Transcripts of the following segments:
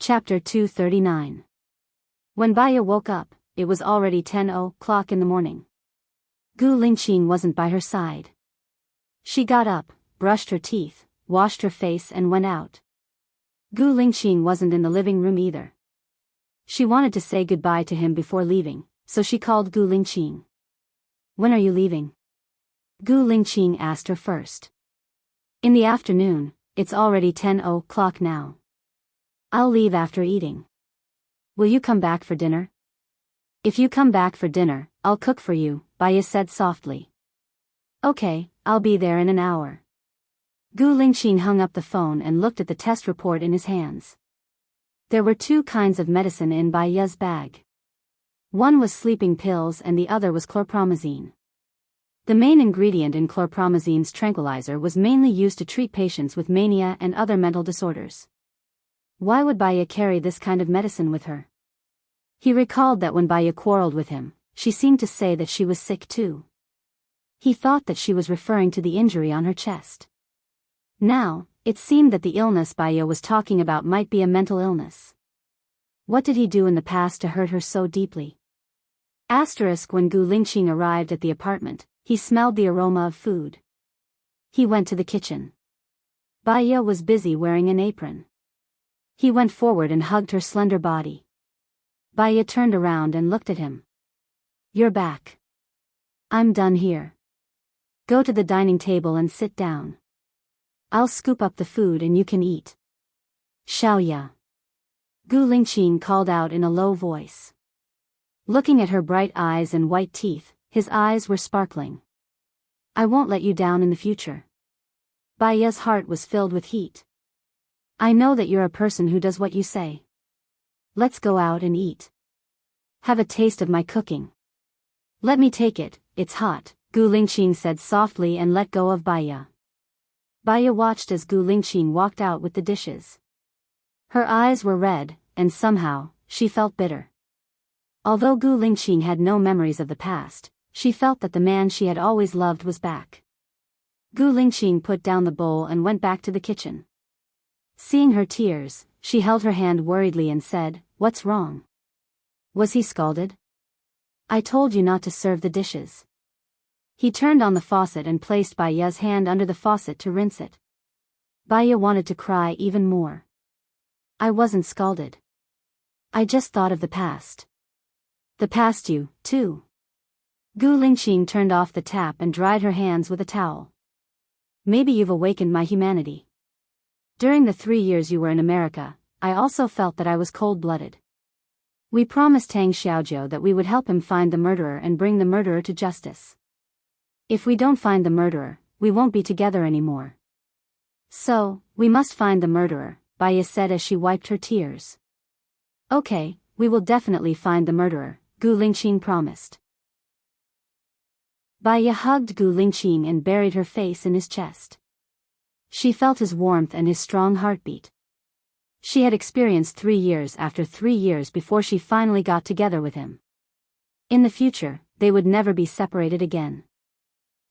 Chapter 239. When Baya woke up, it was already 10:00 in the morning. Gu Lingqing wasn't by her side. She got up, brushed her teeth, washed her face and went out. Gu Lingqing wasn't in the living room either. She wanted to say goodbye to him before leaving, so she called Gu Lingqing. "When are you leaving?" Gu Lingqing asked her first. "In the afternoon, it's already 10:00 now. I'll leave after eating. Will you come back for dinner?" "If you come back for dinner, I'll cook for you," Baya said softly. "Okay, I'll be there in an hour." Gu Lingqing hung up the phone and looked at the test report in his hands. There were two kinds of medicine in Baya's bag. One was sleeping pills and the other was chlorpromazine. The main ingredient in chlorpromazine's tranquilizer was mainly used to treat patients with mania and other mental disorders. Why would Baya carry this kind of medicine with her? He recalled that when Baya quarreled with him, she seemed to say that she was sick too. He thought that she was referring to the injury on her chest. Now, it seemed that the illness Baya was talking about might be a mental illness. What did he do in the past to hurt her so deeply? When Gu Lingqing arrived at the apartment, he smelled the aroma of food. He went to the kitchen. Baya was busy wearing an apron. He went forward and hugged her slender body. Baya turned around and looked at him. "You're back. I'm done here. Go to the dining table and sit down. I'll scoop up the food and you can eat." "Xiaoya," Gu Lingqing called out in a low voice. Looking at her bright eyes and white teeth, his eyes were sparkling. "I won't let you down in the future." Baya's heart was filled with heat. "I know that you're a person who does what you say. Let's go out and eat. Have a taste of my cooking." "Let me take it, it's hot," Gu Lingqing said softly and let go of Baya. Baya watched as Gu Lingqing walked out with the dishes. Her eyes were red, and somehow, she felt bitter. Although Gu Lingqing had no memories of the past, she felt that the man she had always loved was back. Gu Lingqing put down the bowl and went back to the kitchen. Seeing her tears, she held her hand worriedly and said, "What's wrong? Was he scalded? I told you not to serve the dishes." He turned on the faucet and placed Baya's hand under the faucet to rinse it. Baya wanted to cry even more. "I wasn't scalded. I just thought of the past." "The past you, too." Gu Lingqing turned off the tap and dried her hands with a towel. "Maybe you've awakened my humanity. During the 3 years you were in America, I also felt that I was cold-blooded. We promised Tang Xiaojiu that we would help him find the murderer and bring the murderer to justice. If we don't find the murderer, we won't be together anymore. So, we must find the murderer," Baya said as she wiped her tears. "Okay, we will definitely find the murderer," Gu Lingqing promised. Baya hugged Gu Lingqing and buried her face in his chest. She felt his warmth and his strong heartbeat. She had experienced 3 years after 3 years before she finally got together with him. In the future, they would never be separated again.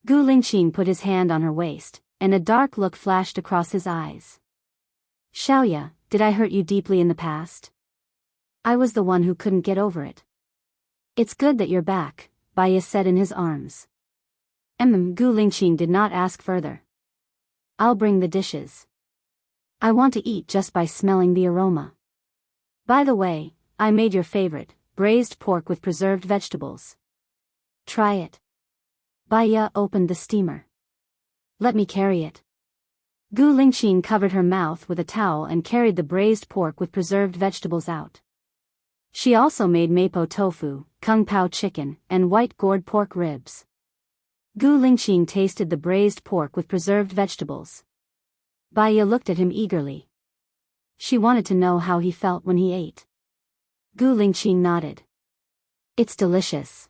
Gu Lingqing put his hand on her waist, and a dark look flashed across his eyes. "Xiaoya, did I hurt you deeply in the past? I was the one who couldn't get over it." "It's good that you're back," Baya said in his arms. Gu Lingqing did not ask further. "I'll bring the dishes. I want to eat just by smelling the aroma. By the way, I made your favorite, braised pork with preserved vegetables. Try it." Baya opened the steamer. "Let me carry it." Gu Lingqing covered her mouth with a towel and carried the braised pork with preserved vegetables out. She also made mapo tofu, kung pao chicken, and white gourd pork ribs. Gu Lingqing tasted the braised pork with preserved vegetables. Baya looked at him eagerly. She wanted to know how he felt when he ate. Gu Lingqing nodded. "It's delicious.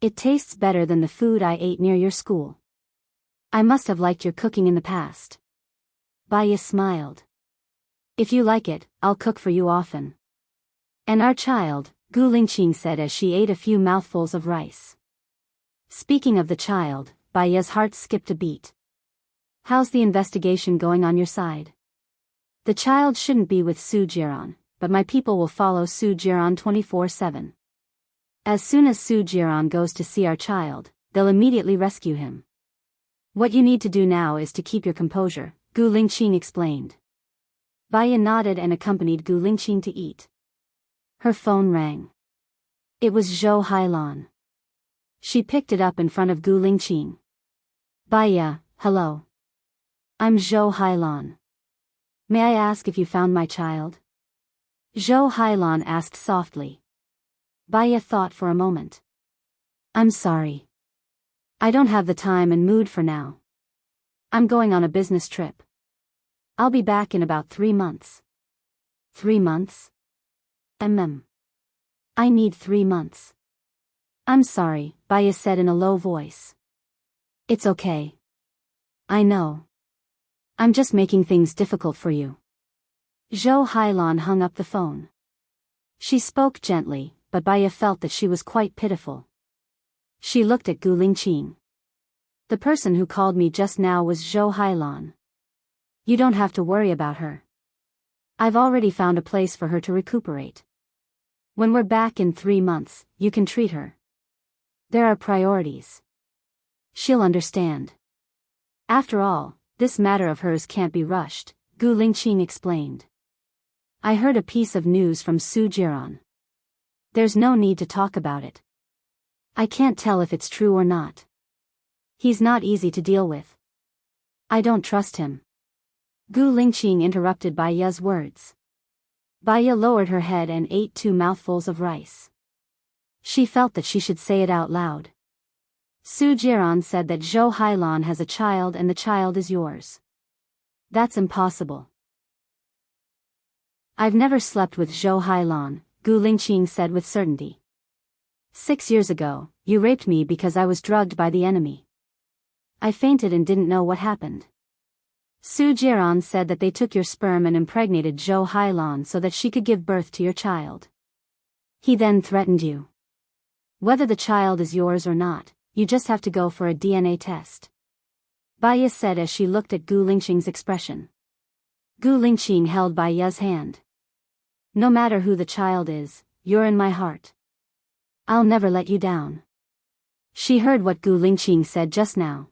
It tastes better than the food I ate near your school. I must have liked your cooking in the past." Baya smiled. "If you like it, I'll cook for you often." "And our child," Gu Lingqing said as she ate a few mouthfuls of rice. Speaking of the child, Baya's heart skipped a beat. "How's the investigation going on your side?" "The child shouldn't be with Su Jiran. but my people will follow Su Jiran 24/7. As soon as Su Jiran goes to see our child, they'll immediately rescue him. What you need to do now is to keep your composure, Gu Lingqing explained. Baya nodded and accompanied Gu Lingqing to eat. Her phone rang. It was Zhou Hailan. She picked it up in front of Gu Lingqing. Baya, hello. I'm Zhou Hailan. May I ask if you found my child? Zhou Hailan asked softly. Baya thought for a moment. I'm sorry. I don't have the time and mood for now. I'm going on a business trip. I'll be back in about 3 months. 3 months? I need 3 months. I'm sorry, Baya said in a low voice. It's okay. I know. I'm just making things difficult for you. Zhou Hailan hung up the phone. She spoke gently, but Baya felt that she was quite pitiful. She looked at Gu Lingqing. The person who called me just now was Zhou Hailan. You don't have to worry about her. I've already found a place for her to recuperate. When we're back in 3 months, you can treat her. There are priorities. She'll understand. After all, this matter of hers can't be rushed, Gu Lingqing explained. I heard a piece of news from Su Jiran. There's no need to talk about it. I can't tell if it's true or not. He's not easy to deal with. I don't trust him. Gu Lingqing interrupted Baya's words. Baya lowered her head and ate 2 mouthfuls of rice. She felt that she should say it out loud. Su Jiran said that Zhou Hailan has a child and the child is yours. That's impossible. I've never slept with Zhou Hailan, Gu Lingqing said with certainty. 6 years ago, you raped me because I was drugged by the enemy. I fainted and didn't know what happened. Su Jiran said that they took your sperm and impregnated Zhou Hailan so that she could give birth to your child. He then threatened you. Whether the child is yours or not, you just have to go for a DNA test. Baya said as she looked at Gu Lingqing's expression. Gu Lingqing held Baya's hand. No matter who the child is, you're in my heart. I'll never let you down. She heard what Gu Lingqing said just now.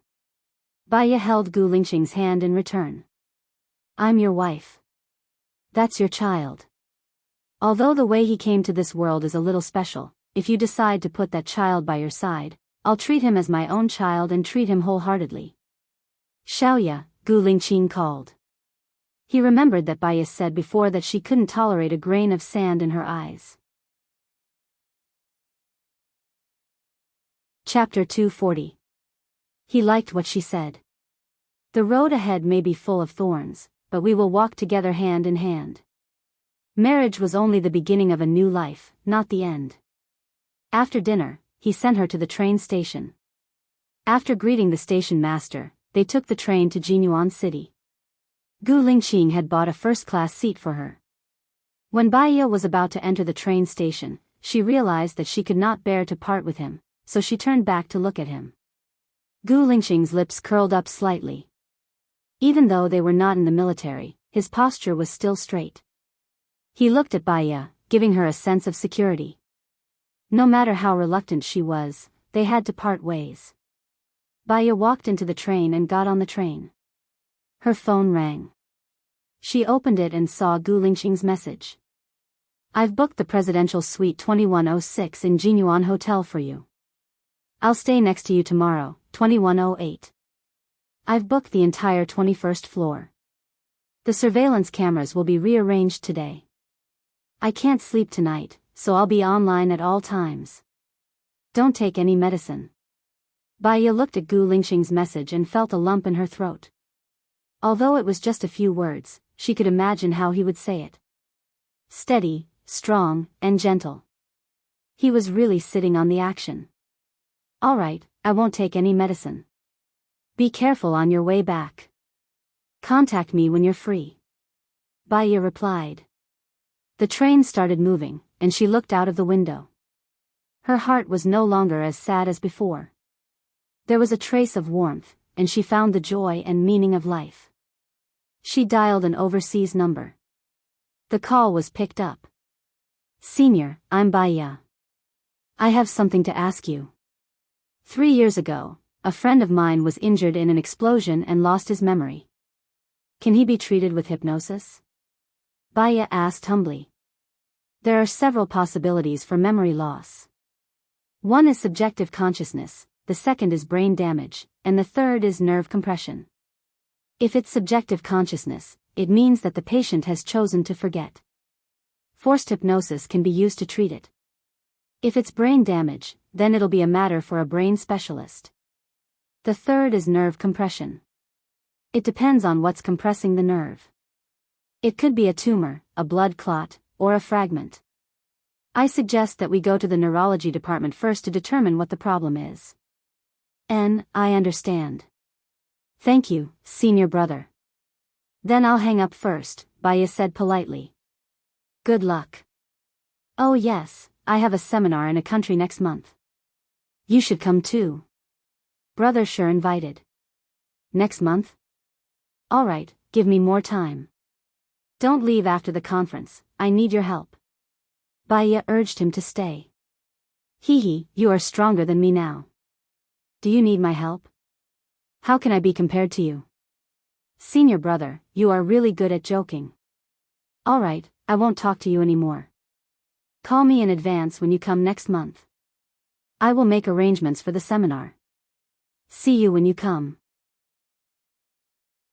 Baya held Gu Lingqing's hand in return. I'm your wife. That's your child. Although the way he came to this world is a little special, if you decide to put that child by your side, I'll treat him as my own child and treat him wholeheartedly. Xiaoya, Gu Lingqing called. He remembered that Baya said before that she couldn't tolerate a grain of sand in her eyes. Chapter 240. He liked what she said. The road ahead may be full of thorns, but we will walk together hand in hand. Marriage was only the beginning of a new life, not the end. After dinner, he sent her to the train station. After greeting the station master, they took the train to Jinyuan City. Gu Lingqing had bought a first-class seat for her. When Baya was about to enter the train station, she realized that she could not bear to part with him, so she turned back to look at him. Gu Lingqing's lips curled up slightly. Even though they were not in the military, his posture was still straight. He looked at Baya, giving her a sense of security. No matter how reluctant she was, they had to part ways. Baya walked into the train and got on the train. Her phone rang. She opened it and saw Gu Lingqing's message. I've booked the presidential suite 2106 in Jinyuan Hotel for you. I'll stay next to you tomorrow, 2108. I've booked the entire 21st floor. The surveillance cameras will be rearranged today. I can't sleep tonight, so I'll be online at all times. Don't take any medicine. Baya looked at Gu Lingqing's message and felt a lump in her throat. Although it was just a few words, she could imagine how he would say it. Steady, strong, and gentle. He was really sitting on the action. All right, I won't take any medicine. Be careful on your way back. Contact me when you're free. Baya replied. The train started moving, and she looked out of the window. Her heart was no longer as sad as before. There was a trace of warmth, and she found the joy and meaning of life. She dialed an overseas number. The call was picked up. Senior, I'm Baya. I have something to ask you. 3 years ago, a friend of mine was injured in an explosion and lost his memory. Can he be treated with hypnosis? Baya asked humbly. There are several possibilities for memory loss. One is subjective consciousness, the second is brain damage, and the third is nerve compression. If it's subjective consciousness, it means that the patient has chosen to forget. Forced hypnosis can be used to treat it. If it's brain damage, then it'll be a matter for a brain specialist. The third is nerve compression. It depends on what's compressing the nerve. It could be a tumor, a blood clot, or a fragment. I suggest that we go to the neurology department first to determine what the problem is. I understand. Thank you, senior brother. Then I'll hang up first, Baya said politely. Good luck. Oh yes, I have a seminar in a country next month. You should come too. Brother sure invited. Next month? Alright, give me more time. Don't leave after the conference, I need your help. Baya urged him to stay. Hee, you are stronger than me now. Do you need my help? How can I be compared to you? Senior brother, you are really good at joking. Alright, I won't talk to you anymore. Call me in advance when you come next month. I will make arrangements for the seminar. See you when you come.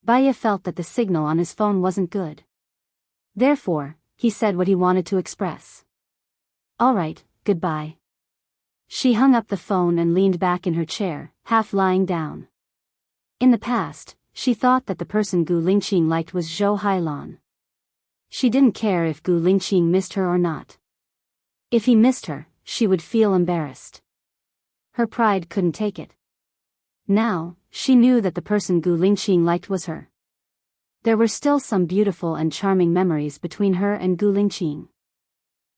Baya felt that the signal on his phone wasn't good. Therefore, he said what he wanted to express. Alright, goodbye. She hung up the phone and leaned back in her chair, half lying down. In the past, she thought that the person Gu Lingqing liked was Zhou Hailan. She didn't care if Gu Lingqing missed her or not. If he missed her, she would feel embarrassed. Her pride couldn't take it. Now, she knew that the person Gu Lingqing liked was her. There were still some beautiful and charming memories between her and Gu Lingqing.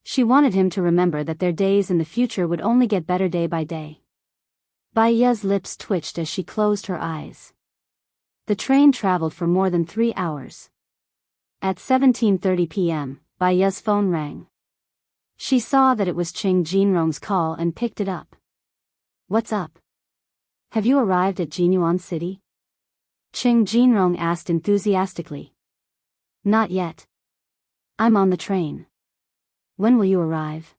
She wanted him to remember that their days in the future would only get better day by day. Baya's lips twitched as she closed her eyes. The train traveled for more than 3 hours. At 17:30 p.m., Baya's phone rang. She saw that it was Qing Jinrong's call and picked it up. What's up? Have you arrived at Jinyuan City? Qing Jinrong asked enthusiastically. Not yet. I'm on the train. When will you arrive?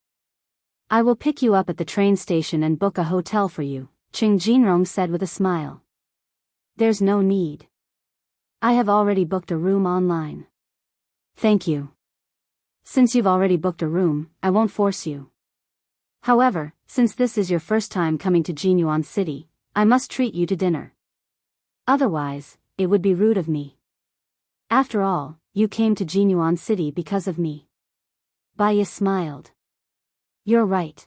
I will pick you up at the train station and book a hotel for you, Qing Jinrong said with a smile. There's no need. I have already booked a room online. Thank you. Since you've already booked a room, I won't force you. However, since this is your first time coming to Jinyuan City, I must treat you to dinner. Otherwise, it would be rude of me. After all, you came to Jinyuan City because of me. Baya smiled. You're right.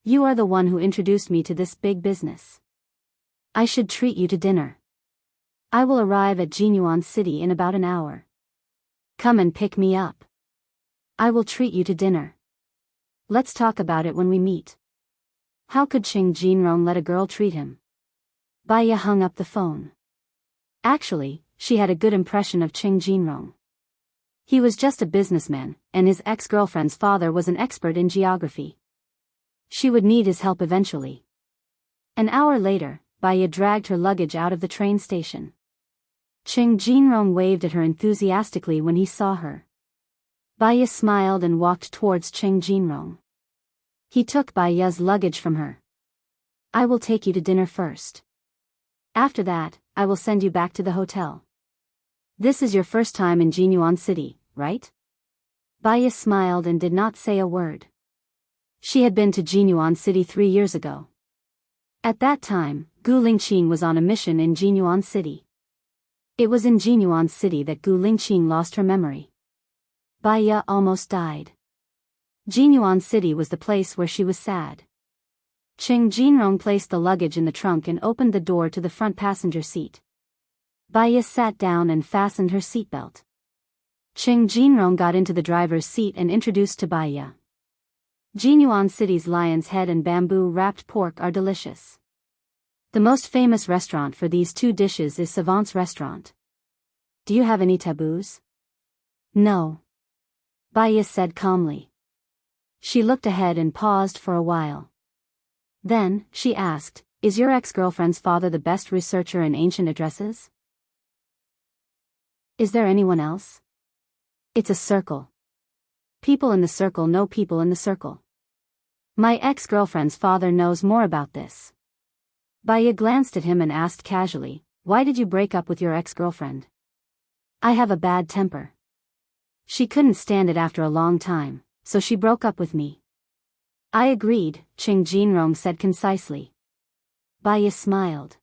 You are the one who introduced me to this big business. I should treat you to dinner. I will arrive at Jinyuan City in about an hour. Come and pick me up. I will treat you to dinner. Let's talk about it when we meet. How could Qing Jinrong let a girl treat him? Baya hung up the phone. Actually, she had a good impression of Qing Jinrong. He was just a businessman, and his ex-girlfriend's father was an expert in geography. She would need his help eventually. An hour later, Baya dragged her luggage out of the train station. Qing Jinrong waved at her enthusiastically when he saw her. Baya smiled and walked towards Qing Jinrong. He took Baya's luggage from her. I will take you to dinner first. After that, I will send you back to the hotel. This is your first time in Jinyuan City, right? Baya smiled and did not say a word. She had been to Jinyuan City 3 years ago. At that time, Gu Lingqing was on a mission in Jinyuan City. It was in Jinyuan City that Gu Lingqing lost her memory. Baya almost died. Jinyuan City was the place where she was sad. Qing Jinrong placed the luggage in the trunk and opened the door to the front passenger seat. Baya sat down and fastened her seatbelt. Qing Jinrong got into the driver's seat and introduced to Baya. Jinyuan City's lion's head and bamboo-wrapped pork are delicious. The most famous restaurant for these 2 dishes is Savant's restaurant. Do you have any taboos? No. Baya said calmly. She looked ahead and paused for a while. Then, she asked, "Is your ex-girlfriend's father the best researcher in ancient addresses? Is there anyone else? It's a circle. People in the circle know people in the circle. My ex-girlfriend's father knows more about this." Baya glanced at him and asked casually, "Why did you break up with your ex-girlfriend?" "I have a bad temper. She couldn't stand it after a long time, so she broke up with me." "I agreed," Qing Jinrong said concisely. Baya smiled.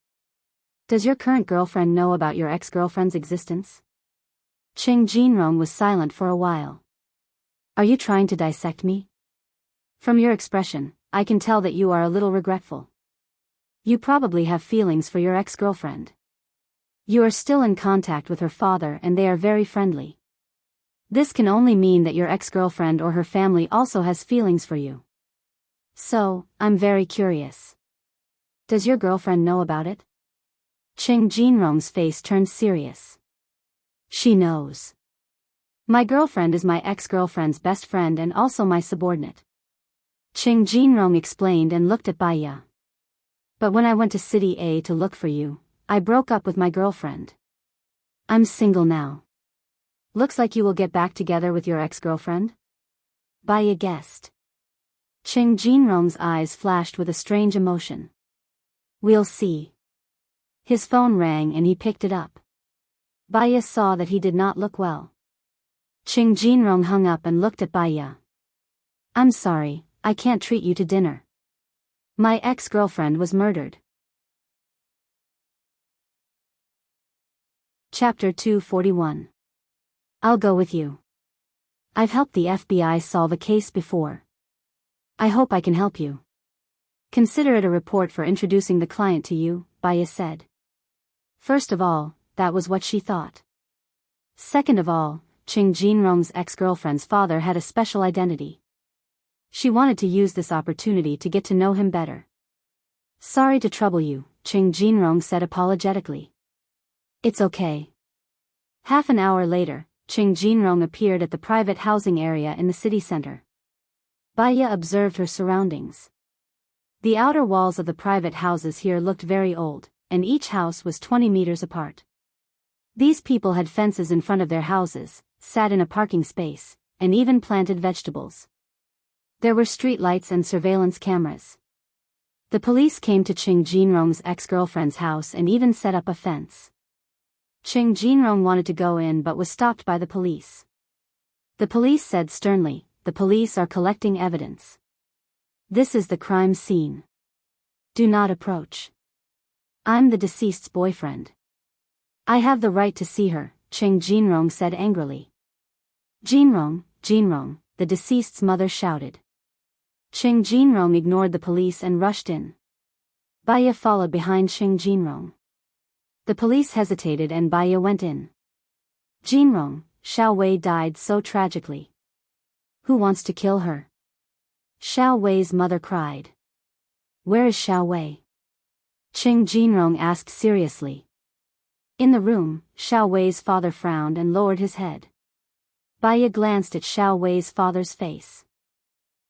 "Does your current girlfriend know about your ex-girlfriend's existence?" Qing Jinrong was silent for a while. "Are you trying to dissect me? From your expression, I can tell that you are a little regretful. You probably have feelings for your ex-girlfriend. You are still in contact with her father and they are very friendly. This can only mean that your ex-girlfriend or her family also has feelings for you. So, I'm very curious. Does your girlfriend know about it?" Qing Jinrong's face turned serious. "She knows. My girlfriend is my ex-girlfriend's best friend and also my subordinate." Qing Jinrong explained and looked at Baya. "But when I went to City A to look for you, I broke up with my girlfriend. I'm single now. Looks like you will get back together with your ex-girlfriend?" Baya guessed. Qing Jinrong's eyes flashed with a strange emotion. "We'll see." His phone rang and he picked it up. Baya saw that he did not look well. Qing Jinrong hung up and looked at Baya. "I'm sorry, I can't treat you to dinner. My ex-girlfriend was murdered." Chapter 241. I'll go with you. I've helped the FBI solve a case before. I hope I can help you. Consider it a report for introducing the client to you, Baya said. First of all, that was what she thought. Second of all, Qing Jinrong's ex-girlfriend's father had a special identity. She wanted to use this opportunity to get to know him better. "Sorry to trouble you," Qing Jinrong said apologetically. "It's okay." Half an hour later, Qing Jinrong appeared at the private housing area in the city center. Baya observed her surroundings. The outer walls of the private houses here looked very old, and each house was 20 meters apart. These people had fences in front of their houses, sat in a parking space, and even planted vegetables. There were street lights and surveillance cameras. The police came to Qing Jinrong's ex-girlfriend's house and even set up a fence. Qing Jinrong wanted to go in but was stopped by the police. The police said sternly, "The police are collecting evidence. This is the crime scene. Do not approach. I'm the deceased's boyfriend. I have the right to see her," Qing Jinrong said angrily. "Jinrong, Jinrong," the deceased's mother shouted. Qing Jinrong ignored the police and rushed in. Baya followed behind Qing Jinrong. The police hesitated and Baya went in. "Jinrong, Xiao Wei died so tragically. Who wants to kill her?" Xiao Wei's mother cried. "Where is Xiao Wei?" Qing Jinrong asked seriously. In the room, Xiao Wei's father frowned and lowered his head. Baya glanced at Xiao Wei's father's face.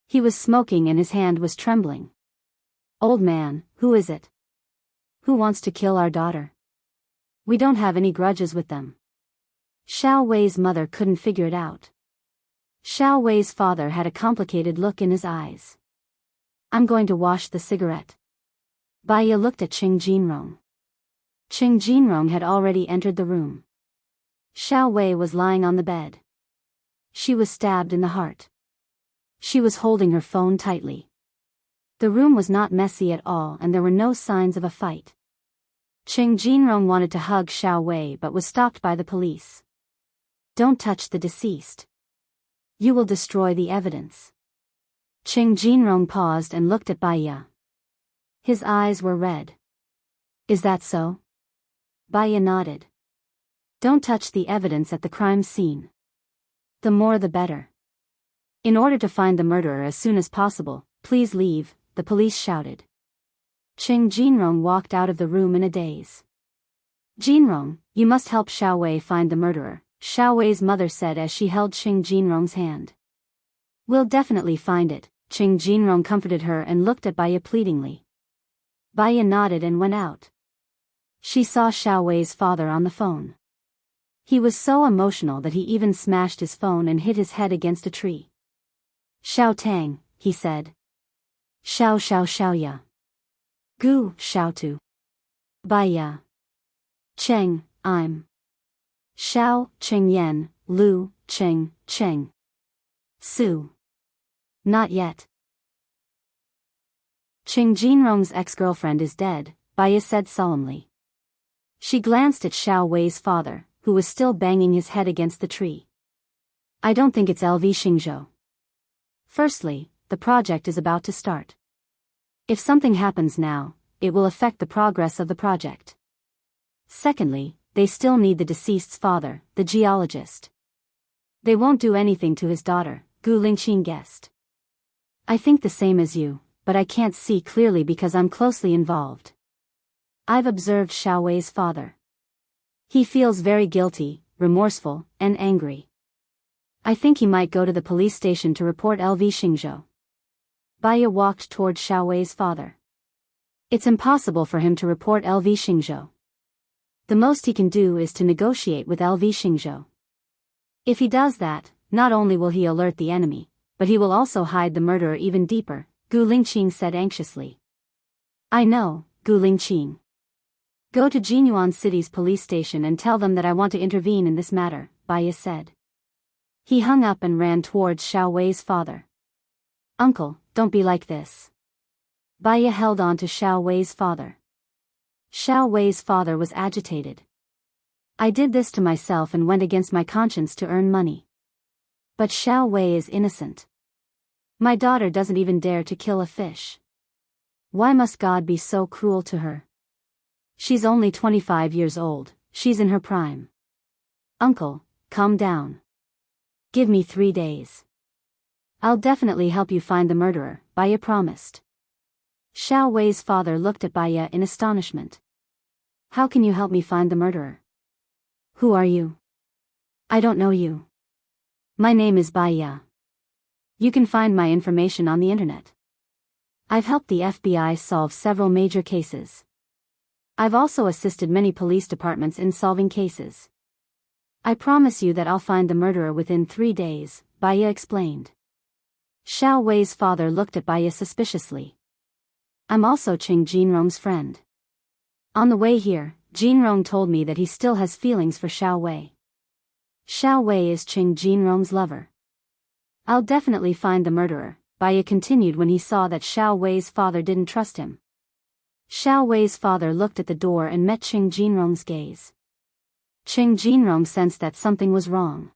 He was smoking and his hand was trembling. "Old man, who is it? Who wants to kill our daughter? We don't have any grudges with them." Xiao Wei's mother couldn't figure it out. Xiao Wei's father had a complicated look in his eyes. "I'm going to wash the cigarette." Baya looked at Qing Jinrong. Qing Jinrong had already entered the room. Xiao Wei was lying on the bed. She was stabbed in the heart. She was holding her phone tightly. The room was not messy at all and there were no signs of a fight. Qing Jinrong wanted to hug Xiao Wei but was stopped by the police. "Don't touch the deceased. You will destroy the evidence." Qing Jinrong paused and looked at Baya. His eyes were red. "Is that so?" Baya nodded. "Don't touch the evidence at the crime scene. The more the better. In order to find the murderer as soon as possible, please leave," the police shouted. Qing Jinrong walked out of the room in a daze. "Jinrong, you must help Xiao Wei find the murderer," Xiao Wei's mother said as she held Qing Jinrong's hand. We'll definitely find it, Ching Jinrong comforted her and looked at Baya pleadingly. Baya nodded and went out. She saw Xiao Wei's father on the phone. He was so emotional that he even smashed his phone and hit his head against a tree. Xiao Tang, he said. Xiao Xiao Xiao Ya. Gu, Xiao Tu. Baya. Cheng, I'm. Xiao, Cheng Yan, Lu, Cheng, Cheng. Su. Not yet. Ching Jinrong's ex-girlfriend is dead, Baya said solemnly. She glanced at Xiao Wei's father, who was still banging his head against the tree. I don't think it's LV Xingzhou. Firstly, the project is about to start. If something happens now, it will affect the progress of the project. Secondly, they still need the deceased's father, the geologist. They won't do anything to his daughter, Gu Lingqing guessed. I think the same as you, but I can't see clearly because I'm closely involved. I've observed Xiao Wei's father. He feels very guilty, remorseful, and angry. I think he might go to the police station to report LV Xingzhou. Baya walked toward Xiao Wei's father. It's impossible for him to report LV Xingzhou. The most he can do is to negotiate with LV Xingzhou. If he does that, not only will he alert the enemy, but he will also hide the murderer even deeper, Gu Lingqing said anxiously. I know, Gu Lingqing. Go to Jinyuan City's police station and tell them that I want to intervene in this matter, Baya said. He hung up and ran towards Xiao Wei's father. Uncle, don't be like this. Baya held on to Xiao Wei's father. Xiao Wei's father was agitated. I did this to myself and went against my conscience to earn money. But Xiao Wei is innocent. My daughter doesn't even dare to kill a fish. Why must God be so cruel to her? She's only 25 years old, she's in her prime. Uncle, calm down. Give me 3 days. I'll definitely help you find the murderer, Baya promised. Xiao Wei's father looked at Baya in astonishment. How can you help me find the murderer? Who are you? I don't know you. My name is Baya. You can find my information on the internet. I've helped the FBI solve several major cases. I've also assisted many police departments in solving cases. I promise you that I'll find the murderer within 3 days, Baya explained. Xiao Wei's father looked at Baya suspiciously. I'm also Ching Jinrong's friend. On the way here, Jinrong told me that he still has feelings for Xiao Wei. Xiao Wei is Ching Jinrong's lover. I'll definitely find the murderer, Baya continued when he saw that Xiao Wei's father didn't trust him. Xiao Wei's father looked at the door and met Ching Jinrong's gaze. Ching Jinrong sensed that something was wrong.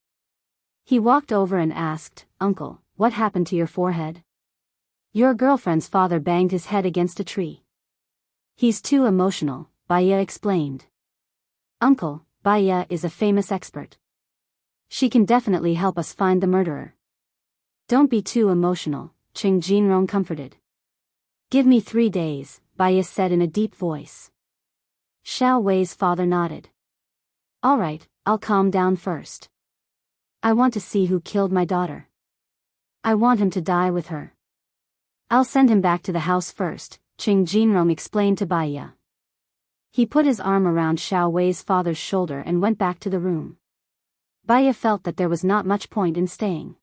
He walked over and asked, Uncle, what happened to your forehead? Your girlfriend's father banged his head against a tree. He's too emotional, Baya explained. Uncle, Baya is a famous expert. She can definitely help us find the murderer. Don't be too emotional, Ching Jinrong comforted. Give me 3 days, Baya said in a deep voice. Xiao Wei's father nodded. All right, I'll calm down first. I want to see who killed my daughter. I want him to die with her. I'll send him back to the house first, Ching Jinrong explained to Baya. He put his arm around Xiao Wei's father's shoulder and went back to the room. Baya felt that there was not much point in staying.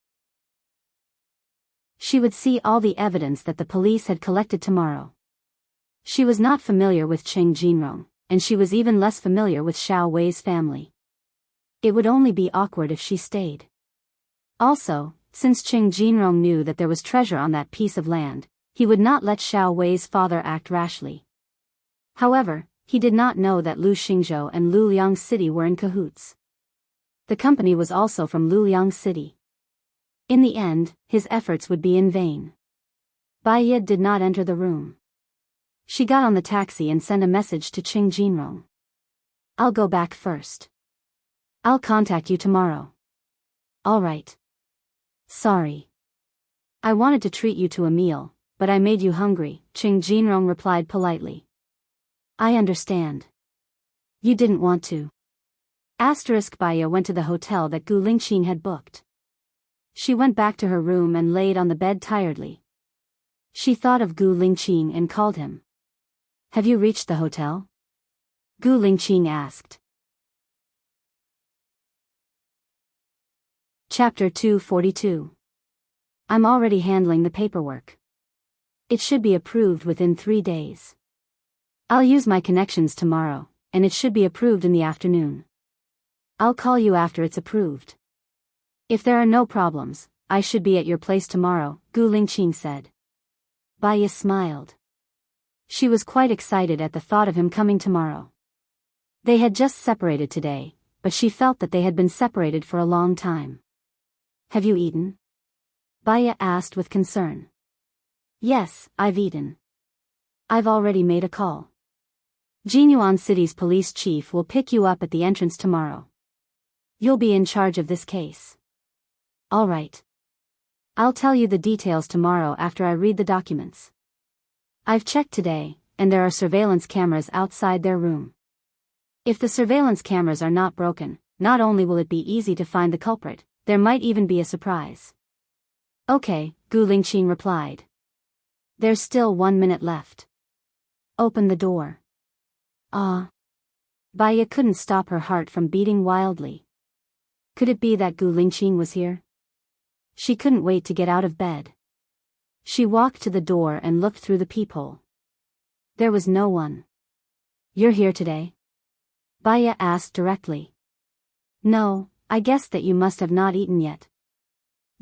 She would see all the evidence that the police had collected tomorrow. She was not familiar with Ching Jinrong, and she was even less familiar with Xiao Wei's family. It would only be awkward if she stayed. Also, since Ching Jinrong knew that there was treasure on that piece of land, he would not let Xiao Wei's father act rashly. However, he did not know that Lu Xingzhou and Luliang City were in cahoots. The company was also from Luliang City. In the end, his efforts would be in vain. Baya did not enter the room. She got on the taxi and sent a message to Ching Jinrong. I'll go back first. I'll contact you tomorrow. All right. Sorry. I wanted to treat you to a meal, but I made you hungry, Ching Jinrong replied politely. I understand. You didn't want to. Baya went to the hotel that Gu Lingqing had booked. She went back to her room and laid on the bed tiredly. She thought of Gu Lingqing and called him. Have you reached the hotel? Gu Lingqing asked. Chapter 242. I'm already handling the paperwork. It should be approved within 3 days. I'll use my connections tomorrow, and it should be approved in the afternoon. I'll call you after it's approved. If there are no problems, I should be at your place tomorrow, Gu Lingqing said. Baya smiled. She was quite excited at the thought of him coming tomorrow. They had just separated today, but she felt that they had been separated for a long time. Have you eaten? Baya asked with concern. Yes, I've eaten. I've already made a call. Jinyuan City's police chief will pick you up at the entrance tomorrow. You'll be in charge of this case. All right. I'll tell you the details tomorrow after I read the documents. I've checked today, and there are surveillance cameras outside their room. If the surveillance cameras are not broken, not only will it be easy to find the culprit, there might even be a surprise. Okay, Gu Lingqing replied. There's still 1 minute left. Open the door. Ah. Baya couldn't stop her heart from beating wildly. Could it be that Gu Lingqing was here? She couldn't wait to get out of bed. She walked to the door and looked through the peephole. There was no one. You're here today? Baya asked directly. No, I guessed that you must have not eaten yet.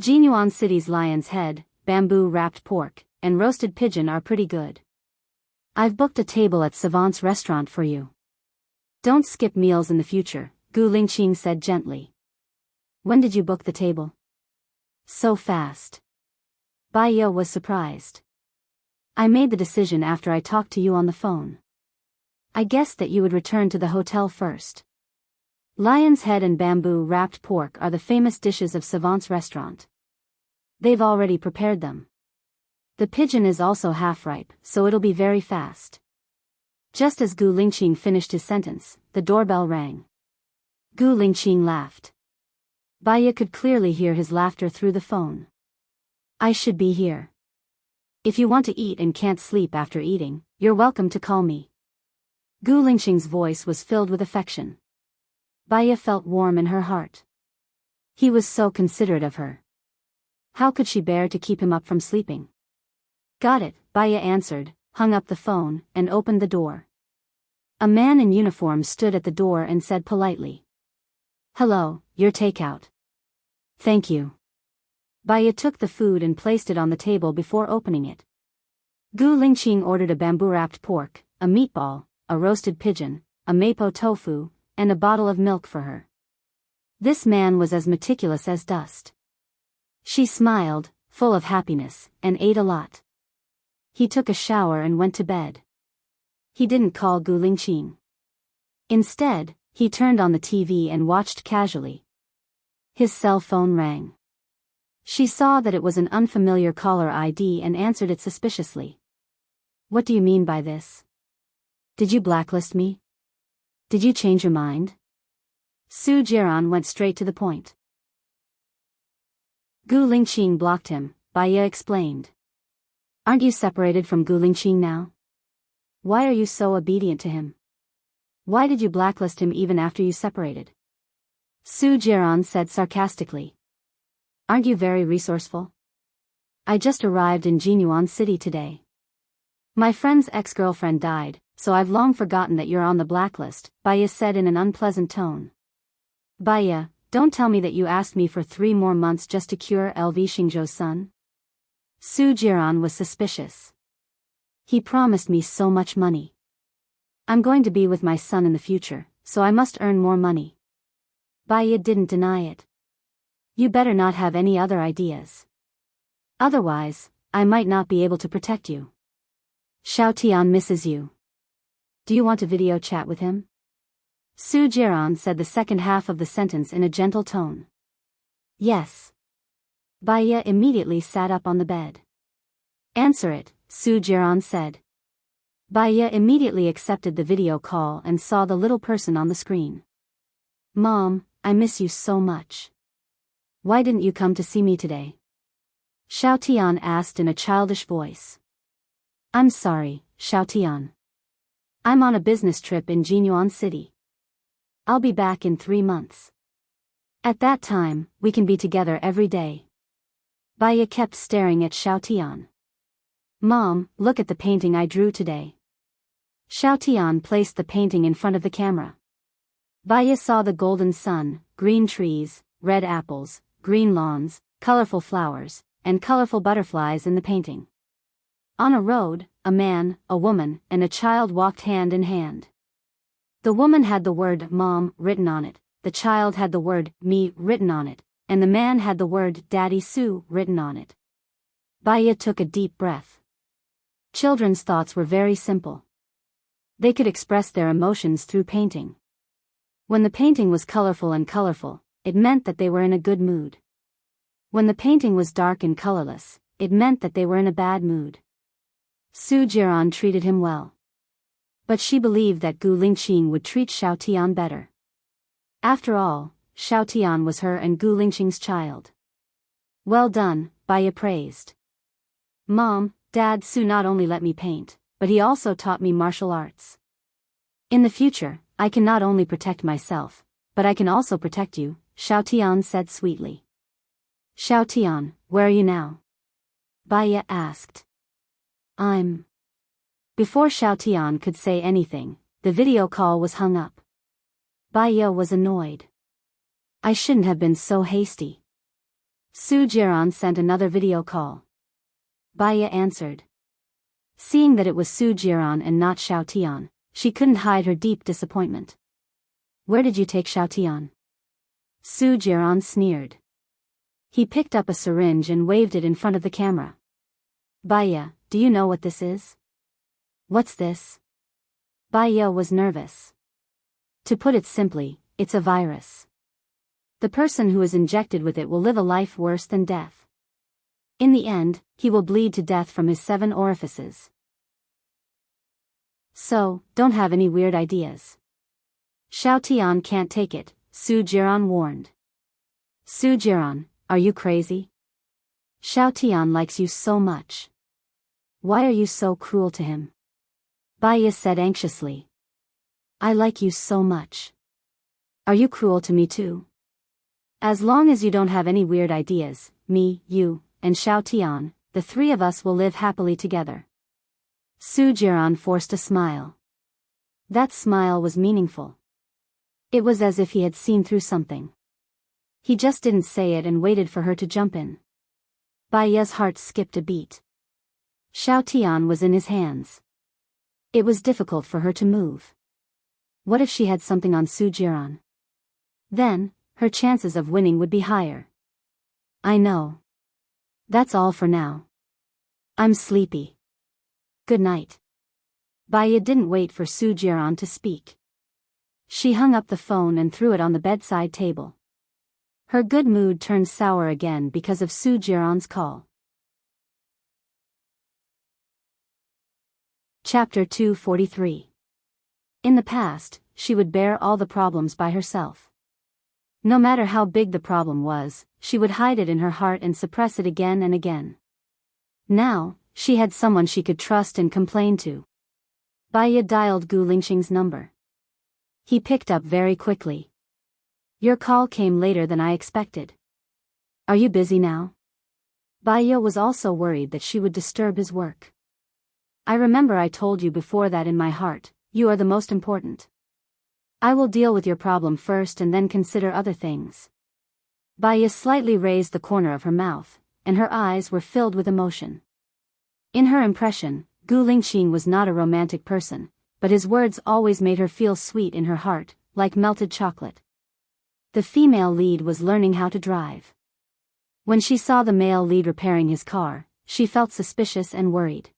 Jinyuan City's lion's head, bamboo-wrapped pork, and roasted pigeon are pretty good. I've booked a table at Savant's restaurant for you. Don't skip meals in the future, Gu Lingqing said gently. When did you book the table? So fast. Baya was surprised. I made the decision after I talked to you on the phone. I guessed that you would return to the hotel first. Lion's head and bamboo-wrapped pork are the famous dishes of Savant's restaurant. They've already prepared them. The pigeon is also half-ripe, so it'll be very fast. Just as Gu Lingqing finished his sentence, the doorbell rang. Gu Lingqing laughed. Baya could clearly hear his laughter through the phone. I should be here. If you want to eat and can't sleep after eating, you're welcome to call me. Gu Lingqing's voice was filled with affection. Baya felt warm in her heart. He was so considerate of her. How could she bear to keep him up from sleeping? Got it, Baya answered, hung up the phone, and opened the door. A man in uniform stood at the door and said politely. Hello, your takeout. Thank you. Baya took the food and placed it on the table before opening it. Gu Lingqing ordered a bamboo-wrapped pork, a meatball, a roasted pigeon, a mapo tofu, and a bottle of milk for her. This man was as meticulous as dust. She smiled, full of happiness, and ate a lot. He took a shower and went to bed. He didn't call Gu Lingqing. Instead, he turned on the TV and watched casually. His cell phone rang. She saw that it was an unfamiliar caller ID and answered it suspiciously. What do you mean by this? Did you blacklist me? Did you change your mind? Su Jiran went straight to the point. Gu Lingqing blocked him, Baya explained. Aren't you separated from Gu Lingqing now? Why are you so obedient to him? Why did you blacklist him even after you separated? Su Jiran said sarcastically. Aren't you very resourceful? I just arrived in Jinyuan City today. My friend's ex-girlfriend died, so I've long forgotten that you're on the blacklist, Baya said in an unpleasant tone. Baya, don't tell me that you asked me for 3 more months just to cure LV Xingzhou's son? Su Jiran was suspicious. He promised me so much money. I'm going to be with my son in the future, so I must earn more money. Baya didn't deny it. You better not have any other ideas. Otherwise, I might not be able to protect you. Xiao Tian misses you. Do you want a video chat with him? Su Jiran said the second half of the sentence in a gentle tone. Yes. Baya immediately sat up on the bed. Answer it, Su Jiran said. Baya immediately accepted the video call and saw the little person on the screen. Mom, I miss you so much. Why didn't you come to see me today? Xiao Tian asked in a childish voice. I'm sorry, Xiao Tian. I'm on a business trip in Jinyuan City. I'll be back in 3 months. At that time, we can be together every day. Baya kept staring at Xiao Tian. Mom, look at the painting I drew today. Xiao Tian placed the painting in front of the camera. Baya saw the golden sun, green trees, red apples, green lawns, colorful flowers, and colorful butterflies in the painting. On a road, a man, a woman, and a child walked hand in hand. The woman had the word Mom written on it, the child had the word Me written on it, and the man had the word Daddy Sue written on it. Baya took a deep breath. Children's thoughts were very simple. They could express their emotions through painting. When the painting was colorful, it meant that they were in a good mood. When the painting was dark and colorless, it meant that they were in a bad mood. Su Jiran treated him well. But she believed that Gu Lingqing would treat Xiao Tian better. After all, Xiao Tian was her and Gu Lingqing's child. Well done, Baya praised. Mom, Dad Su not only let me paint, but he also taught me martial arts. In the future, I can not only protect myself, but I can also protect you, Xiao Tian said sweetly. Xiao Tian, where are you now? Baya asked. Before Xiao Tian could say anything, the video call was hung up. Baya was annoyed. I shouldn't have been so hasty. Su Jiran sent another video call. Baya answered. Seeing that it was Su Jiran and not Xiao Tian, she couldn't hide her deep disappointment. Where did you take Xiao Tian? Su Jiran sneered. He picked up a syringe and waved it in front of the camera. Baya, do you know what this is? What's this? Baya was nervous. To put it simply, it's a virus. The person who is injected with it will live a life worse than death. In the end, he will bleed to death from his 7 orifices. So, don't have any weird ideas. Xiao Tian can't take it, Su Jiran warned. Su Jiran, are you crazy? Xiao Tian likes you so much. Why are you so cruel to him? Baya said anxiously. I like you so much. Are you cruel to me too? As long as you don't have any weird ideas, me, you, and Xiao Tian, the 3 of us will live happily together. Su Jiran forced a smile. That smile was meaningful. It was as if he had seen through something. He just didn't say it and waited for her to jump in. Baya's heart skipped a beat. Xiao Tian was in his hands. It was difficult for her to move. What if she had something on Su Jiran? Then, her chances of winning would be higher. I know. That's all for now. I'm sleepy. Good night. Baya didn't wait for Su Jiran to speak. She hung up the phone and threw it on the bedside table. Her good mood turned sour again because of Su Jiran's call. Chapter 243. In the past, she would bear all the problems by herself. No matter how big the problem was, she would hide it in her heart and suppress it again and again. Now, she had someone she could trust and complain to. Baya dialed Gu Lingqing's number. He picked up very quickly. Your call came later than I expected. Are you busy now? Baya was also worried that she would disturb his work. I remember I told you before that in my heart, you are the most important. I will deal with your problem first and then consider other things. Baya slightly raised the corner of her mouth, and her eyes were filled with emotion. In her impression, Gu Lingqing was not a romantic person, but his words always made her feel sweet in her heart, like melted chocolate. The female lead was learning how to drive. When she saw the male lead repairing his car, she felt suspicious and worried.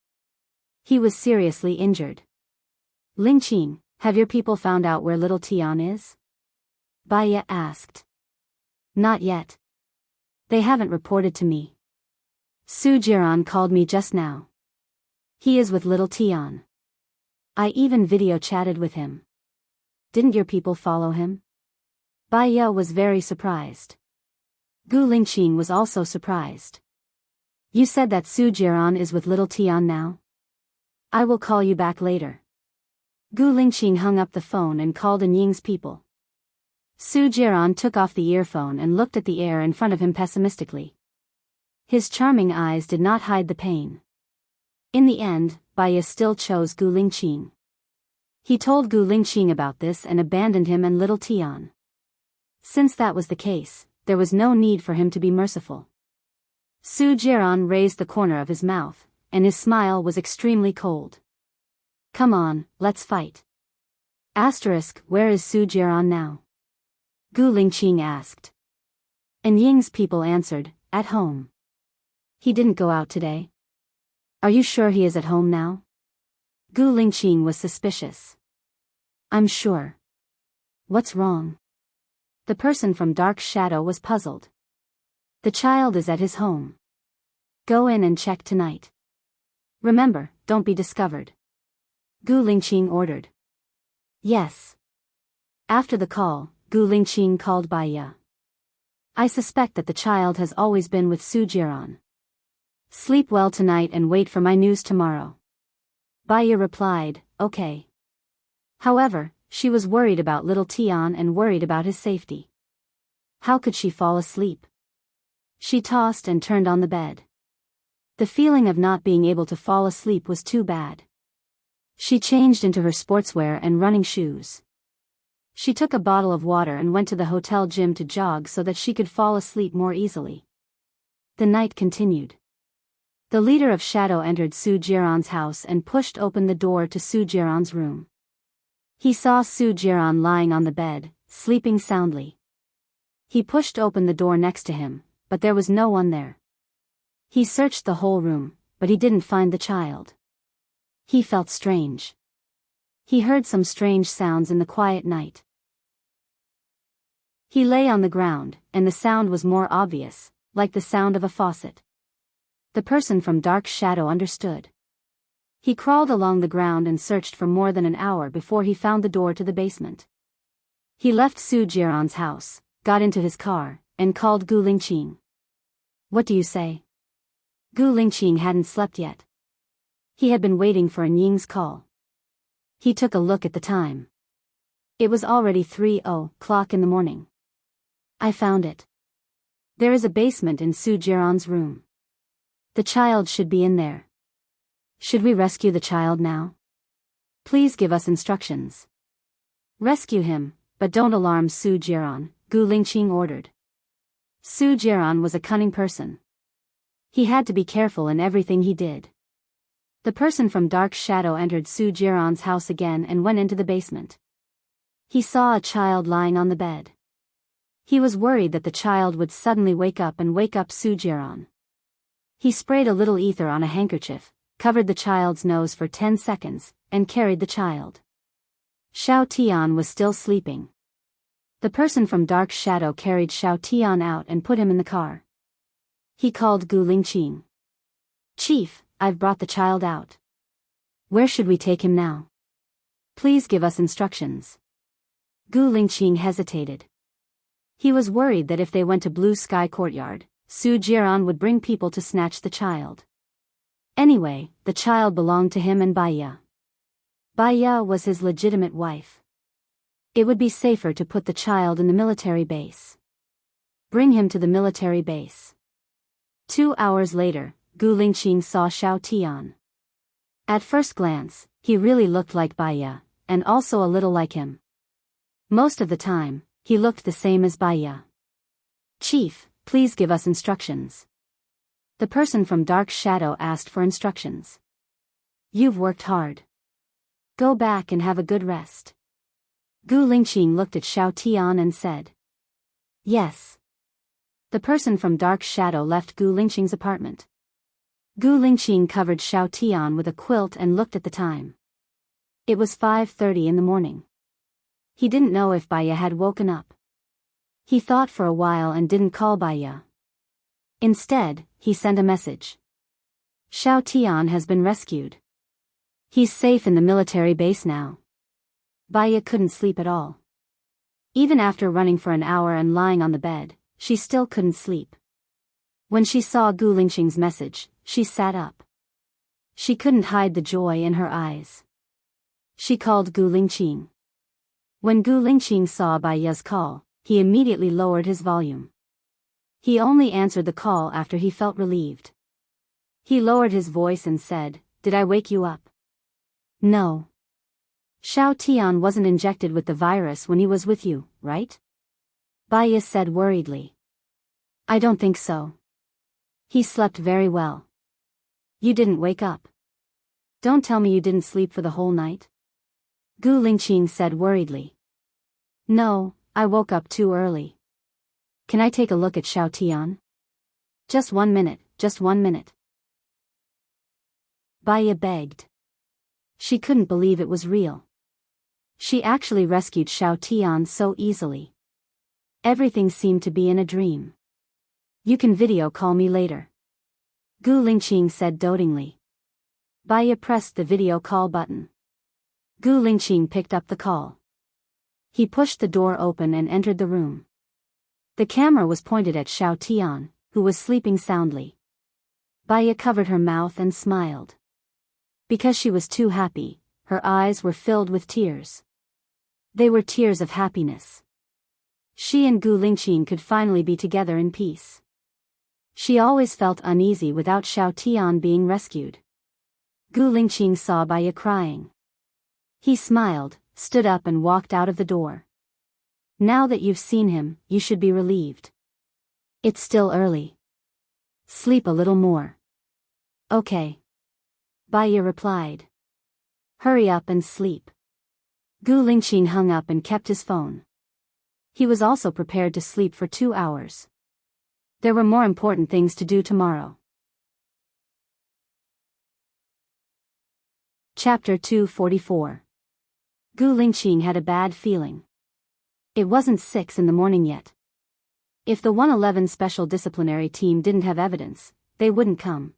He was seriously injured. Lingqing, have your people found out where little Tian is? Baya asked. Not yet. They haven't reported to me. Su Jiran called me just now. He is with little Tian. I even video chatted with him. Didn't your people follow him? Baya was very surprised. Gu Lingqing was also surprised. You said that Su Jiran is with little Tian now? I will call you back later. Gu Lingqing hung up the phone and called in Ying's people. Su Jiran took off the earphone and looked at the air in front of him pessimistically. His charming eyes did not hide the pain. In the end, Baiya still chose Gu Lingqing. He told Gu Lingqing about this and abandoned him and little Tian. Since that was the case, there was no need for him to be merciful. Su Jiran raised the corner of his mouth, and his smile was extremely cold. Come on, let's fight. Where is Su Jiran now? Gu Lingqing asked. And Ying's people answered, at home. He didn't go out today. Are you sure he is at home now? Gu Lingqing was suspicious. I'm sure. What's wrong? The person from Dark Shadow was puzzled. The child is at his home. Go in and check tonight. Remember, don't be discovered. Gu Lingqing ordered. Yes. After the call, Gu Lingqing called Baiya. I suspect that the child has always been with Su Jiran. Sleep well tonight and wait for my news tomorrow. Baiya replied, okay. However, she was worried about little Tian and worried about his safety. How could she fall asleep? She tossed and turned on the bed. The feeling of not being able to fall asleep was too bad. She changed into her sportswear and running shoes. She took a bottle of water and went to the hotel gym to jog so that she could fall asleep more easily. The night continued. The leader of Shadow entered Su Jiran's house and pushed open the door to Su Jiran's room. He saw Su Jiran lying on the bed, sleeping soundly. He pushed open the door next to him, but there was no one there. He searched the whole room, but he didn't find the child. He felt strange. He heard some strange sounds in the quiet night. He lay on the ground, and the sound was more obvious, like the sound of a faucet. The person from Dark Shadow understood. He crawled along the ground and searched for more than an hour before he found the door to the basement. He left Su Jiran's house, got into his car, and called Gu Lingqing. What do you say? Gu Lingqing hadn't slept yet. He had been waiting for Ying's call. He took a look at the time. It was already 3:00 in the morning. I found it. There is a basement in Su Jiran's room. The child should be in there. Should we rescue the child now? Please give us instructions. Rescue him, but don't alarm Su Jiran, Gu Lingqing ordered. Su Jiran was a cunning person. He had to be careful in everything he did. The person from Dark Shadow entered Su Jiran's house again and went into the basement. He saw a child lying on the bed. He was worried that the child would suddenly wake up and wake up Su Jiran. He sprayed a little ether on a handkerchief, covered the child's nose for 10 seconds, and carried the child. Xiao Tian was still sleeping. The person from Dark Shadow carried Xiao Tian out and put him in the car. He called Gu Lingqing. Chief, I've brought the child out. Where should we take him now? Please give us instructions. Gu Lingqing hesitated. He was worried that if they went to Blue Sky Courtyard, Su Jiran would bring people to snatch the child. Anyway, the child belonged to him and Baiya. Baiya was his legitimate wife. It would be safer to put the child in the military base. Bring him to the military base. 2 hours later, Gu Lingqing saw Xiao Tian. At first glance, he really looked like Baiya, and also a little like him. Most of the time, he looked the same as Baiya. Chief, please give us instructions. The person from Dark Shadow asked for instructions. You've worked hard. Go back and have a good rest. Gu Lingqing looked at Xiao Tian and said. Yes. The person from Dark Shadow left Gu Lingqing's apartment. Gu Lingqing covered Xiao Tian with a quilt and looked at the time. It was 5:30 in the morning. He didn't know if Baiya had woken up. He thought for a while and didn't call Baiya. Instead, he sent a message. Xiao Tian has been rescued. He's safe in the military base now. Baiya couldn't sleep at all. Even after running for an hour and lying on the bed, she still couldn't sleep. When she saw Gu Lingqing's message, she sat up. She couldn't hide the joy in her eyes. She called Gu Lingqing. When Gu Lingqing saw Bai Ye's call, he immediately lowered his volume. He only answered the call after he felt relieved. He lowered his voice and said, "Did I wake you up?" "No. Xiao Tian wasn't injected with the virus when he was with you, right?" Bai Ye said worriedly. "I don't think so. He slept very well." "You didn't wake up? Don't tell me you didn't sleep for the whole night?" Gu Lingqing said worriedly. "No, I woke up too early. Can I take a look at Xiao Tian?" Just 1 minute, just 1 minute." Bai Ye begged. She couldn't believe it was real. She actually rescued Xiao Tian so easily. Everything seemed to be in a dream. "You can video call me later," Gu Lingqing said dotingly. Bai Ye pressed the video call button. Gu Lingqing picked up the call. He pushed the door open and entered the room. The camera was pointed at Xiao Tian, who was sleeping soundly. Bai Ye covered her mouth and smiled. Because she was too happy, her eyes were filled with tears. They were tears of happiness. She and Gu Lingqing could finally be together in peace. She always felt uneasy without Xiao Tian being rescued. Gu Lingqing saw Bai Ye crying. He smiled, stood up and walked out of the door. "Now that you've seen him, you should be relieved. It's still early. Sleep a little more." "Okay," Bai Ye replied. "Hurry up and sleep." Gu Lingqing hung up and kept his phone. He was also prepared to sleep for 2 hours. There were more important things to do tomorrow. Chapter 244. Gu Lingqing had a bad feeling. It wasn't 6 in the morning yet. If the 111 Special Disciplinary Team didn't have evidence, they wouldn't come.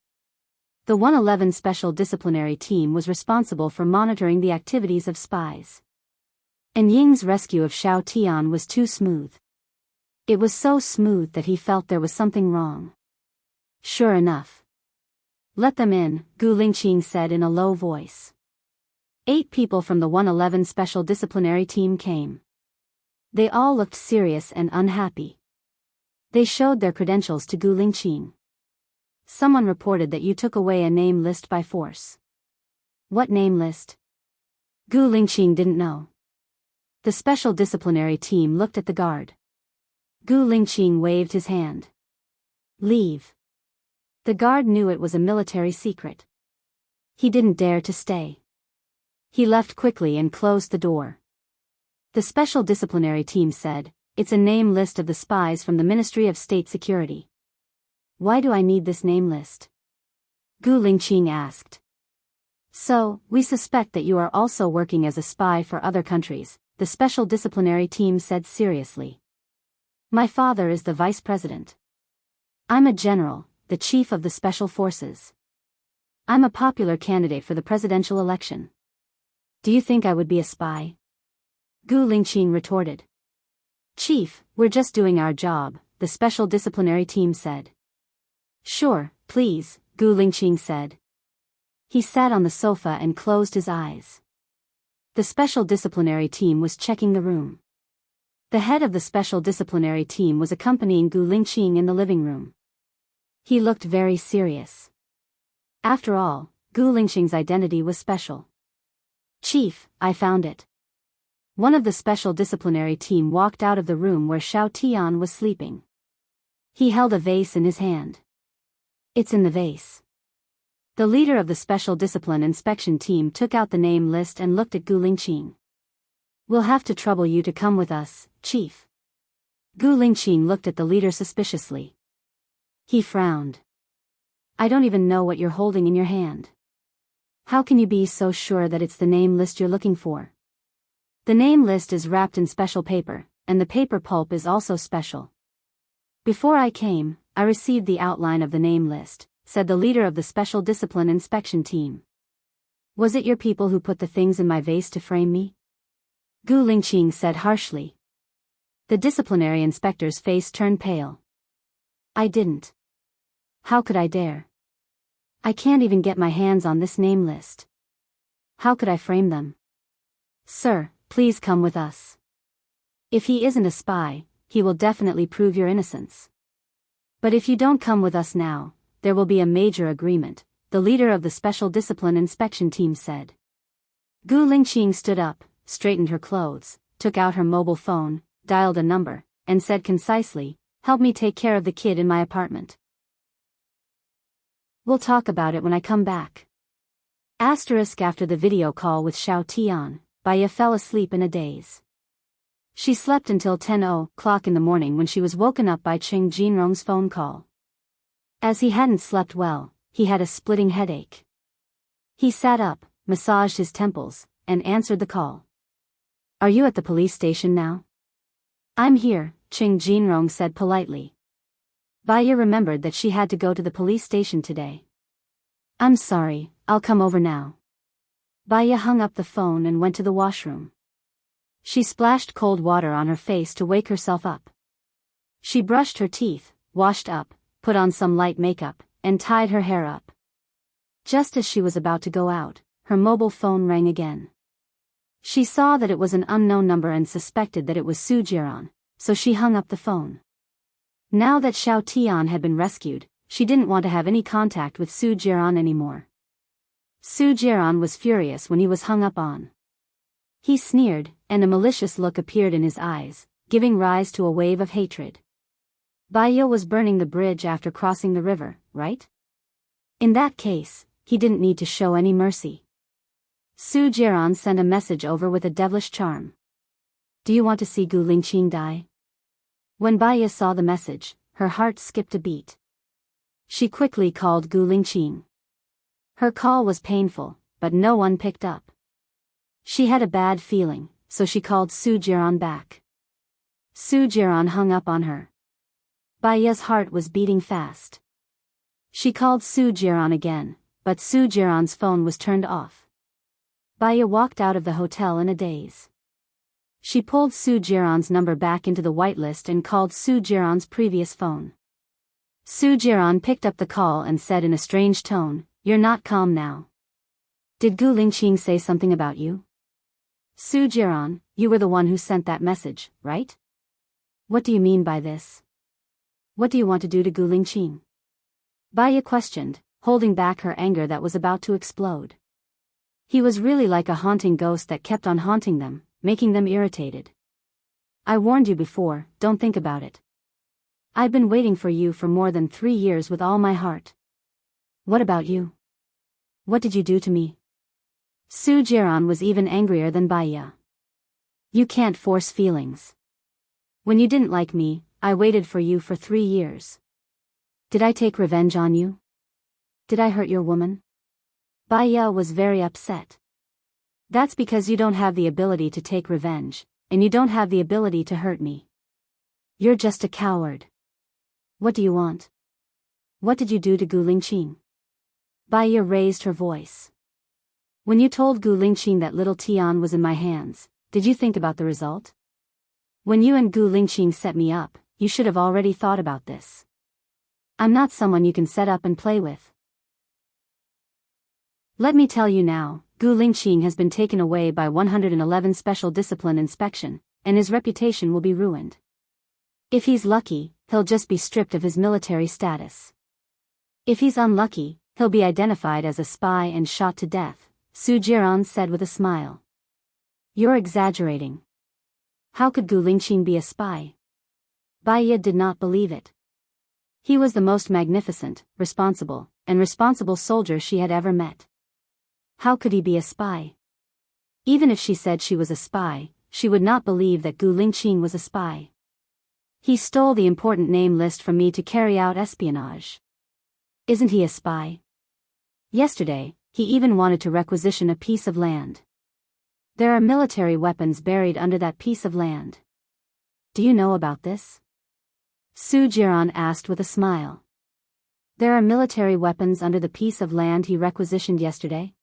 The 111 Special Disciplinary Team was responsible for monitoring the activities of spies. And Ying's rescue of Xiao Tian was too smooth. It was so smooth that he felt there was something wrong. Sure enough. "Let them in," Gu Lingqing said in a low voice. 8 people from the 111 Special Disciplinary Team came. They all looked serious and unhappy. They showed their credentials to Gu Lingqing. "Someone reported that you took away a name list by force." "What name list?" Gu Lingqing didn't know. The Special Disciplinary Team looked at the guard. Gu Lingqing waved his hand. "Leave." The guard knew it was a military secret. He didn't dare to stay. He left quickly and closed the door. The Special Disciplinary Team said, "It's a name list of the spies from the Ministry of State Security." "Why do I need this name list?" Gu Lingqing asked. "So, we suspect that you are also working as a spy for other countries," the Special Disciplinary Team said seriously. "My father is the vice president. I'm a general, the chief of the special forces. I'm a popular candidate for the presidential election. Do you think I would be a spy?" Gu Lingqing retorted. "Chief, we're just doing our job," the Special Disciplinary Team said. "Sure, please," Gu Lingqing said. He sat on the sofa and closed his eyes. The Special Disciplinary Team was checking the room. The head of the Special Disciplinary Team was accompanying Gu Lingqing in the living room. He looked very serious. After all, Gu Lingqing's identity was special. "Chief, I found it." One of the Special Disciplinary Team walked out of the room where Xiao Tian was sleeping. He held a vase in his hand. "It's in the vase." The leader of the Special Discipline Inspection Team took out the name list and looked at Gu Lingqing. "We'll have to trouble you to come with us, Chief." Gu Lingqing looked at the leader suspiciously. He frowned. "I don't even know what you're holding in your hand. How can you be so sure that it's the name list you're looking for?" "The name list is wrapped in special paper, and the paper pulp is also special. Before I came, I received the outline of the name list," said the leader of the Special Discipline Inspection Team. "Was it your people who put the things in my vase to frame me?" Gu Lingqing said harshly. The disciplinary inspector's face turned pale. I didn't. How could I dare? I can't even get my hands on this name list. How could I frame them? Sir, please come with us. If he isn't a spy, he will definitely prove your innocence. But if you don't come with us now, there will be a major agreement, the leader of the Special Discipline Inspection Team said. Gu Lingqing stood up, straightened her clothes, took out her mobile phone, dialed a number, and said concisely, "Help me take care of the kid in my apartment. We'll talk about it when I come back." After the video call with Xiao Tian, Baya fell asleep in a daze. She slept until 10:00 in the morning when she was woken up by Qing Jinrong's phone call. As he hadn't slept well, he had a splitting headache. He sat up, massaged his temples, and answered the call. "Are you at the police station now?" "I'm here," Qing Jinrong said politely. Baya remembered that she had to go to the police station today. "I'm sorry, I'll come over now." Baya hung up the phone and went to the washroom. She splashed cold water on her face to wake herself up. She brushed her teeth, washed up, put on some light makeup, and tied her hair up. Just as she was about to go out, her mobile phone rang again. She saw that it was an unknown number and suspected that it was Su Jiran, so she hung up the phone. Now that Xiao Tian had been rescued, she didn't want to have any contact with Su Jiran anymore. Su Jiran was furious when he was hung up on. He sneered, and a malicious look appeared in his eyes, giving rise to a wave of hatred. Baya was burning the bridge after crossing the river, right? In that case, he didn't need to show any mercy. Su Jiran sent a message over with a devilish charm. "Do you want to see Gu Lingqing die?" When Baya saw the message, her heart skipped a beat. She quickly called Gu Lingqing. Her call was painful, but no one picked up. She had a bad feeling, so she called Su Jiran back. Su Jiran hung up on her. Baya's heart was beating fast. She called Su Jiran again, but Su Jiran's phone was turned off. Baya walked out of the hotel in a daze. She pulled Su Jiran's number back into the whitelist and called Su Jiran's previous phone. Su Jiran picked up the call and said in a strange tone, "You're not calm now. Did Gu Lingqing say something about you?" "Su Jiran, you were the one who sent that message, right? What do you mean by this? What do you want to do to Gu Lingqing?" Baya questioned, holding back her anger that was about to explode. He was really like a haunting ghost that kept on haunting them, making them irritated. "I warned you before, don't think about it. I've been waiting for you for more than 3 years with all my heart. What about you? What did you do to me?" Su Jiran was even angrier than Baya. "You can't force feelings. When you didn't like me, I waited for you for 3 years. Did I take revenge on you? Did I hurt your woman?" Baya was very upset. "That's because you don't have the ability to take revenge, and you don't have the ability to hurt me. You're just a coward. What do you want? What did you do to Gu Lingqing?" Baya raised her voice. "When you told Gu Lingqing that little Tian was in my hands, did you think about the result? When you and Gu Lingqing set me up, you should have already thought about this. I'm not someone you can set up and play with. Let me tell you now, Gu Lingqing has been taken away by 111 Special Discipline Inspection, and his reputation will be ruined. If he's lucky, he'll just be stripped of his military status. If he's unlucky, he'll be identified as a spy and shot to death," Su Jiran said with a smile. "You're exaggerating. How could Gu Lingqing be a spy?" Baya did not believe it. He was the most magnificent, responsible soldier she had ever met. How could he be a spy? Even if she said she was a spy, she would not believe that Gu Lingqing was a spy. "He stole the important name list from me to carry out espionage. Isn't he a spy? Yesterday, he even wanted to requisition a piece of land. There are military weapons buried under that piece of land. Do you know about this?" Su Jiran asked with a smile. "There are military weapons under the piece of land he requisitioned yesterday?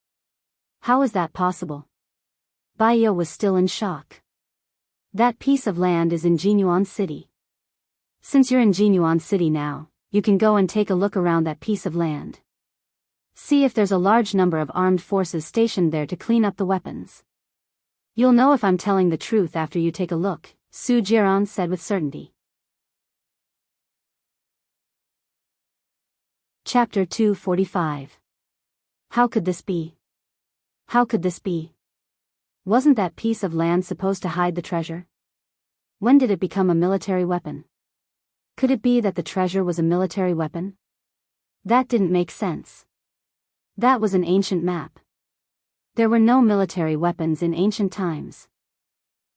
How is that possible?" Baya was still in shock. That piece of land is in Jinyuan City. Since you're in Jinyuan City now, you can go and take a look around that piece of land. See if there's a large number of armed forces stationed there to clean up the weapons. You'll know if I'm telling the truth after you take a look, Su Jiran said with certainty. Chapter 245. How could this be? How could this be? Wasn't that piece of land supposed to hide the treasure? When did it become a military weapon? Could it be that the treasure was a military weapon? That didn't make sense. That was an ancient map. There were no military weapons in ancient times.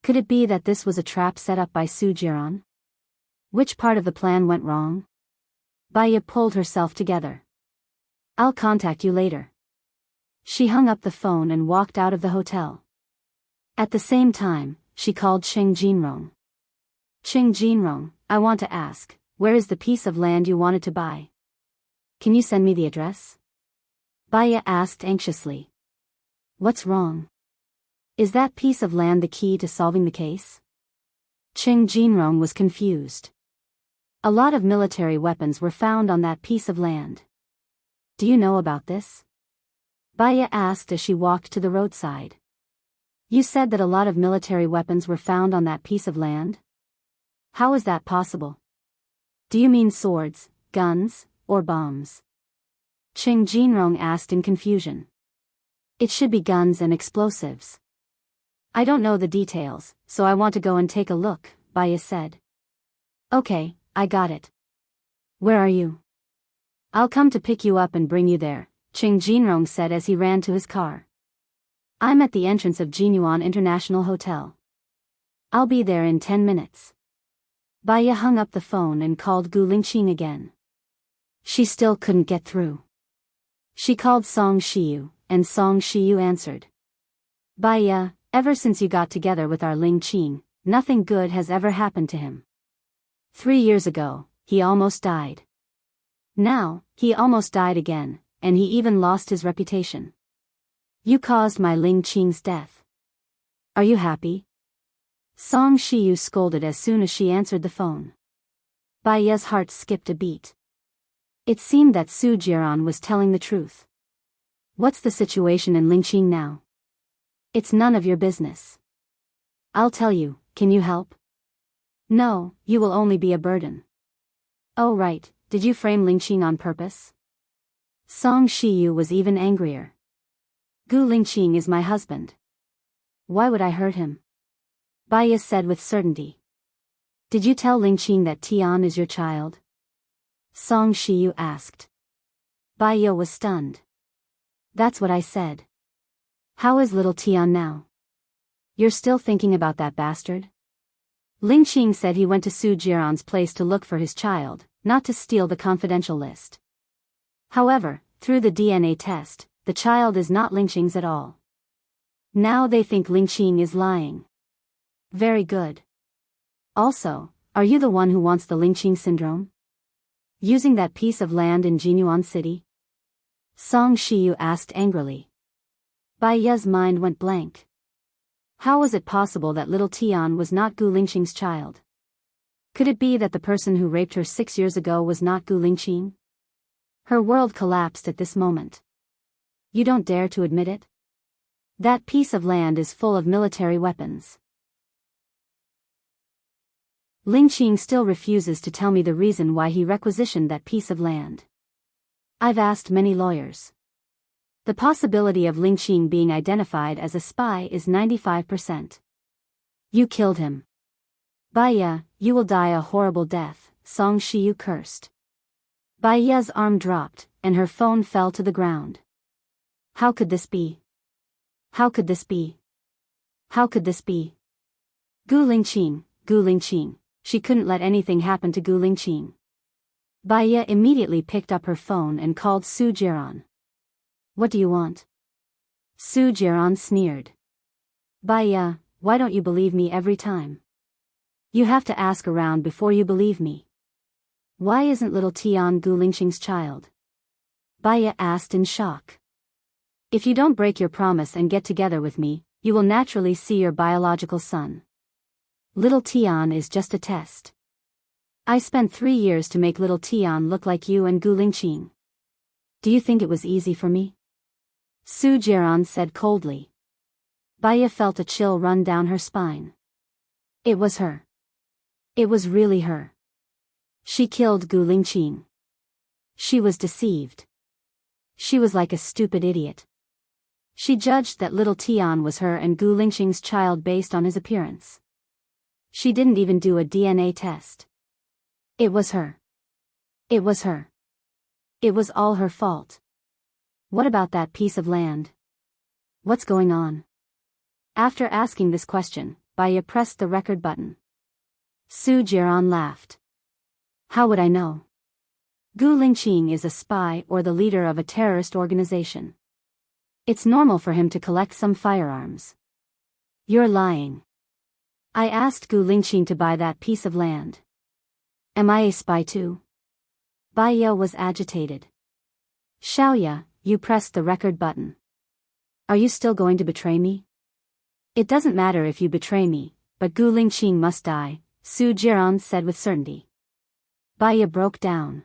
Could it be that this was a trap set up by Su Jiran? Which part of the plan went wrong? Baya pulled herself together. I'll contact you later. She hung up the phone and walked out of the hotel. At the same time, she called Cheng Jinrong. Cheng Jinrong, I want to ask, where is the piece of land you wanted to buy? Can you send me the address? Baya asked anxiously. What's wrong? Is that piece of land the key to solving the case? Cheng Jinrong was confused. A lot of military weapons were found on that piece of land. Do you know about this? Baya asked as she walked to the roadside. You said that a lot of military weapons were found on that piece of land? How is that possible? Do you mean swords, guns, or bombs? Cheng Jinrong asked in confusion. It should be guns and explosives. I don't know the details, so I want to go and take a look, Baya said. Okay, I got it. Where are you? I'll come to pick you up and bring you there, Cheng Jinrong said as he ran to his car. I'm at the entrance of Jinyuan International Hotel. I'll be there in 10 minutes. Baya hung up the phone and called Gu Lingqing again. She still couldn't get through. She called Song Shiyu, and Song Shiyu answered. Baya, ever since you got together with our Lingqing, nothing good has ever happened to him. 3 years ago, he almost died. Now, he almost died again, and he even lost his reputation. You caused my Lingqing's death. Are you happy? Song Shiyu scolded as soon as she answered the phone. Baya's heart skipped a beat. It seemed that Su Jiran was telling the truth. What's the situation in Lingqing now? It's none of your business. I'll tell you, can you help? No, you will only be a burden. Oh right, did you frame Lingqing on purpose? Song Shiyu was even angrier. Gu Lingqing is my husband. Why would I hurt him? Baya said with certainty. Did you tell Lingqing that Tian is your child? Song Shiyu asked. Baya was stunned. That's what I said. How is little Tian now? You're still thinking about that bastard? Lingqing said he went to Su Jiran's place to look for his child, not to steal the confidential list. However, through the DNA test, the child is not Lingqing's at all. Now they think Lingqing is lying. Very good. Also, are you the one who wants the Lingqing syndrome? Using that piece of land in Jinyuan City? Song Shiyu asked angrily. Baya's mind went blank. How was it possible that little Tian was not Gu Lingqing's child? Could it be that the person who raped her 6 years ago was not Gu Lingqing? Her world collapsed at this moment. You don't dare to admit it? That piece of land is full of military weapons. Lingqing still refuses to tell me the reason why he requisitioned that piece of land. I've asked many lawyers. The possibility of Lingqing being identified as a spy is 95%. You killed him. Baya, you will die a horrible death, Song Shiyu cursed. Baya's arm dropped, and her phone fell to the ground. How could this be? How could this be? How could this be? Gu Lingqing, Gu Lingqing. She couldn't let anything happen to Gu Lingqing. Baya immediately picked up her phone and called Su Jiran. What do you want? Su Jiran sneered. Baya, why don't you believe me every time? You have to ask around before you believe me. Why isn't little Tian Gu Lingqing's child? Baya asked in shock. If you don't break your promise and get together with me, you will naturally see your biological son. Little Tian is just a test. I spent 3 years to make little Tian look like you and Gu Lingqing. Do you think it was easy for me? Su Jiran said coldly. Baya felt a chill run down her spine. It was her. It was really her. She killed Gu Lingqing. She was deceived. She was like a stupid idiot. She judged that little Tian was her and Gu Lingqing's child based on his appearance. She didn't even do a DNA test. It was her. It was her. It was all her fault. What about that piece of land? What's going on? After asking this question, Baya pressed the record button. Su Jiran laughed. How would I know? Gu Lingqing is a spy or the leader of a terrorist organization. It's normal for him to collect some firearms. You're lying. I asked Gu Lingqing to buy that piece of land. Am I a spy too? Baya was agitated. Xiaoya, you pressed the record button. Are you still going to betray me? It doesn't matter if you betray me, but Gu Lingqing must die, Su Jiran said with certainty. Baya broke down.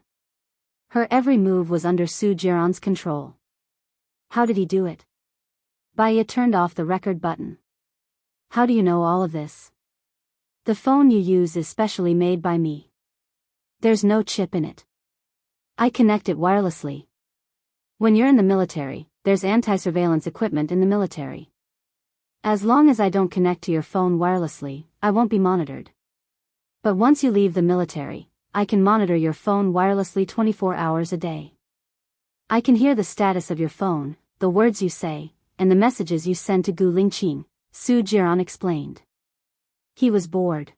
Her every move was under Su Jiran's control. How did he do it? Baya turned off the record button. How do you know all of this? The phone you use is specially made by me. There's no chip in it. I connect it wirelessly. When you're in the military, there's anti-surveillance equipment in the military. As long as I don't connect to your phone wirelessly, I won't be monitored. But once you leave the military, I can monitor your phone wirelessly 24 hours a day. I can hear the status of your phone, the words you say, and the messages you send to Gu Lingqing, Su Jiran explained. He was bored.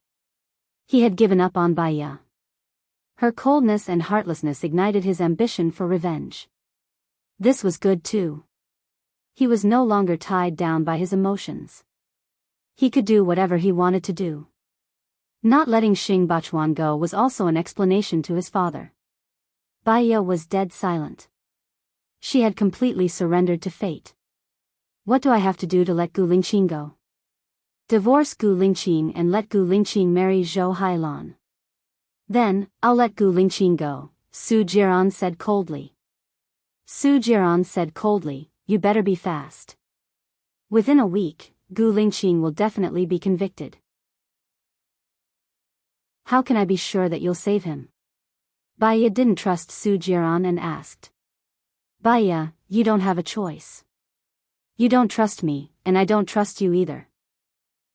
He had given up on Baya. Her coldness and heartlessness ignited his ambition for revenge. This was good too. He was no longer tied down by his emotions. He could do whatever he wanted to do. Not letting Xing Bachuan go was also an explanation to his father. Baya was dead silent. She had completely surrendered to fate. What do I have to do to let Gu Lingqing go? Divorce Gu Lingqing and let Gu Lingqing marry Zhou Hailan. Then, I'll let Gu Lingqing go, Su Jiran said coldly. Su Jiran said coldly, you better be fast. Within a week, Gu Lingqing will definitely be convicted. How can I be sure that you'll save him? Baya didn't trust Su Jiran and asked. Baya, you don't have a choice. You don't trust me, and I don't trust you either.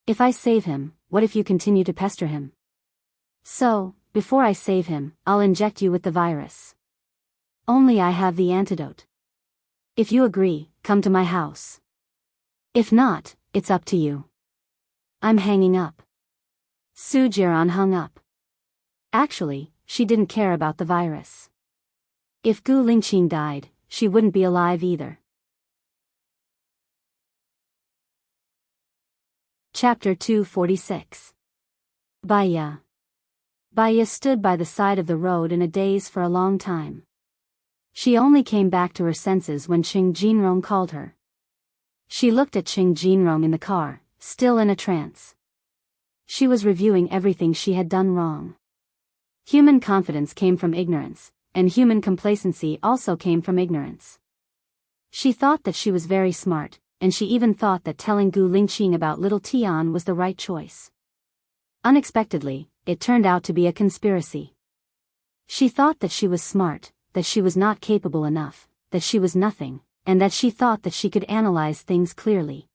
If I save him, what if you continue to pester him? So, before I save him, I'll inject you with the virus. Only I have the antidote. If you agree, come to my house. If not, it's up to you. I'm hanging up. Su Jiran hung up. Actually, she didn't care about the virus. If Gu Lingqing died, she wouldn't be alive either. Chapter 246. Baya. Baya stood by the side of the road in a daze for a long time. She only came back to her senses when Qing Jinrong called her. She looked at Qing Jinrong in the car, still in a trance. She was reviewing everything she had done wrong. Human confidence came from ignorance, and human complacency also came from ignorance. She thought that she was very smart, and she even thought that telling Gu Lingqing about little Tian was the right choice. Unexpectedly, it turned out to be a conspiracy. She thought that she was smart, that she was not capable enough, that she was nothing, and that she thought that she could analyze things clearly.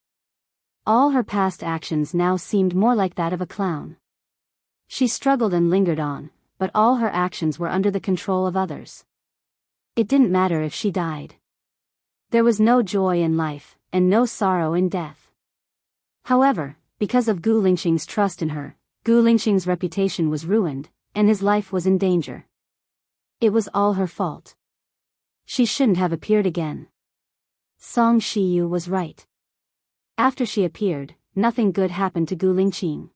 All her past actions now seemed more like that of a clown. She struggled and lingered on, but all her actions were under the control of others. It didn't matter if she died. There was no joy in life, and no sorrow in death. However, because of Gu Lingqing's trust in her, Gu Lingqing's reputation was ruined, and his life was in danger. It was all her fault. She shouldn't have appeared again. Song Shiyu was right. After she appeared, nothing good happened to Gu Lingqing.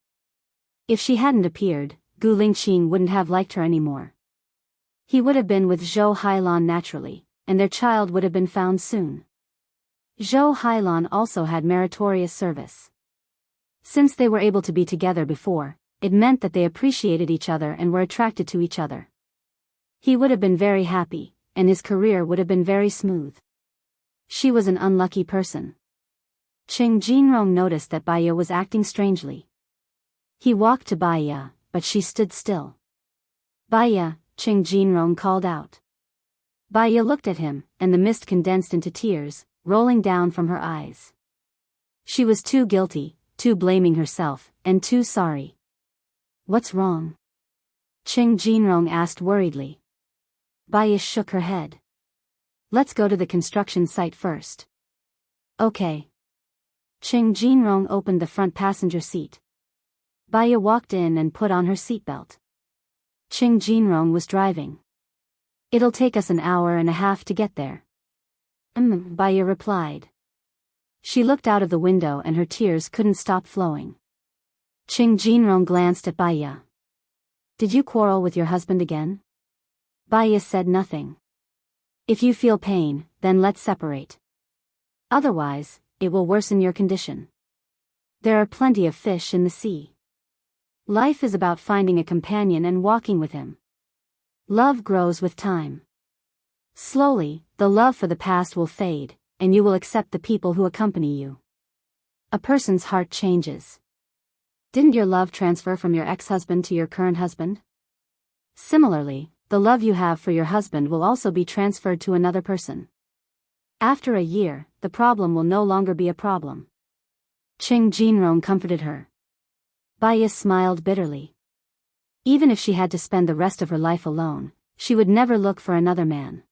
If she hadn't appeared, Gu Lingqing wouldn't have liked her anymore. He would have been with Zhou Hailan naturally, and their child would have been found soon. Zhou Hailan also had meritorious service. Since they were able to be together before, it meant that they appreciated each other and were attracted to each other. He would have been very happy, and his career would have been very smooth. She was an unlucky person. Cheng Jinrong noticed that Baiya was acting strangely. He walked to Baiya, but she stood still. Baiya, Cheng Jinrong called out. Baiya looked at him, and the mist condensed into tears, rolling down from her eyes. She was too guilty, too blaming herself, and too sorry. What's wrong? Cheng Jinrong asked worriedly. Baiya shook her head. Let's go to the construction site first. Okay. Cheng Jinrong opened the front passenger seat. Baiya walked in and put on her seatbelt. Cheng Jinrong was driving. It'll take us an hour and a half to get there. Baiya replied. She looked out of the window and her tears couldn't stop flowing. Cheng Jinrong glanced at Baiya. Did you quarrel with your husband again? Baiya said nothing. If you feel pain, then let's separate. Otherwise, it will worsen your condition. There are plenty of fish in the sea. Life is about finding a companion and walking with him. Love grows with time. Slowly, the love for the past will fade, and you will accept the people who accompany you. A person's heart changes. Didn't your love transfer from your ex-husband to your current husband? Similarly, the love you have for your husband will also be transferred to another person. After a year, the problem will no longer be a problem. Cheng Jinrong comforted her. Baiya smiled bitterly. Even if she had to spend the rest of her life alone, she would never look for another man.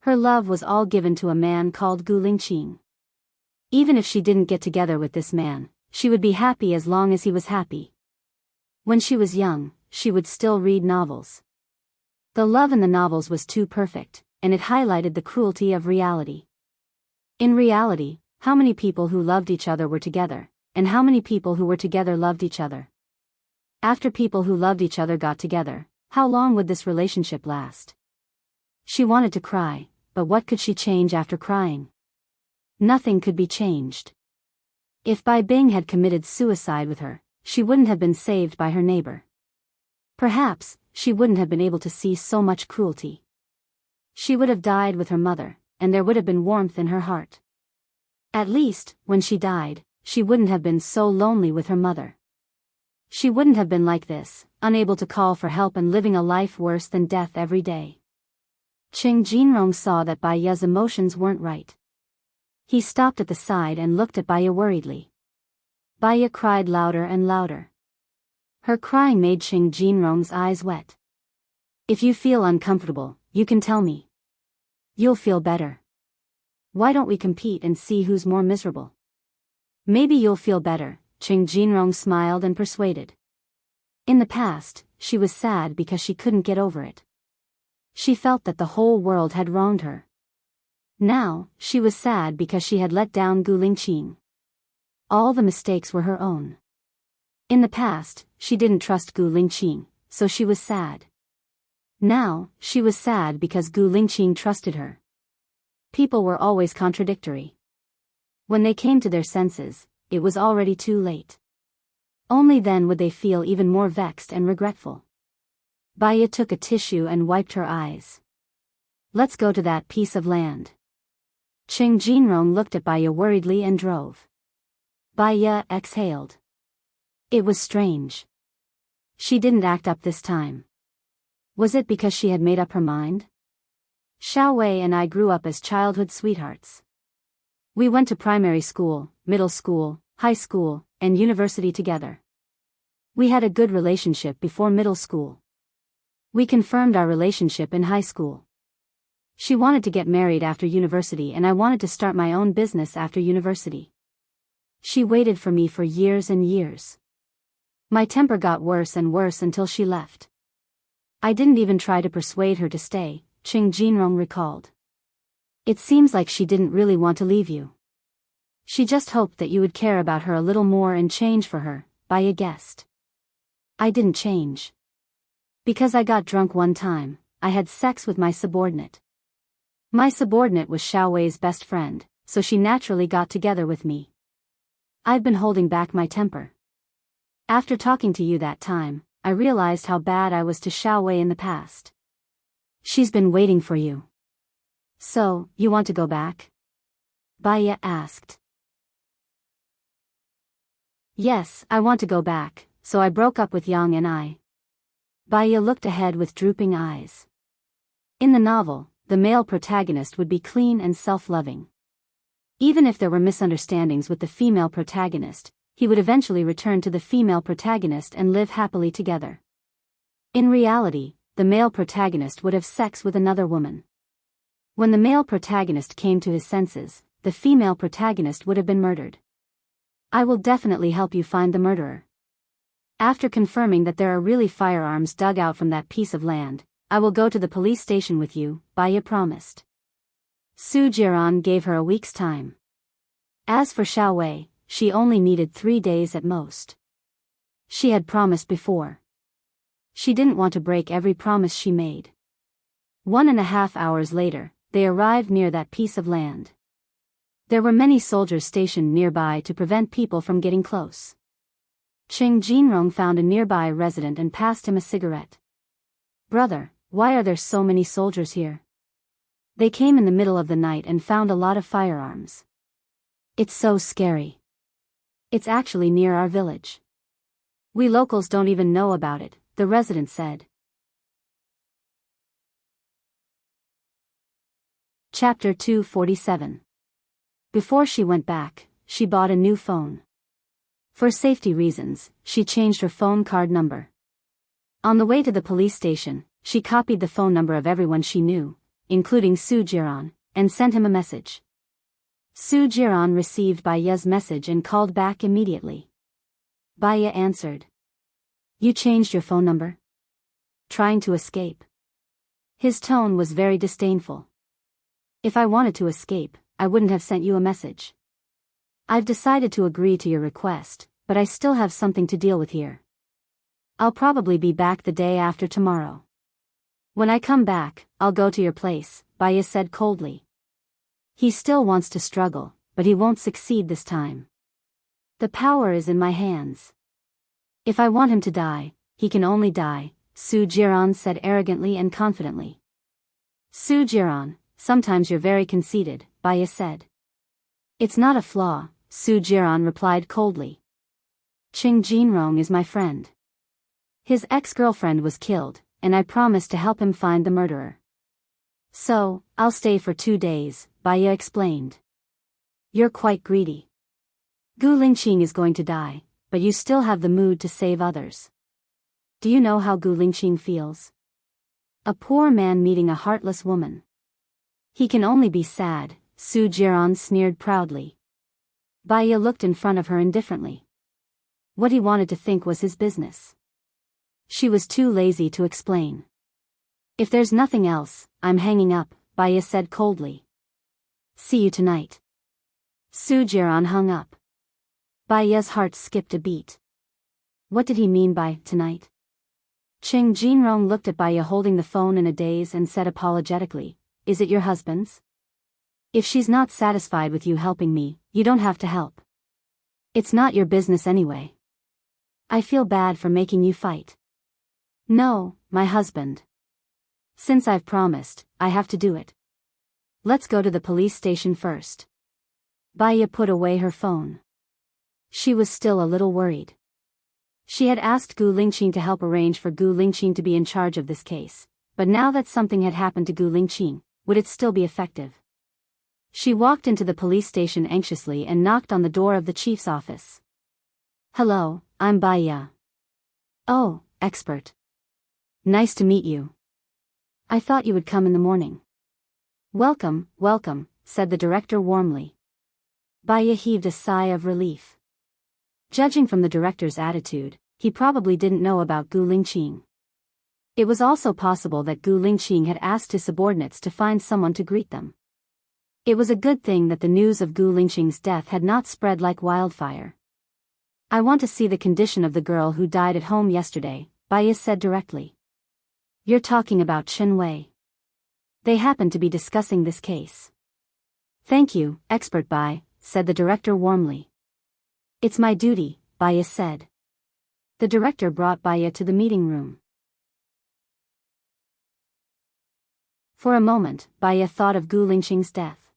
Her love was all given to a man called Gu Lingqing. Even if she didn't get together with this man, she would be happy as long as he was happy. When she was young, she would still read novels. The love in the novels was too perfect, and it highlighted the cruelty of reality. In reality, how many people who loved each other were together, and how many people who were together loved each other? After people who loved each other got together, how long would this relationship last? She wanted to cry, but what could she change after crying? Nothing could be changed. If Bai Bing had committed suicide with her, she wouldn't have been saved by her neighbor. Perhaps, she wouldn't have been able to see so much cruelty. She would have died with her mother, and there would have been warmth in her heart. At least, when she died, she wouldn't have been so lonely with her mother. She wouldn't have been like this, unable to call for help and living a life worse than death every day. Cheng Jinrong saw that Baiya's emotions weren't right. He stopped at the side and looked at Baiya worriedly. Baiya cried louder and louder. Her crying made Cheng Jinrong's eyes wet. If you feel uncomfortable, you can tell me. You'll feel better. Why don't we compete and see who's more miserable? Maybe you'll feel better, Cheng Jinrong smiled and persuaded. In the past, she was sad because she couldn't get over it. She felt that the whole world had wronged her. Now, she was sad because she had let down Gu Lingqing. All the mistakes were her own. In the past, she didn't trust Gu Lingqing, so she was sad. Now, she was sad because Gu Lingqing trusted her. People were always contradictory. When they came to their senses, it was already too late. Only then would they feel even more vexed and regretful. Baiya took a tissue and wiped her eyes. Let's go to that piece of land. Cheng Jinrong looked at Baiya worriedly and drove. Baiya exhaled. It was strange. She didn't act up this time. Was it because she had made up her mind? Xiao Wei and I grew up as childhood sweethearts. We went to primary school, middle school, high school, and university together. We had a good relationship before middle school. We confirmed our relationship in high school. She wanted to get married after university and I wanted to start my own business after university. She waited for me for years and years. My temper got worse and worse until she left. I didn't even try to persuade her to stay, Cheng Jinrong recalled. It seems like she didn't really want to leave you. She just hoped that you would care about her a little more and change for her, Baiya guessed. I didn't change. Because I got drunk one time, I had sex with my subordinate. My subordinate was Xiao Wei's best friend, so she naturally got together with me. I've been holding back my temper. After talking to you that time, I realized how bad I was to Xiao Wei in the past. She's been waiting for you. So, you want to go back? Baiya asked. Yes, I want to go back, so I broke up with Yang and I. Baiya looked ahead with drooping eyes. In the novel, the male protagonist would be clean and self-loving. Even if there were misunderstandings with the female protagonist, he would eventually return to the female protagonist and live happily together. In reality, the male protagonist would have sex with another woman. When the male protagonist came to his senses, the female protagonist would have been murdered. I will definitely help you find the murderer. After confirming that there are really firearms dug out from that piece of land, I will go to the police station with you, Baiya promised. Su Jiran gave her a week's time. As for Xiao Wei, she only needed 3 days at most. She had promised before. She didn't want to break every promise she made. 1.5 hours later, they arrived near that piece of land. There were many soldiers stationed nearby to prevent people from getting close. Qing Jinrong found a nearby resident and passed him a cigarette. Brother, why are there so many soldiers here? They came in the middle of the night and found a lot of firearms. It's so scary. It's actually near our village. We locals don't even know about it, the resident said. Chapter 247. Before she went back, she bought a new phone. For safety reasons, she changed her phone card number. On the way to the police station, she copied the phone number of everyone she knew, including Su Jiran, and sent him a message. Su Jiran received Baiya's message and called back immediately. Baiya answered. You changed your phone number? Trying to escape? His tone was very disdainful. If I wanted to escape, I wouldn't have sent you a message. I've decided to agree to your request, but I still have something to deal with here. I'll probably be back the day after tomorrow. When I come back, I'll go to your place, Baiya said coldly. He still wants to struggle, but he won't succeed this time. The power is in my hands. If I want him to die, he can only die, Su Jiran said arrogantly and confidently. Su Jiran, sometimes you're very conceited, Baiya said. It's not a flaw, Su Jiran replied coldly. Qing Jinrong is my friend. His ex-girlfriend was killed, and I promised to help him find the murderer. So, I'll stay for 2 days, Baiya explained. You're quite greedy. Gu Lingqing is going to die, but you still have the mood to save others. Do you know how Gu Lingqing feels? A poor man meeting a heartless woman. He can only be sad, Su Jiran sneered proudly. Baiya looked in front of her indifferently. What he wanted to think was his business. She was too lazy to explain. If there's nothing else, I'm hanging up, Baiya said coldly. See you tonight. Su Jiran hung up. Baiya's heart skipped a beat. What did he mean by tonight? Qing Jinrong looked at Baiya holding the phone in a daze and said apologetically, Is it your husband's? If she's not satisfied with you helping me, you don't have to help. It's not your business anyway. I feel bad for making you fight. No, my husband. Since I've promised, I have to do it. Let's go to the police station first. Baiya put away her phone. She was still a little worried. She had asked Gu Lingqing to help arrange for Gu Lingqing to be in charge of this case, but now that something had happened to Gu Lingqing, would it still be effective? She walked into the police station anxiously and knocked on the door of the chief's office. Hello, I'm Baiya. Oh, expert. Nice to meet you. I thought you would come in the morning. Welcome, welcome, said the director warmly. Baiya heaved a sigh of relief. Judging from the director's attitude, he probably didn't know about Gu Lingqing. It was also possible that Gu Lingqing had asked his subordinates to find someone to greet them. It was a good thing that the news of Gu Lingqing's death had not spread like wildfire. I want to see the condition of the girl who died at home yesterday, Baiya said directly. You're talking about Chen Wei. They happened to be discussing this case. Thank you, expert Bai, said the director warmly. It's my duty, Baya said. The director brought Baya to the meeting room. For a moment, Baya thought of Gu Lingqing's death.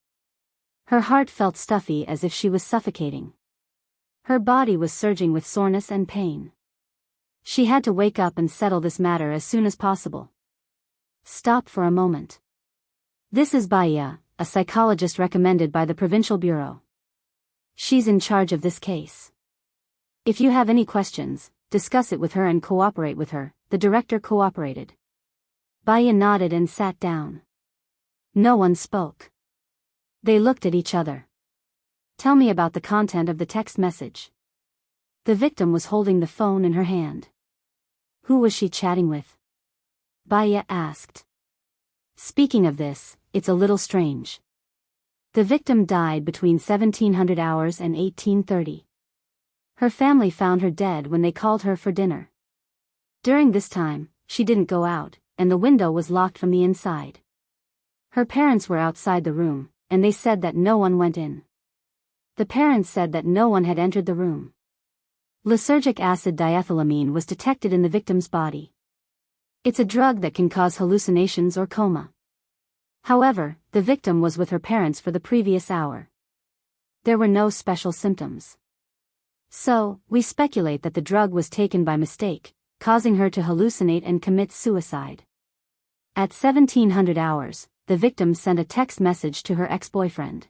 Her heart felt stuffy as if she was suffocating. Her body was surging with soreness and pain. She had to wake up and settle this matter as soon as possible. Stop for a moment. This is Baya, a psychologist recommended by the Provincial Bureau. She's in charge of this case. If you have any questions, discuss it with her and cooperate with her. The director cooperated. Baya nodded and sat down. No one spoke. They looked at each other. Tell me about the content of the text message. The victim was holding the phone in her hand. Who was she chatting with? Baya asked. Speaking of this, it's a little strange. The victim died between 1700 hours and 1830. Her family found her dead when they called her for dinner. During this time, she didn't go out, and the window was locked from the inside. Her parents were outside the room, and they said that no one went in. The parents said that no one had entered the room. Lysergic acid diethylamine was detected in the victim's body. It's a drug that can cause hallucinations or coma. However, the victim was with her parents for the previous hour. There were no special symptoms. So, we speculate that the drug was taken by mistake, causing her to hallucinate and commit suicide. At 1700 hours, the victim sent a text message to her ex-boyfriend.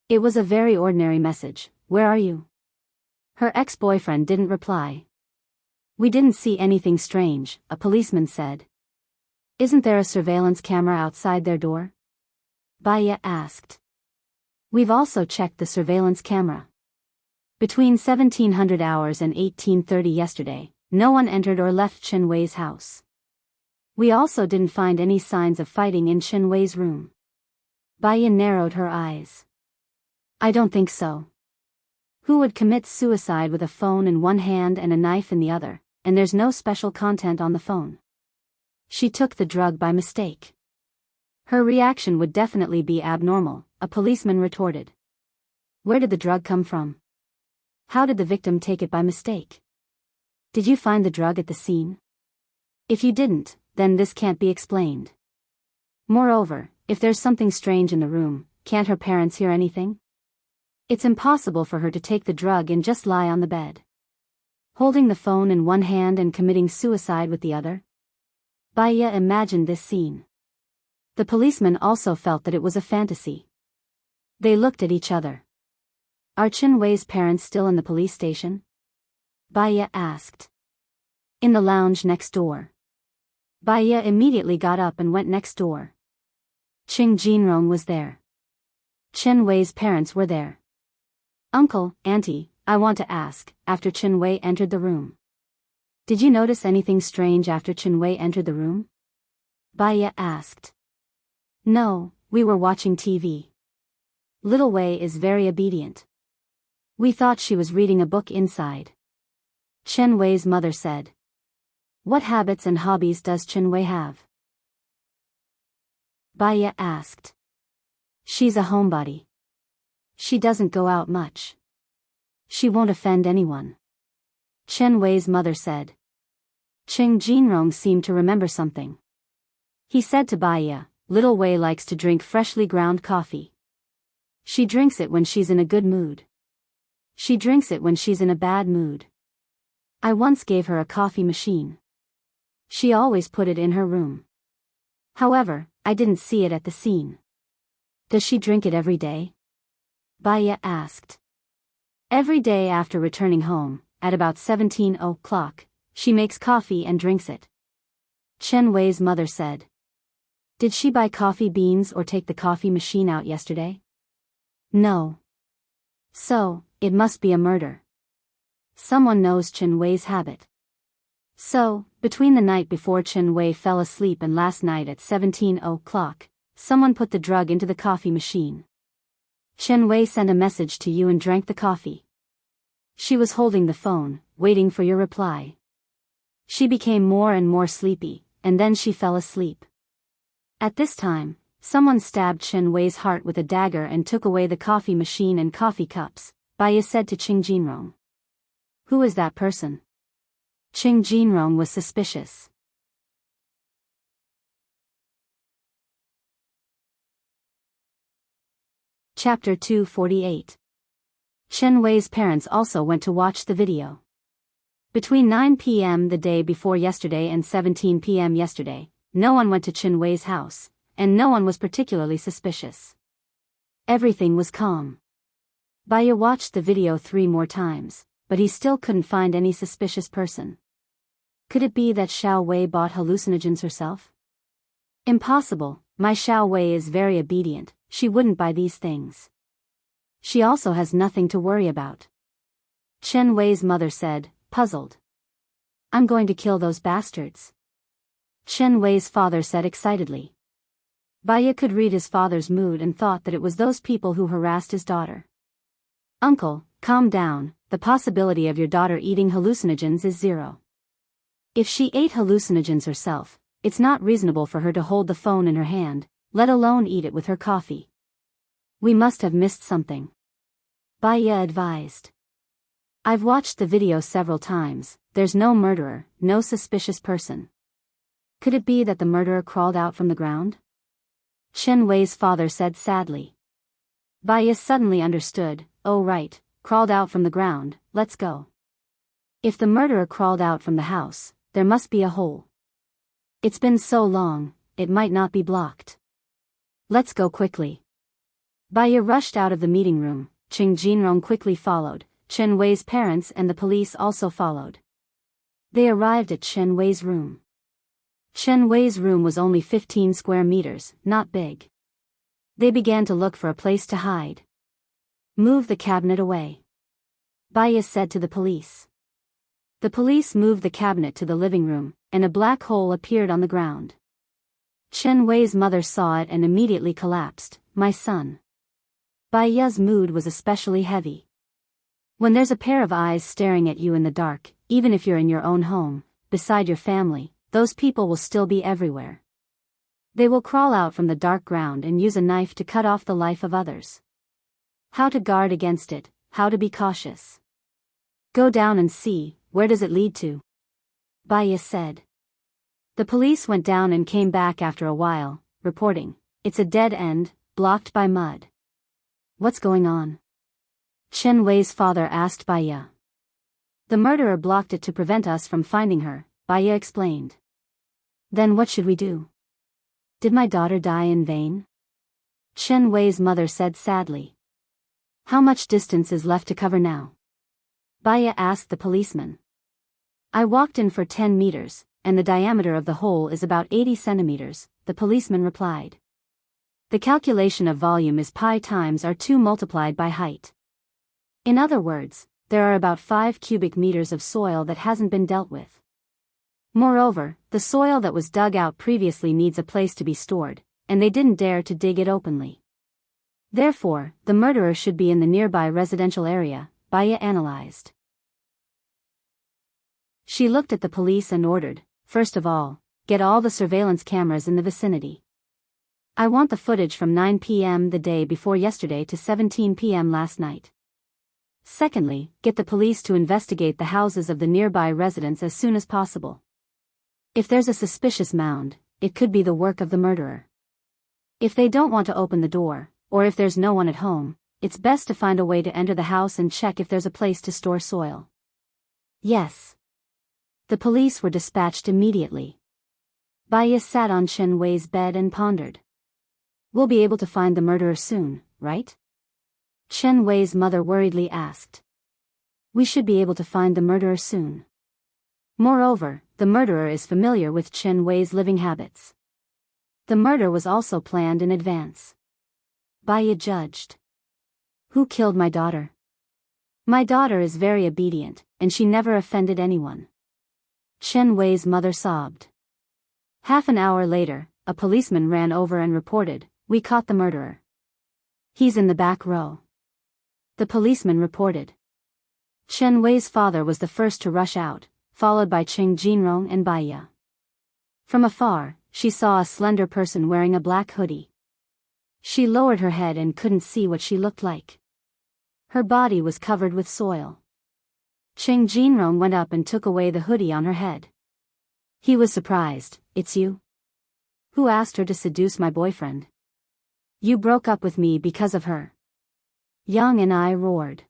It was a very ordinary message. Where are you? Her ex-boyfriend didn't reply. We didn't see anything strange, a policeman said. Isn't there a surveillance camera outside their door? Baya asked. We've also checked the surveillance camera. Between 1700 hours and 1830 yesterday, no one entered or left Chen Wei's house. We also didn't find any signs of fighting in Chen Wei's room. Baya narrowed her eyes. I don't think so. Who would commit suicide with a phone in one hand and a knife in the other, and there's no special content on the phone? She took the drug by mistake. Her reaction would definitely be abnormal, a policeman retorted. Where did the drug come from? How did the victim take it by mistake? Did you find the drug at the scene? If you didn't, then this can't be explained. Moreover, if there's something strange in the room, can't her parents hear anything? It's impossible for her to take the drug and just lie on the bed. Holding the phone in one hand and committing suicide with the other? Baya imagined this scene. The policeman also felt that it was a fantasy. They looked at each other. Are Chen Wei's parents still in the police station? Baya asked. In the lounge next door. Baya immediately got up and went next door. Qing Jinrong was there. Chen Wei's parents were there. Uncle, Auntie, I want to ask, after Chen Wei entered the room. Did you notice anything strange after Chen Wei entered the room? Baya asked. No, we were watching TV. Little Wei is very obedient. We thought she was reading a book inside. Chen Wei's mother said. What habits and hobbies does Chen Wei have? Baya asked. She's a homebody. She doesn't go out much. She won't offend anyone. Chen Wei's mother said. Qing Jinrong seemed to remember something. He said to Baya, Little Wei likes to drink freshly ground coffee. She drinks it when she's in a good mood. She drinks it when she's in a bad mood. I once gave her a coffee machine. She always put it in her room. However, I didn't see it at the scene. Does she drink it every day? Baya asked. Every day after returning home, at about 17 o'clock, she makes coffee and drinks it. Chen Wei's mother said. Did she buy coffee beans or take the coffee machine out yesterday? No. So, it must be a murder. Someone knows Chen Wei's habit. So, between the night before Chen Wei fell asleep and last night at 17 o'clock, someone put the drug into the coffee machine. Chen Wei sent a message to you and drank the coffee. She was holding the phone, waiting for your reply. She became more and more sleepy, and then she fell asleep. At this time, someone stabbed Chen Wei's heart with a dagger and took away the coffee machine and coffee cups, Baya said to Qing Jinrong. Who is that person? Qing Jinrong was suspicious. Chapter 248. Chen Wei's parents also went to watch the video. Between 9 p.m. the day before yesterday and 17 p.m. yesterday, no one went to Chen Wei's house, and no one was particularly suspicious. Everything was calm. Baya watched the video 3 more times, but he still couldn't find any suspicious person. Could it be that Xiao Wei bought hallucinogens herself? Impossible, my Xiao Wei is very obedient, she wouldn't buy these things. She also has nothing to worry about. Chen Wei's mother said, puzzled. I'm going to kill those bastards. Chen Wei's father said excitedly. Baya could read his father's mood and thought that it was those people who harassed his daughter. Uncle, calm down, the possibility of your daughter eating hallucinogens is 0. If she ate hallucinogens herself, it's not reasonable for her to hold the phone in her hand, let alone eat it with her coffee. We must have missed something. Baya advised. I've watched the video several times, there's no murderer, no suspicious person. Could it be that the murderer crawled out from the ground? Chen Wei's father said sadly. Baya suddenly understood, oh right, crawled out from the ground, let's go. If the murderer crawled out from the house, there must be a hole. It's been so long, it might not be blocked. Let's go quickly. Baya rushed out of the meeting room, Qing Jinrong quickly followed, Chen Wei's parents and the police also followed. They arrived at Chen Wei's room. Chen Wei's room was only 15 square meters, not big. They began to look for a place to hide. Move the cabinet away. Baya said to the police. The police moved the cabinet to the living room, and a black hole appeared on the ground. Chen Wei's mother saw it and immediately collapsed, my son. Baya's mood was especially heavy. When there's a pair of eyes staring at you in the dark, even if you're in your own home, beside your family, those people will still be everywhere. They will crawl out from the dark ground and use a knife to cut off the life of others. How to guard against it, how to be cautious. Go down and see, where does it lead to? Baya said. The police went down and came back after a while, reporting, it's a dead end, blocked by mud. What's going on? Chen Wei's father asked Baya. The murderer blocked it to prevent us from finding her, Baya explained. Then what should we do? Did my daughter die in vain? Chen Wei's mother said sadly. How much distance is left to cover now? Baya asked the policeman. I walked in for 10 meters, and the diameter of the hole is about 80 centimeters, the policeman replied. The calculation of volume is pi times r2 multiplied by height. In other words, there are about 5 cubic meters of soil that hasn't been dealt with. Moreover, the soil that was dug out previously needs a place to be stored, and they didn't dare to dig it openly. Therefore, the murderer should be in the nearby residential area, Baya analyzed. She looked at the police and ordered, first of all, get all the surveillance cameras in the vicinity. I want the footage from 9 p.m. the day before yesterday to 17 p.m. last night. Secondly, get the police to investigate the houses of the nearby residents as soon as possible. If there's a suspicious mound, it could be the work of the murderer. If they don't want to open the door, or if there's no one at home, it's best to find a way to enter the house and check if there's a place to store soil. Yes. The police were dispatched immediately. Baya sat on Chen Wei's bed and pondered. We'll be able to find the murderer soon, right? Chen Wei's mother worriedly asked. We should be able to find the murderer soon. Moreover, the murderer is familiar with Chen Wei's living habits. The murder was also planned in advance. Baya judged. Who killed my daughter? My daughter is very obedient, and she never offended anyone. Chen Wei's mother sobbed. Half an hour later, a policeman ran over and reported, we caught the murderer. He's in the back row. The policeman reported. Chen Wei's father was the first to rush out, followed by Qing Jinrong and Baya. From afar, she saw a slender person wearing a black hoodie. She lowered her head and couldn't see what she looked like. Her body was covered with soil. Cheng Jinrong went up and took away the hoodie on her head. He was surprised. It's you? Who asked her to seduce my boyfriend? You broke up with me because of her. Yang and I roared.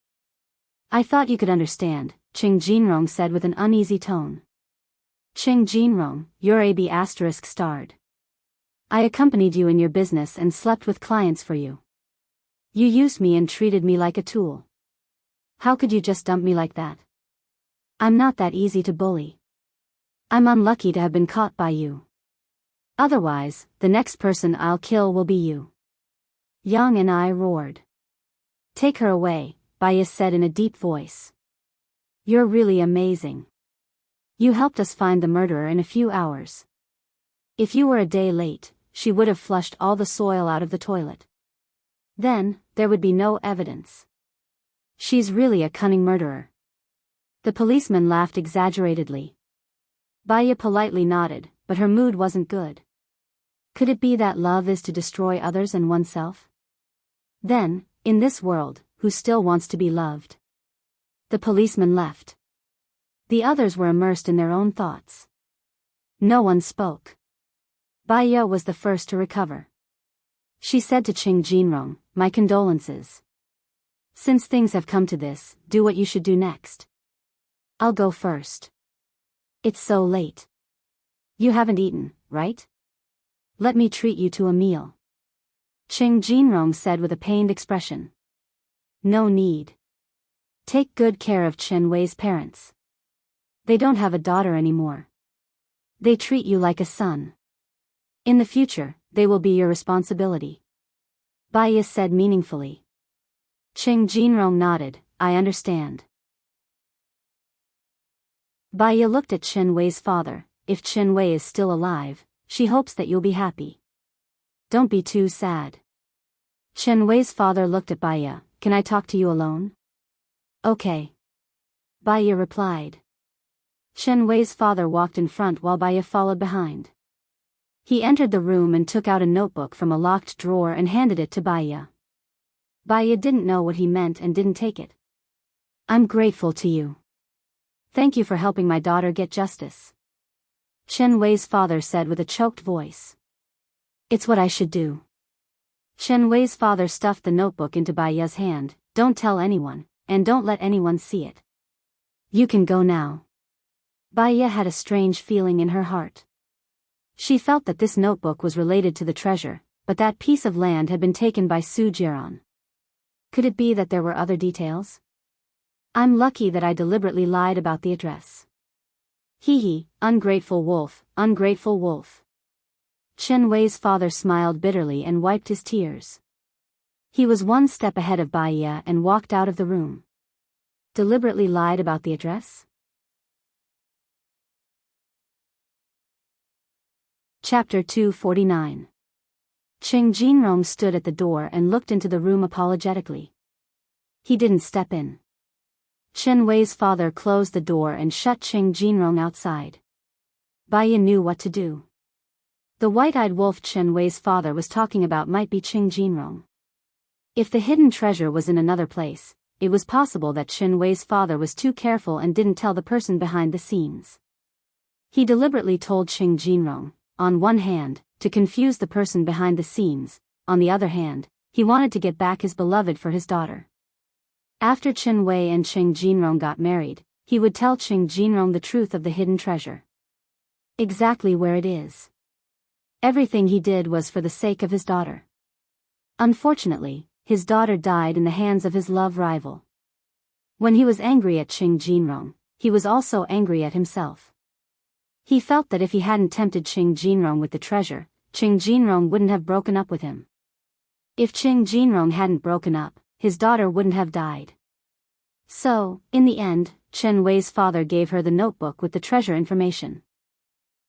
I thought you could understand, Cheng Jinrong said with an uneasy tone. Cheng Jinrong, you're a B** starred. I accompanied you in your business and slept with clients for you. You used me and treated me like a tool. How could you just dump me like that? I'm not that easy to bully. I'm unlucky to have been caught by you. Otherwise, the next person I'll kill will be you. Yang and I roared. Take her away, Baya said in a deep voice. You're really amazing. You helped us find the murderer in a few hours. If you were a day late, she would have flushed all the soil out of the toilet. Then, there would be no evidence. She's really a cunning murderer. The policeman laughed exaggeratedly. Baya politely nodded, but her mood wasn't good. Could it be that love is to destroy others and oneself? Then, in this world, who still wants to be loved? The policeman left. The others were immersed in their own thoughts. No one spoke. Baya was the first to recover. She said to Cheng Jinrong, my condolences. Since things have come to this, do what you should do next. I'll go first. It's so late. You haven't eaten, right? Let me treat you to a meal. Cheng Jinrong said with a pained expression. No need. Take good care of Chen Wei's parents. They don't have a daughter anymore. They treat you like a son. In the future, they will be your responsibility. Baya said meaningfully. Cheng Jinrong nodded, I understand. Baya looked at Chen Wei's father. If Chen Wei is still alive, she hopes that you'll be happy. Don't be too sad. Chen Wei's father looked at Baya. Can I talk to you alone? Okay. Baya replied. Chen Wei's father walked in front while Baya followed behind. He entered the room and took out a notebook from a locked drawer and handed it to Baya. Baya didn't know what he meant and didn't take it. I'm grateful to you. Thank you for helping my daughter get justice. Chen Wei's father said with a choked voice. It's what I should do. Chen Wei's father stuffed the notebook into Baya's hand. Don't tell anyone, and don't let anyone see it. You can go now. Baya had a strange feeling in her heart. She felt that this notebook was related to the treasure, but that piece of land had been taken by Su Jiran. Could it be that there were other details? I'm lucky that I deliberately lied about the address. Hee hee, ungrateful wolf, ungrateful wolf. Chen Wei's father smiled bitterly and wiped his tears. He was one step ahead of Baya and walked out of the room. Deliberately lied about the address? Chapter 249. Cheng Jinrong stood at the door and looked into the room apologetically. He didn't step in. Chen Wei's father closed the door and shut Cheng Jinrong outside. Baya knew what to do. The white-eyed wolf Chen Wei's father was talking about might be Cheng Jinrong. If the hidden treasure was in another place, it was possible that Chen Wei's father was too careful and didn't tell the person behind the scenes. He deliberately told Cheng Jinrong, on one hand, to confuse the person behind the scenes, on the other hand, he wanted to get back his beloved for his daughter. After Chen Wei and Cheng Jinrong got married, he would tell Cheng Jinrong the truth of the hidden treasure. Exactly where it is. Everything he did was for the sake of his daughter. Unfortunately, his daughter died in the hands of his love rival. When he was angry at Cheng Jinrong, he was also angry at himself. He felt that if he hadn't tempted Cheng Jinrong with the treasure, Cheng Jinrong wouldn't have broken up with him. If Cheng Jinrong hadn't broken up, his daughter wouldn't have died. So, in the end, Chen Wei's father gave her the notebook with the treasure information.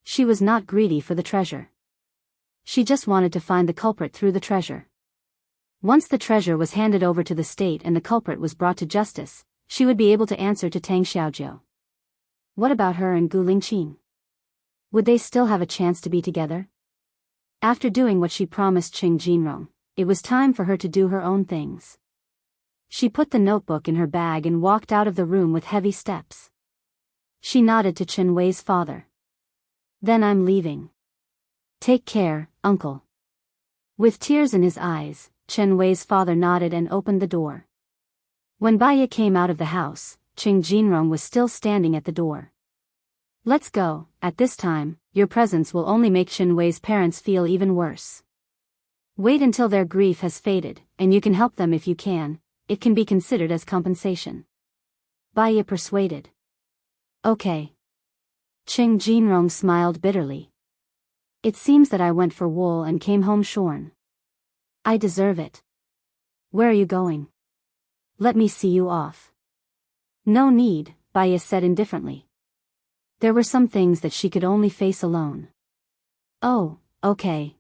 She was not greedy for the treasure. She just wanted to find the culprit through the treasure. Once the treasure was handed over to the state and the culprit was brought to justice, she would be able to answer to Tang Xiaojiu. What about her and Gu Lingqing? Would they still have a chance to be together? After doing what she promised Cheng Jinrong, it was time for her to do her own things. She put the notebook in her bag and walked out of the room with heavy steps. She nodded to Chen Wei's father. Then I'm leaving. Take care, uncle. With tears in his eyes, Chen Wei's father nodded and opened the door. When Baya came out of the house, Qing Jinrong was still standing at the door. Let's go. At this time, your presence will only make Chen Wei's parents feel even worse. Wait until their grief has faded, and you can help them if you can. It can be considered as compensation. Baya persuaded. Okay. Qing Jinrong smiled bitterly. It seems that I went for wool and came home shorn. I deserve it. Where are you going? Let me see you off. No need, Baya said indifferently. There were some things that she could only face alone. Oh, okay.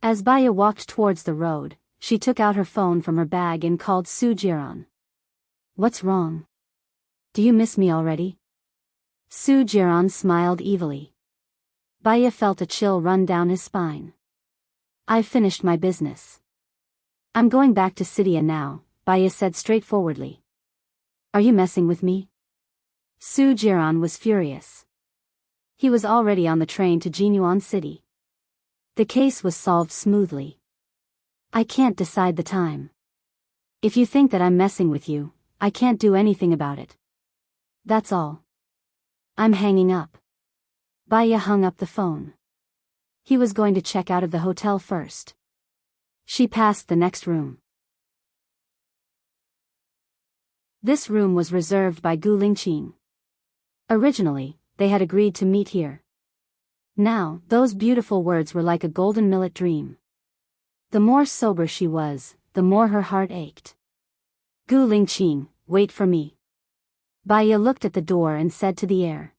As Baya walked towards the road, she took out her phone from her bag and called Su Jiran. What's wrong? Do you miss me already? Su Jiran smiled evilly. Baya felt a chill run down his spine. I've finished my business. I'm going back to Sidia now, Baya said straightforwardly. Are you messing with me? Su Jiran was furious. He was already on the train to Jinyuan City. The case was solved smoothly. I can't decide the time. If you think that I'm messing with you, I can't do anything about it. That's all. I'm hanging up. Baya hung up the phone. He was going to check out of the hotel first. She passed the next room. This room was reserved by Gu Lingqing. Originally, they had agreed to meet here. Now, those beautiful words were like a golden millet dream. The more sober she was, the more her heart ached. Gu Lingqing, wait for me. Baya looked at the door and said to the air.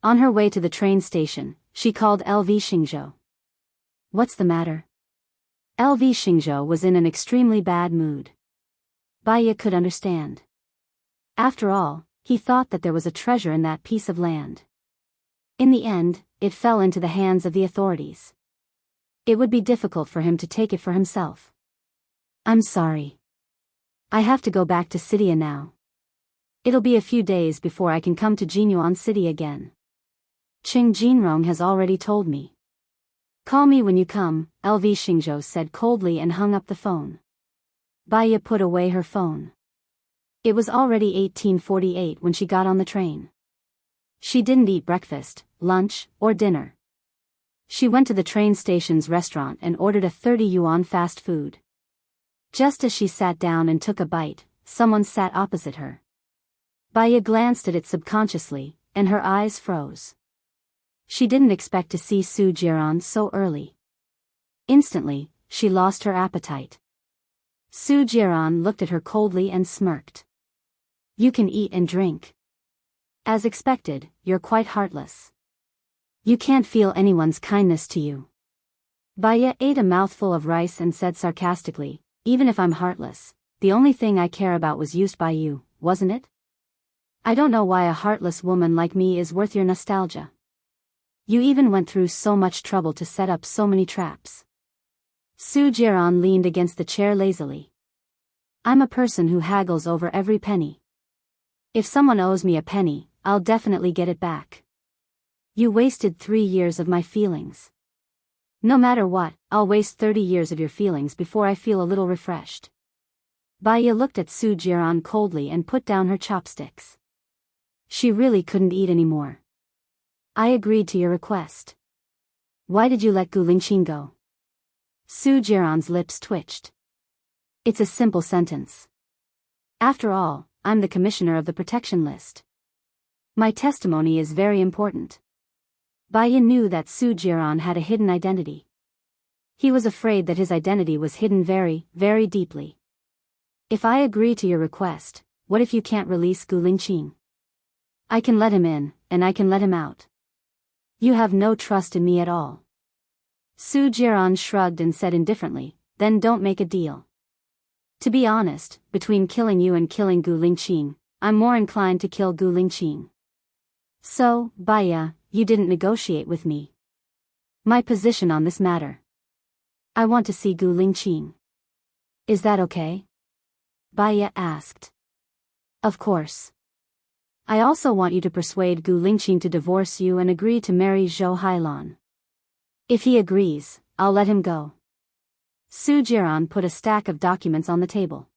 On her way to the train station, she called LV Xingzhou. What's the matter? LV Xingzhou was in an extremely bad mood. Baya could understand. After all, he thought that there was a treasure in that piece of land. In the end, it fell into the hands of the authorities. It would be difficult for him to take it for himself. I'm sorry. I have to go back to Sidia now. It'll be a few days before I can come to Jinyuan City again. Qing Jinrong has already told me. Call me when you come, LV Xingzhou said coldly and hung up the phone. Baya put away her phone. It was already 1848 when she got on the train. She didn't eat breakfast, lunch, or dinner. She went to the train station's restaurant and ordered a 30 yuan fast food. Just as she sat down and took a bite, someone sat opposite her. Baya glanced at it subconsciously, and her eyes froze. She didn't expect to see Su Jiran so early. Instantly, she lost her appetite. Su Jiran looked at her coldly and smirked. You can eat and drink. As expected, you're quite heartless. You can't feel anyone's kindness to you. Baya ate a mouthful of rice and said sarcastically, even if I'm heartless, the only thing I care about was used by you, wasn't it? I don't know why a heartless woman like me is worth your nostalgia. You even went through so much trouble to set up so many traps. Su Jiran leaned against the chair lazily. I'm a person who haggles over every penny. If someone owes me a penny, I'll definitely get it back. You wasted 3 years of my feelings. No matter what, I'll waste 30 years of your feelings before I feel a little refreshed. Baya looked at Su Jiran coldly and put down her chopsticks. She really couldn't eat anymore. I agreed to your request. Why did you let Gu Lingqing go? Su Jiran's lips twitched. It's a simple sentence. After all, I'm the commissioner of the protection list. My testimony is very important. Baya knew that Su Jiran had a hidden identity. He was afraid that his identity was hidden very, very deeply. If I agree to your request, what if you can't release Gu Lingqing? I can let him in, and I can let him out. You have no trust in me at all. Su Jiran shrugged and said indifferently, then don't make a deal. To be honest, between killing you and killing Gu Lingqing, I'm more inclined to kill Gu Lingqing. So, Baya, you didn't negotiate with me. My position on this matter. I want to see Gu Lingqing. Is that okay? Baya asked. Of course. I also want you to persuade Gu Lingqing to divorce you and agree to marry Zhou Hailan. If he agrees, I'll let him go. Su Jiran put a stack of documents on the table.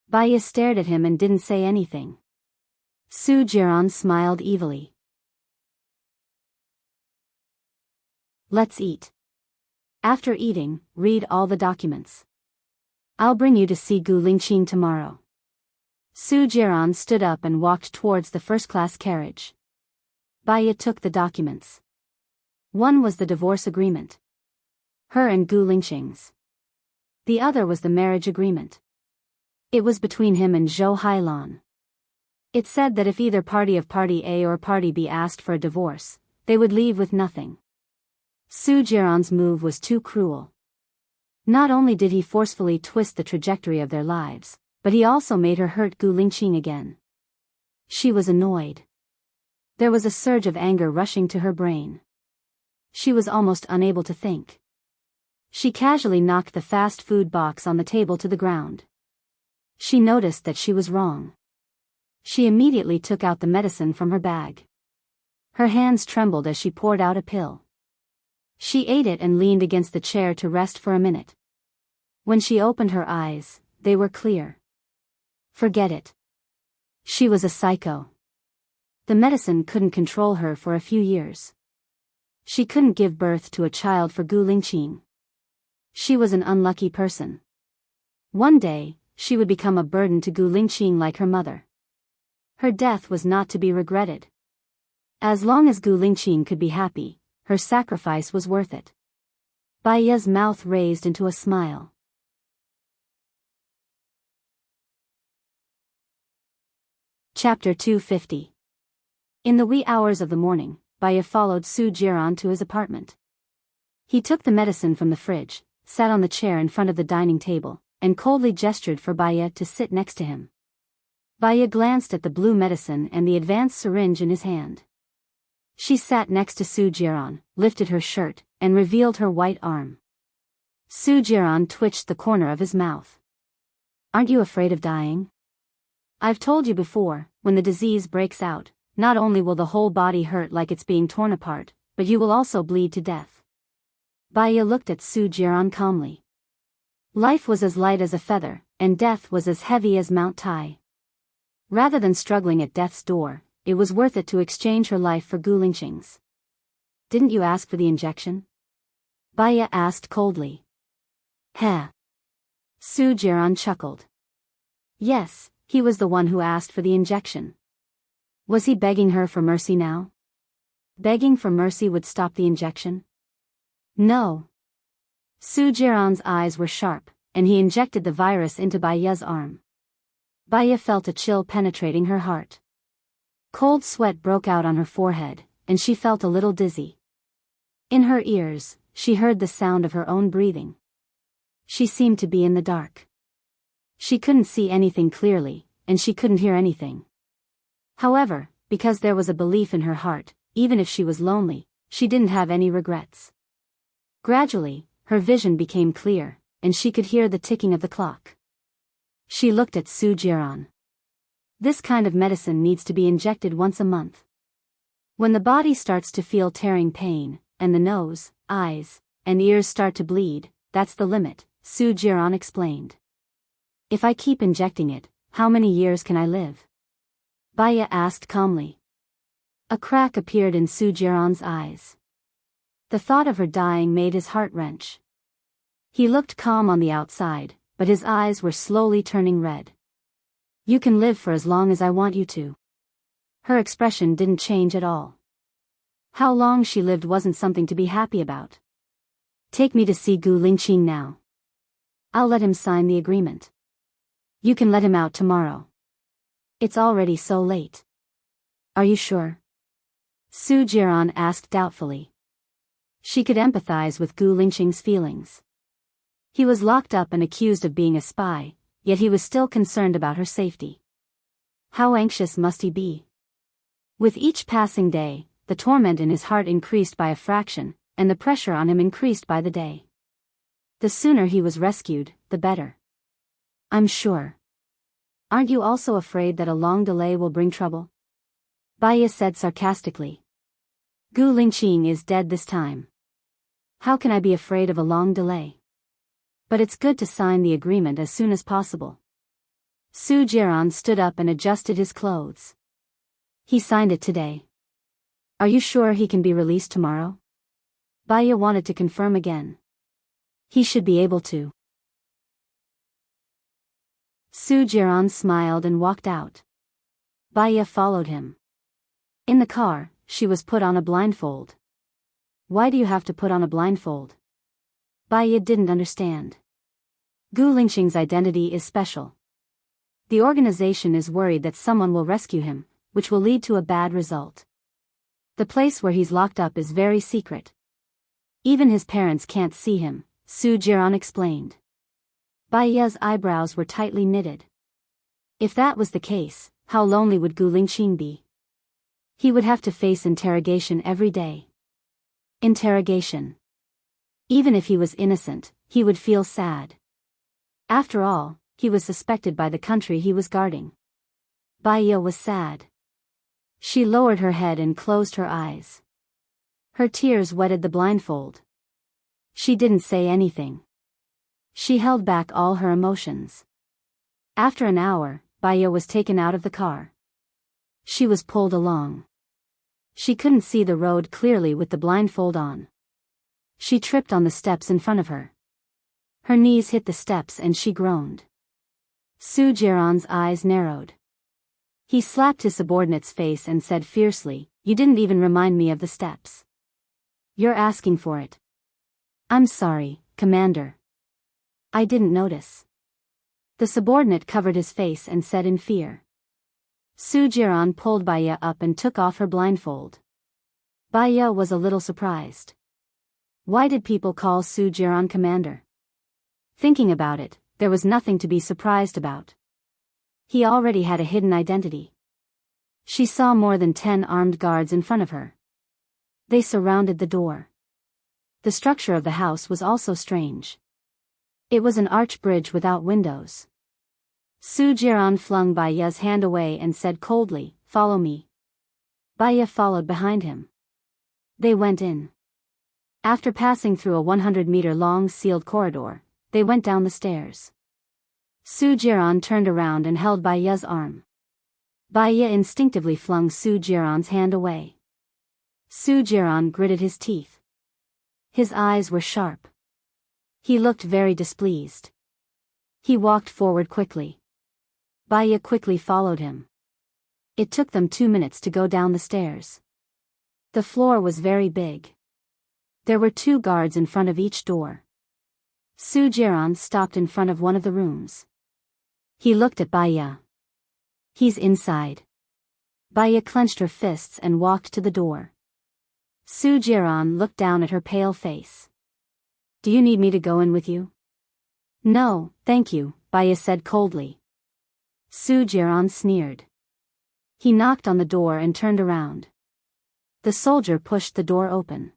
Baya stared at him and didn't say anything. Su Jiran smiled evilly. Let's eat. After eating, read all the documents. I'll bring you to see Gu Lingqing tomorrow. Su Jiran stood up and walked towards the first-class carriage. Baya took the documents. One was the divorce agreement. Her and Gu Lingqing's. The other was the marriage agreement. It was between him and Zhou Hailan. It said that if either party of Party A or Party B asked for a divorce, they would leave with nothing. Su Jiran's move was too cruel. Not only did he forcefully twist the trajectory of their lives, but he also made her hurt Gu Lingqing again. She was annoyed. There was a surge of anger rushing to her brain. She was almost unable to think. She casually knocked the fast food box on the table to the ground. She noticed that she was wrong. She immediately took out the medicine from her bag. Her hands trembled as she poured out a pill. She ate it and leaned against the chair to rest for a minute. When she opened her eyes, they were clear. Forget it. She was a psycho. The medicine couldn't control her for a few years. She couldn't give birth to a child for Gu Lingqing. She was an unlucky person. One day, she would become a burden to Gu Lingqing like her mother. Her death was not to be regretted. As long as Gu Lingqing could be happy, her sacrifice was worth it. Baya's mouth raised into a smile. Chapter 250. In the wee hours of the morning, Baya followed Su Jiran to his apartment. He took the medicine from the fridge, sat on the chair in front of the dining table, and coldly gestured for Baya to sit next to him. Baya glanced at the blue medicine and the advanced syringe in his hand. She sat next to Su Jiran, lifted her shirt, and revealed her white arm. Su Jiran twitched the corner of his mouth. Aren't you afraid of dying? I've told you before, when the disease breaks out, not only will the whole body hurt like it's being torn apart, but you will also bleed to death. Baya looked at Su Jiran calmly. Life was as light as a feather, and death was as heavy as Mount Tai. Rather than struggling at death's door, it was worth it to exchange her life for Gu Lingqing's. Didn't you ask for the injection? Baya asked coldly. Heh. Su Jiran chuckled. Yes, he was the one who asked for the injection. Was he begging her for mercy now? Begging for mercy would stop the injection? No. Su Jiran's eyes were sharp, and he injected the virus into Baya's arm. Baya felt a chill penetrating her heart. Cold sweat broke out on her forehead, and she felt a little dizzy. In her ears, she heard the sound of her own breathing. She seemed to be in the dark. She couldn't see anything clearly, and she couldn't hear anything. However, because there was a belief in her heart, even if she was lonely, she didn't have any regrets. Gradually, her vision became clear, and she could hear the ticking of the clock. She looked at Su Jiran. This kind of medicine needs to be injected once a month. When the body starts to feel tearing pain, and the nose, eyes, and ears start to bleed, that's the limit, Su Jiran explained. If I keep injecting it, how many years can I live? Baya asked calmly. A crack appeared in Su Jiran's eyes. The thought of her dying made his heart wrench. He looked calm on the outside, but his eyes were slowly turning red. You can live for as long as I want you to. Her expression didn't change at all. How long she lived wasn't something to be happy about. Take me to see Gu Lingqing now. I'll let him sign the agreement. You can let him out tomorrow. It's already so late. Are you sure? Su Jiran asked doubtfully. She could empathize with Gu Lingqing's feelings. He was locked up and accused of being a spy, yet he was still concerned about her safety. How anxious must he be? With each passing day, the torment in his heart increased by a fraction, and the pressure on him increased by the day. The sooner he was rescued, the better. I'm sure. Aren't you also afraid that a long delay will bring trouble? Baya said sarcastically. Gu Lingqing is dead this time. How can I be afraid of a long delay? But it's good to sign the agreement as soon as possible. Su Jiran stood up and adjusted his clothes. He signed it today. Are you sure he can be released tomorrow? Baya wanted to confirm again. He should be able to. Su Jiran smiled and walked out. Baya followed him. In the car, she was put on a blindfold. Why do you have to put on a blindfold? Baya didn't understand. Gu Lingqing's identity is special. The organization is worried that someone will rescue him, which will lead to a bad result. The place where he's locked up is very secret. Even his parents can't see him, Su Jiran explained. Baya's eyebrows were tightly knitted. If that was the case, how lonely would Gu Lingqing be? He would have to face interrogation every day. Interrogation. Even if he was innocent, he would feel sad. After all, he was suspected by the country he was guarding. Baya was sad. She lowered her head and closed her eyes. Her tears wetted the blindfold. She didn't say anything. She held back all her emotions. After an hour, Baya was taken out of the car. She was pulled along. She couldn't see the road clearly with the blindfold on. She tripped on the steps in front of her. Her knees hit the steps and she groaned. Su Jiran's eyes narrowed. He slapped his subordinate's face and said fiercely, "You didn't even remind me of the steps. You're asking for it." "I'm sorry, Commander. I didn't notice." The subordinate covered his face and said in fear. Su Jiran pulled Baya up and took off her blindfold. Baya was a little surprised. Why did people call Su Jiran Commander? Thinking about it, there was nothing to be surprised about. He already had a hidden identity. She saw more than 10 armed guards in front of her. They surrounded the door. The structure of the house was also strange. It was an arch bridge without windows. Su Jiran flung Baya's hand away and said coldly, "Follow me." Baya followed behind him. They went in. After passing through a 100-meter-long sealed corridor, they went down the stairs. Su Jiran turned around and held Baya's arm. Baya instinctively flung Su Jiran's hand away. Su Jiran gritted his teeth. His eyes were sharp. He looked very displeased. He walked forward quickly. Baya quickly followed him. It took them 2 minutes to go down the stairs. The floor was very big. There were 2 guards in front of each door. Su Jiran stopped in front of one of the rooms. He looked at Baya. "He's inside." Baya clenched her fists and walked to the door. Su Jiran looked down at her pale face. "Do you need me to go in with you?" "No, thank you," Baya said coldly. Su Jiran sneered. He knocked on the door and turned around. The soldier pushed the door open.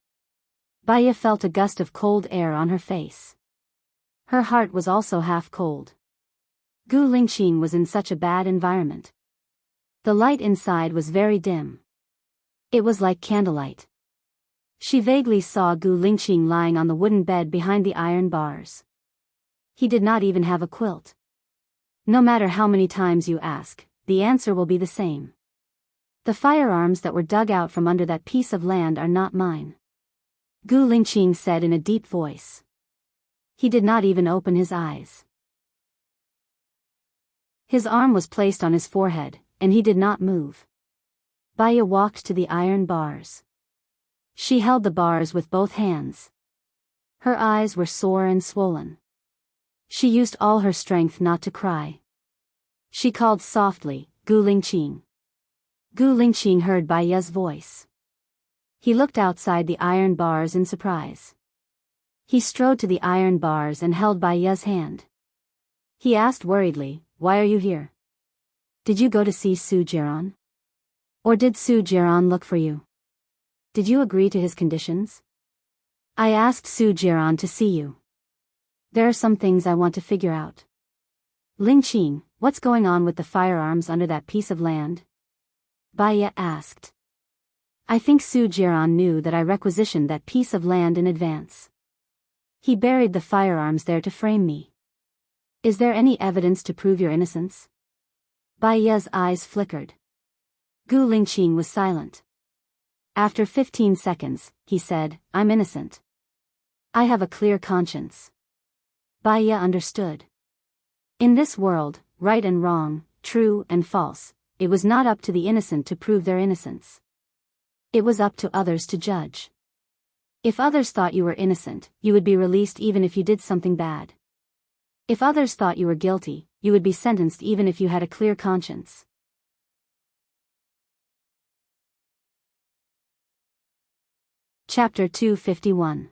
Baya felt a gust of cold air on her face. Her heart was also half cold. Gu Lingqing was in such a bad environment. The light inside was very dim. It was like candlelight. She vaguely saw Gu Lingqing lying on the wooden bed behind the iron bars. He did not even have a quilt. No matter how many times you ask, the answer will be the same. The firearms that were dug out from under that piece of land are not mine. Gu Lingqing said in a deep voice. He did not even open his eyes. His arm was placed on his forehead, and he did not move. Baya walked to the iron bars. She held the bars with both hands. Her eyes were sore and swollen. She used all her strength not to cry. She called softly, "Gu Lingqing." Gu Lingqing heard Baya's voice. He looked outside the iron bars in surprise. He strode to the iron bars and held Baya's hand. He asked worriedly, "Why are you here? Did you go to see Su Jiran? Or did Su Jiran look for you? Did you agree to his conditions?" "I asked Su Jiran to see you. There are some things I want to figure out." "Lingqing, What's going on with the firearms under that piece of land? Baya asked. I think Sujiran knew that I requisitioned that piece of land in advance. He buried the firearms there to frame me. Is there any evidence to prove your innocence? Baya's eyes flickered. Gu Lingqing was silent. After 15 seconds, he said, I'm innocent. I have a clear conscience. Baya understood. In this world, right and wrong, true and false, it was not up to the innocent to prove their innocence. It was up to others to judge. If others thought you were innocent, you would be released even if you did something bad. If others thought you were guilty, you would be sentenced even if you had a clear conscience. Chapter 251.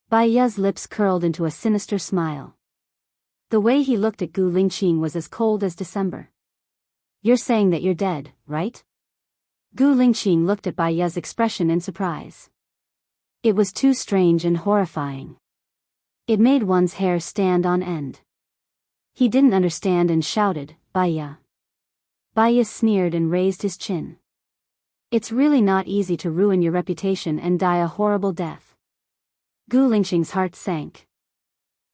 Baya's lips curled into a sinister smile. The way he looked at Gu Lingqing was as cold as December. You're saying that you're dead, right? Gu Lingqing looked at Baya's expression in surprise. It was too strange and horrifying. It made one's hair stand on end. He didn't understand and shouted, Baya. Baya sneered and raised his chin. It's really not easy to ruin your reputation and die a horrible death. Gu Lingqing's heart sank.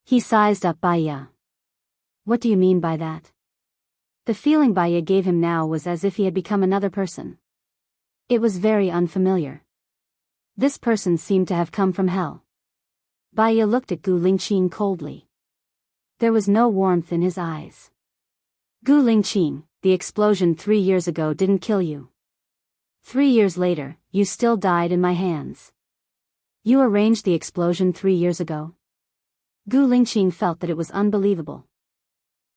He sized up Baya. What do you mean by that? The feeling Baya gave him now was as if he had become another person. It was very unfamiliar. This person seemed to have come from hell. Baya looked at Gu Lingqing coldly. There was no warmth in his eyes. Gu Lingqing, the explosion 3 years ago didn't kill you. 3 years later, you still died in my hands. You arranged the explosion 3 years ago? Gu Lingqing felt that it was unbelievable.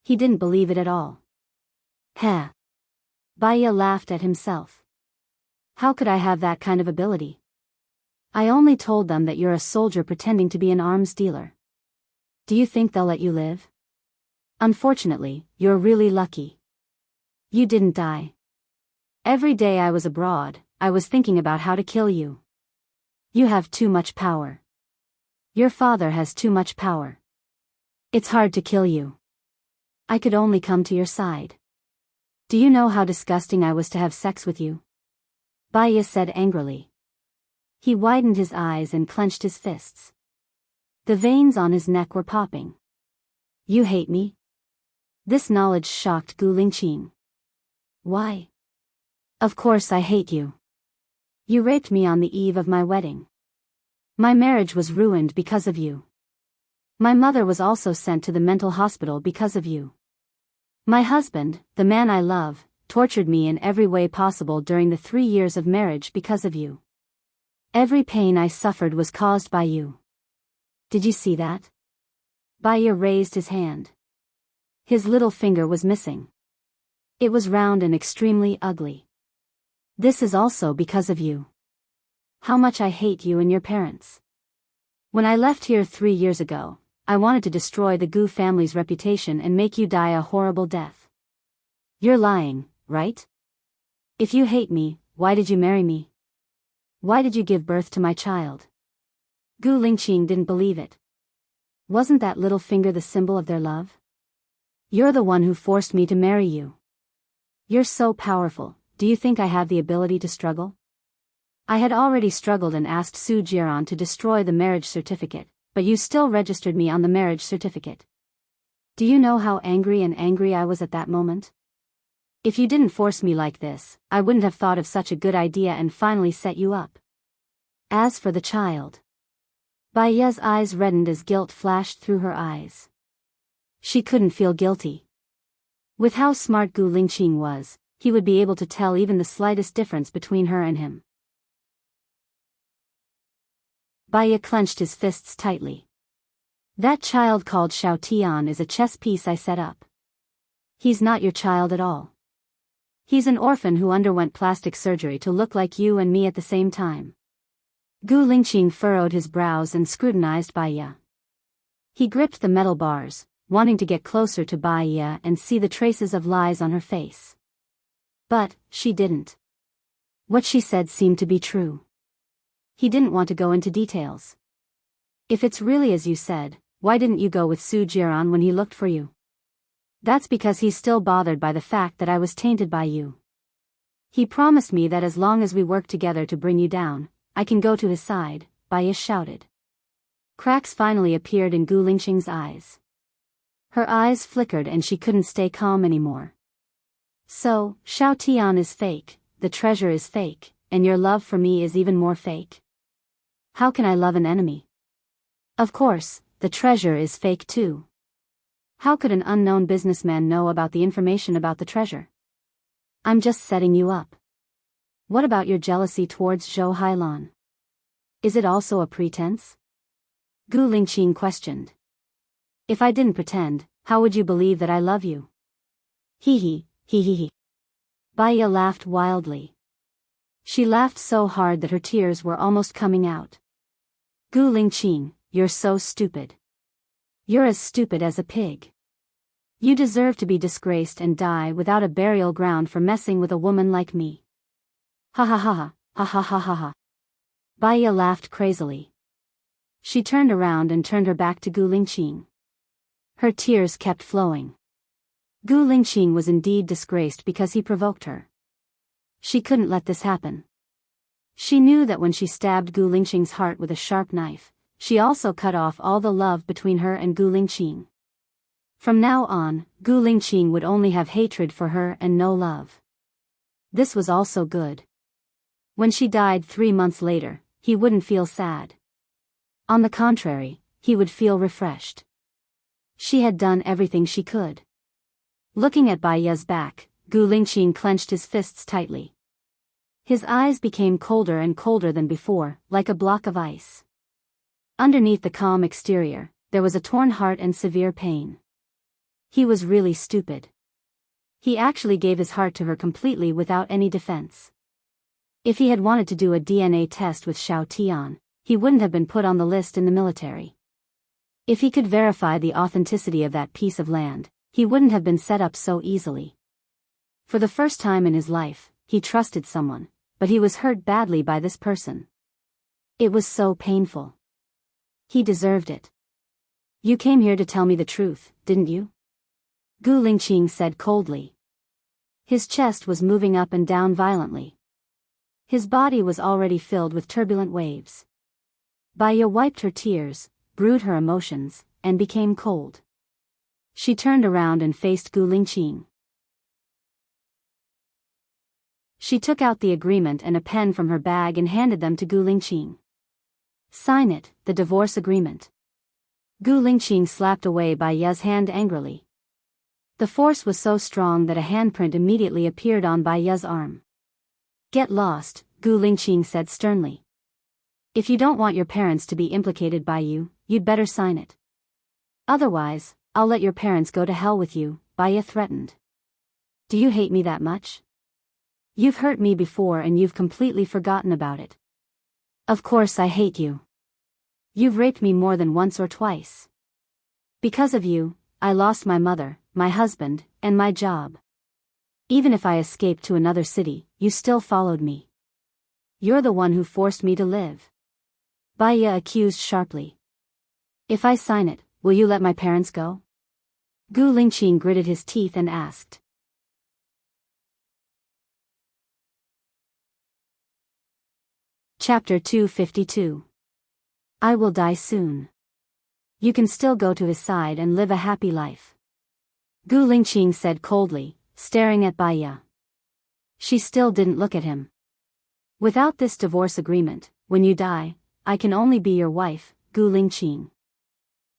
He didn't believe it at all. Heh. Baya laughed at himself. How could I have that kind of ability? I only told them that you're a soldier pretending to be an arms dealer. Do you think they'll let you live? Unfortunately, you're really lucky. You didn't die. Every day I was abroad, I was thinking about how to kill you. You have too much power. Your father has too much power. It's hard to kill you. I could only come to your side. Do you know how disgusting I was to have sex with you? Baya said angrily. He widened his eyes and clenched his fists. The veins on his neck were popping. You hate me? This knowledge shocked Gu Lingqing. Why? Of course I hate you. You raped me on the eve of my wedding. My marriage was ruined because of you. My mother was also sent to the mental hospital because of you. My husband, the man I love, tortured me in every way possible during the 3 years of marriage because of you. Every pain I suffered was caused by you. Did you see that? Baya raised his hand. His little finger was missing. It was round and extremely ugly. This is also because of you. How much I hate you and your parents. When I left here 3 years ago, I wanted to destroy the Gu family's reputation and make you die a horrible death. You're lying, right? If you hate me, why did you marry me? Why did you give birth to my child? Gu Lingqing didn't believe it. Wasn't that little finger the symbol of their love? You're the one who forced me to marry you. You're so powerful, do you think I have the ability to struggle? I had already struggled and asked Su Jiran to destroy the marriage certificate, but you still registered me on the marriage certificate. Do you know how angry I was at that moment? If you didn't force me like this, I wouldn't have thought of such a good idea and finally set you up. As for the child. Baya's eyes reddened as guilt flashed through her eyes. She couldn't feel guilty. With how smart Gu Lingqing was, he would be able to tell even the slightest difference between her and him. Baya clenched his fists tightly. That child called Xiao Tian is a chess piece I set up. He's not your child at all. He's an orphan who underwent plastic surgery to look like you and me at the same time. Gu Lingqing furrowed his brows and scrutinized Baya. He gripped the metal bars, wanting to get closer to Baya and see the traces of lies on her face. But, she didn't. What she said seemed to be true. He didn't want to go into details. If it's really as you said, why didn't you go with Su Jiran when he looked for you? That's because he's still bothered by the fact that I was tainted by you. He promised me that as long as we work together to bring you down, I can go to his side, Baya shouted. Cracks finally appeared in Gu Lingqing's eyes. Her eyes flickered and she couldn't stay calm anymore. So, Xiao Tian is fake, the treasure is fake, and your love for me is even more fake? How can I love an enemy? Of course, the treasure is fake too. How could an unknown businessman know about the information about the treasure? I'm just setting you up. What about your jealousy towards Zhou Hailan? Is it also a pretense? Gu Lingqing questioned. If I didn't pretend, how would you believe that I love you? Hee. Baya laughed wildly. She laughed so hard that her tears were almost coming out. Gu Lingqing, you're so stupid. You're as stupid as a pig. You deserve to be disgraced and die without a burial ground for messing with a woman like me. Ha ha ha ha ha ha ha ha. Baya laughed crazily. She turned around and turned her back to Gu Lingqing. Her tears kept flowing. Gu Lingqing was indeed disgraced because he provoked her. She couldn't let this happen. She knew that when she stabbed Gu Lingqing's heart with a sharp knife, she also cut off all the love between her and Gu Lingqing. From now on, Gu Lingqing would only have hatred for her and no love. This was also good. When she died 3 months later, he wouldn't feel sad. On the contrary, he would feel refreshed. She had done everything she could. Looking at Baya's back, Gu Lingqing clenched his fists tightly. His eyes became colder and colder than before, like a block of ice. Underneath the calm exterior, there was a torn heart and severe pain. He was really stupid. He actually gave his heart to her completely without any defense. If he had wanted to do a DNA test with Xiao Tian, he wouldn't have been put on the list in the military. If he could verify the authenticity of that piece of land, he wouldn't have been set up so easily. For the first time in his life, he trusted someone, but he was hurt badly by this person. It was so painful. He deserved it. You came here to tell me the truth, didn't you? Gu Lingqing said coldly. His chest was moving up and down violently. His body was already filled with turbulent waves. Baya wiped her tears, brewed her emotions, and became cold. She turned around and faced Gu Lingqing. She took out the agreement and a pen from her bag and handed them to Gu Lingqing. Sign it, the divorce agreement. Gu Lingqing slapped away Baya's hand angrily. The force was so strong that a handprint immediately appeared on Baya's arm. Get lost, Gu Lingqing said sternly. If you don't want your parents to be implicated by you, you'd better sign it. Otherwise, I'll let your parents go to hell with you, Baya threatened. Do you hate me that much? You've hurt me before and you've completely forgotten about it. Of course I hate you. You've raped me more than once or twice. Because of you, I lost my mother, my husband, and my job. Even if I escaped to another city, you still followed me. You're the one who forced me to live. Baya accused sharply. If I sign it, will you let my parents go? Gu Lingqing gritted his teeth and asked. Chapter 252. I will die soon. You can still go to his side and live a happy life. Gu Lingqing said coldly, staring at Baya. She still didn't look at him. Without this divorce agreement, when you die, I can only be your wife, Gu Lingqing.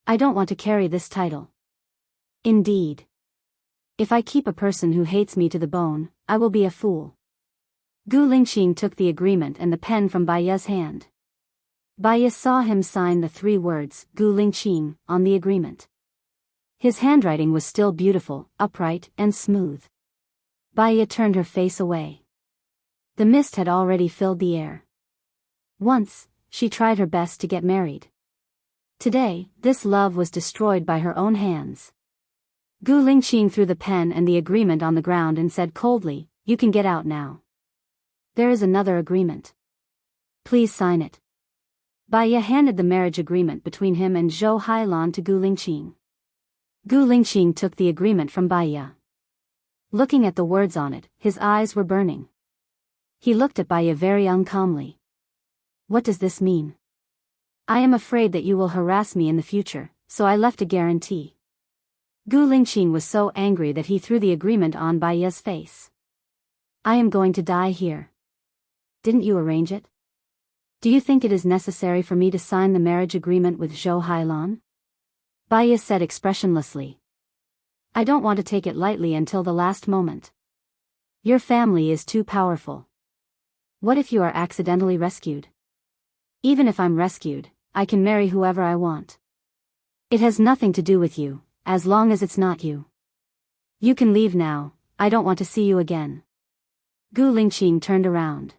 I don't want to carry this title. Indeed. If I keep a person who hates me to the bone, I will be a fool. Gu Lingqing took the agreement and the pen from Baya's hand. Baya saw him sign the 3 words, Gu Lingqing, on the agreement. His handwriting was still beautiful, upright, and smooth. Baya turned her face away. The mist had already filled the air. Once, she tried her best to get married. Today, this love was destroyed by her own hands. Gu Lingqing threw the pen and the agreement on the ground and said coldly, you can get out now. There is another agreement. Please sign it. Baya handed the marriage agreement between him and Zhou Hailan to Gu Lingqing. Gu Lingqing took the agreement from Baiya. Looking at the words on it, his eyes were burning. He looked at Baiya very uncalmly. What does this mean? I am afraid that you will harass me in the future, so I left a guarantee. Gu Lingqing was so angry that he threw the agreement on Baiya's face. I am going to die here. Didn't you arrange it? Do you think it is necessary for me to sign the marriage agreement with Zhou Hailan? Baiya said expressionlessly. I don't want to take it lightly until the last moment. Your family is too powerful. What if you are accidentally rescued? Even if I'm rescued, I can marry whoever I want. It has nothing to do with you, as long as it's not you. You can leave now, I don't want to see you again. Gu Lingqing turned around.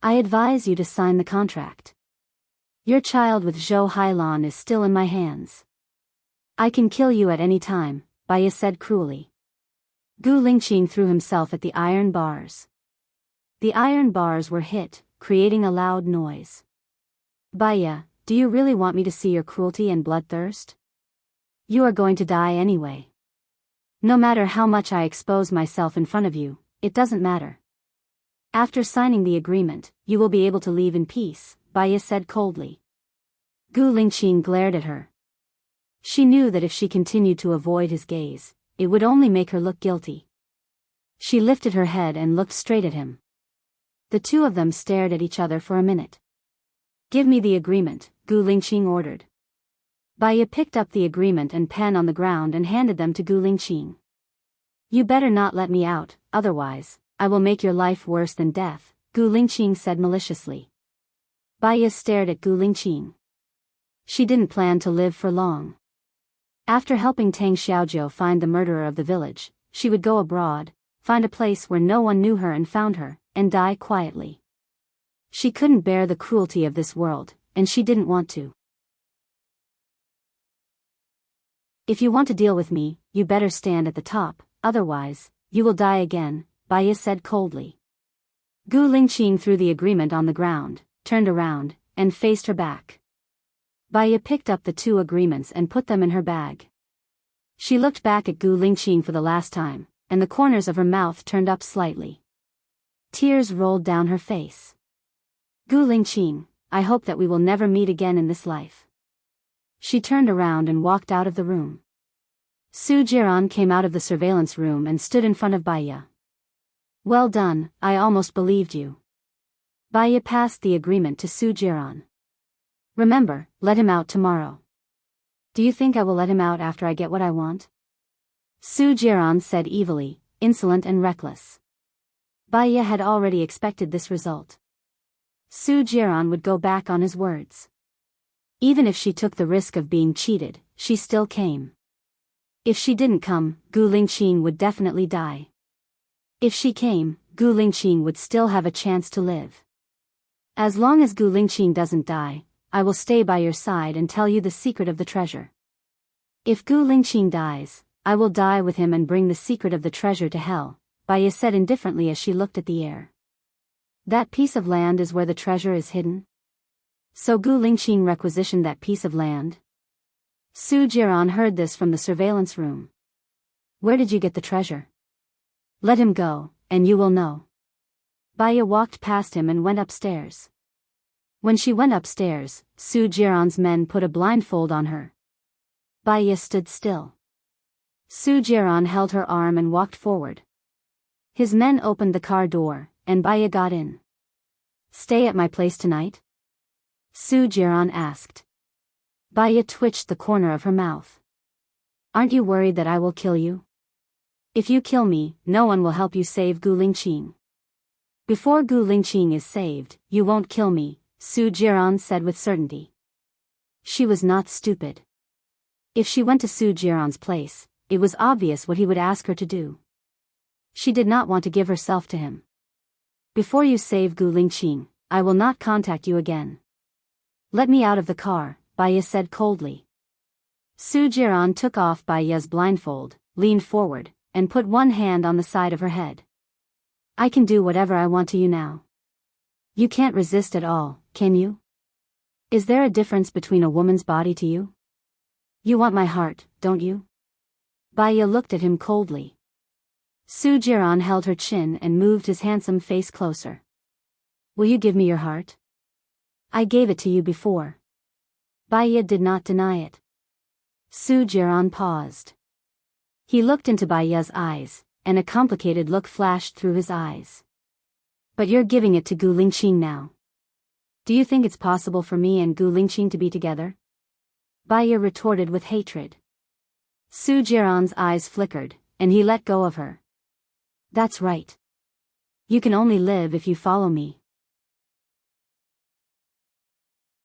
I advise you to sign the contract. Your child with Zhou Hailan is still in my hands. I can kill you at any time, Baiya said cruelly. Gu Lingqing threw himself at the iron bars. The iron bars were hit, creating a loud noise. Baiya, do you really want me to see your cruelty and bloodthirst? You are going to die anyway. No matter how much I expose myself in front of you, it doesn't matter. After signing the agreement, you will be able to leave in peace, Baiya said coldly. Gu Lingqing glared at her. She knew that if she continued to avoid his gaze, it would only make her look guilty. She lifted her head and looked straight at him. The two of them stared at each other for a minute. Give me the agreement, Gu Lingqing ordered. Baiya picked up the agreement and pen on the ground and handed them to Gu Lingqing. You better not let me out, otherwise, I will make your life worse than death, Gu Lingqing said maliciously. Baiya stared at Gu Lingqing. She didn't plan to live for long. After helping Tang Xiaojiu find the murderer of the village, she would go abroad, find a place where no one knew her and found her, and die quietly. She couldn't bear the cruelty of this world, and she didn't want to. If you want to deal with me, you better stand at the top, otherwise, you will die again, Baiya said coldly. Gu Lingqing threw the agreement on the ground, turned around, and faced her back. Baiya picked up the two agreements and put them in her bag. She looked back at Gu Lingqing for the last time, and the corners of her mouth turned up slightly. Tears rolled down her face. Gu Lingqing, I hope that we will never meet again in this life. She turned around and walked out of the room. Su Jiran came out of the surveillance room and stood in front of Baiya. Well done, I almost believed you. Baiya passed the agreement to Su Jiran. Remember, let him out tomorrow. Do you think I will let him out after I get what I want? Su Jiran said evilly, insolent and reckless. Baiya had already expected this result. Su Jiran would go back on his words. Even if she took the risk of being cheated, she still came. If she didn't come, Gu Lingqing would definitely die. If she came, Gu Lingqing would still have a chance to live. As long as Gu Lingqing doesn't die, I will stay by your side and tell you the secret of the treasure. If Gu Lingqing dies, I will die with him and bring the secret of the treasure to hell, Baiya said indifferently as she looked at the air. That piece of land is where the treasure is hidden? So Gu Lingqing requisitioned that piece of land? Su Jiran heard this from the surveillance room. Where did you get the treasure? Let him go, and you will know. Baiya walked past him and went upstairs. When she went upstairs, Su Jiran's men put a blindfold on her. Baiya stood still. Su Jiran held her arm and walked forward. His men opened the car door, and Baiya got in. Stay at my place tonight? Su Jiran asked. Baiya twitched the corner of her mouth. Aren't you worried that I will kill you? If you kill me, no one will help you save Gu Lingqing. Before Gu Lingqing is saved, you won't kill me, Su Jiran said with certainty. She was not stupid. If she went to Su Jiran's place, it was obvious what he would ask her to do. She did not want to give herself to him. Before you save Gu Lingqing, I will not contact you again. Let me out of the car, Baiya said coldly. Su Jiran took off Baiya's blindfold, leaned forward, and put one hand on the side of her head. I can do whatever I want to you now. You can't resist at all, can you? Is there a difference between a woman's body to you? You want my heart, don't you? Baya looked at him coldly. Sujiran held her chin and moved his handsome face closer. Will you give me your heart? I gave it to you before. Baya did not deny it. Sujiran paused. He looked into Baya's eyes, and a complicated look flashed through his eyes. But you're giving it to Gu Lingqing now. Do you think it's possible for me and Gu Lingqing to be together? Baya retorted with hatred. Sujiran's eyes flickered, and he let go of her. That's right. You can only live if you follow me.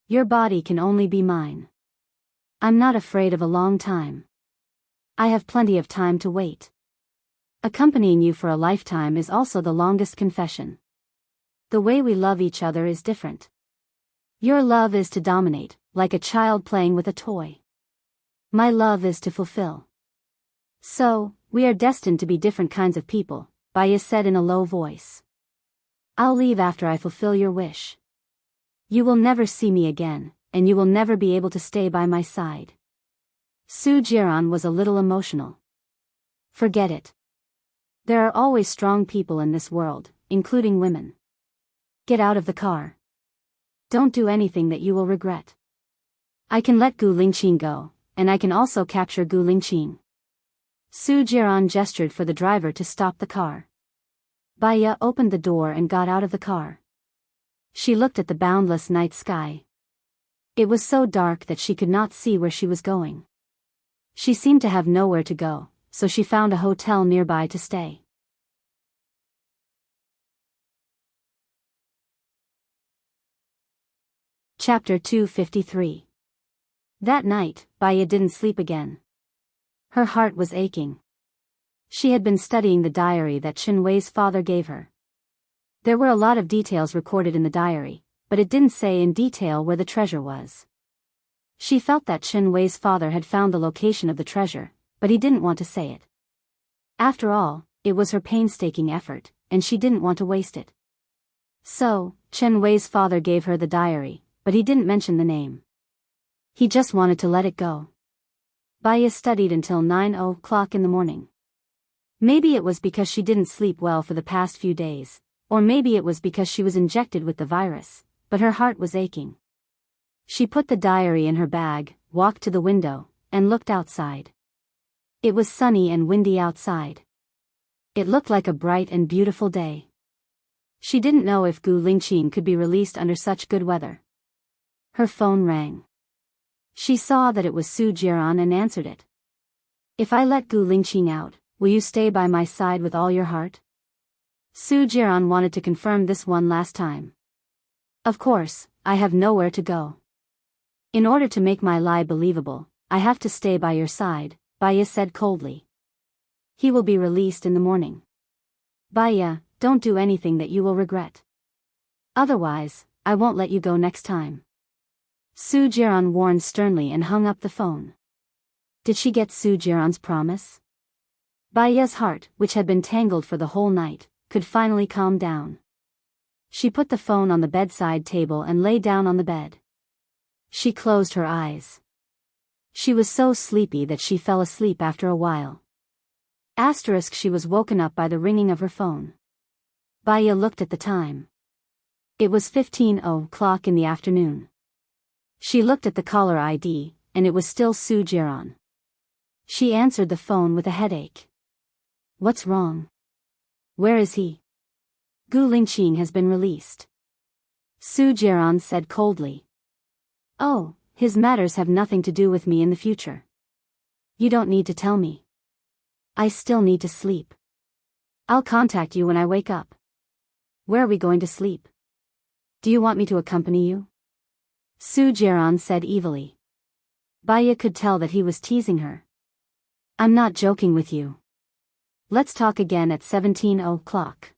Your body can only be mine. I'm not afraid of a long time. I have plenty of time to wait. Accompanying you for a lifetime is also the longest confession. The way we love each other is different. Your love is to dominate, like a child playing with a toy. My love is to fulfill. So, we are destined to be different kinds of people, Baya said in a low voice. I'll leave after I fulfill your wish. You will never see me again, and you will never be able to stay by my side. Sujiran was a little emotional. Forget it. There are always strong people in this world, including women. Get out of the car. Don't do anything that you will regret. I can let Gu Lingqing go, and I can also capture Gu Lingqing. Sujiran gestured for the driver to stop the car. Baya opened the door and got out of the car. She looked at the boundless night sky. It was so dark that she could not see where she was going. She seemed to have nowhere to go, so she found a hotel nearby to stay. Chapter 253. That night, Baya didn't sleep again. Her heart was aching. She had been studying the diary that Chen Wei's father gave her. There were a lot of details recorded in the diary, but it didn't say in detail where the treasure was. She felt that Chen Wei's father had found the location of the treasure, but he didn't want to say it. After all, it was her painstaking effort, and she didn't want to waste it. So, Chen Wei's father gave her the diary, but he didn't mention the name. He just wanted to let it go. Baya studied until 9 o'clock in the morning. Maybe it was because she didn't sleep well for the past few days, or maybe it was because she was injected with the virus, but her heart was aching. She put the diary in her bag, walked to the window, and looked outside. It was sunny and windy outside. It looked like a bright and beautiful day. She didn't know if Gu Lingqing could be released under such good weather. Her phone rang. She saw that it was Sujiran and answered it. If I let Gu Lingqing out, will you stay by my side with all your heart? Sujiran wanted to confirm this one last time. Of course, I have nowhere to go. In order to make my lie believable, I have to stay by your side, Baya said coldly. He will be released in the morning. Baya, don't do anything that you will regret. Otherwise, I won't let you go next time. Sujiran warned sternly and hung up the phone. Did she get Sujiran's promise? Baya's heart, which had been tangled for the whole night, could finally calm down. She put the phone on the bedside table and lay down on the bed. She closed her eyes. She was so sleepy that she fell asleep after a while. She was woken up by the ringing of her phone. Baya looked at the time. It was 15 o'clock in the afternoon. She looked at the caller ID, and it was still Sujiran. She answered the phone with a headache. What's wrong? Where is he? Gu Lingqing has been released. Sujiran said coldly. Oh, his matters have nothing to do with me in the future. You don't need to tell me. I still need to sleep. I'll contact you when I wake up. Where are we going to sleep? Do you want me to accompany you? Sujiran said evilly. Baya could tell that he was teasing her. I'm not joking with you. Let's talk again at 17 o'clock.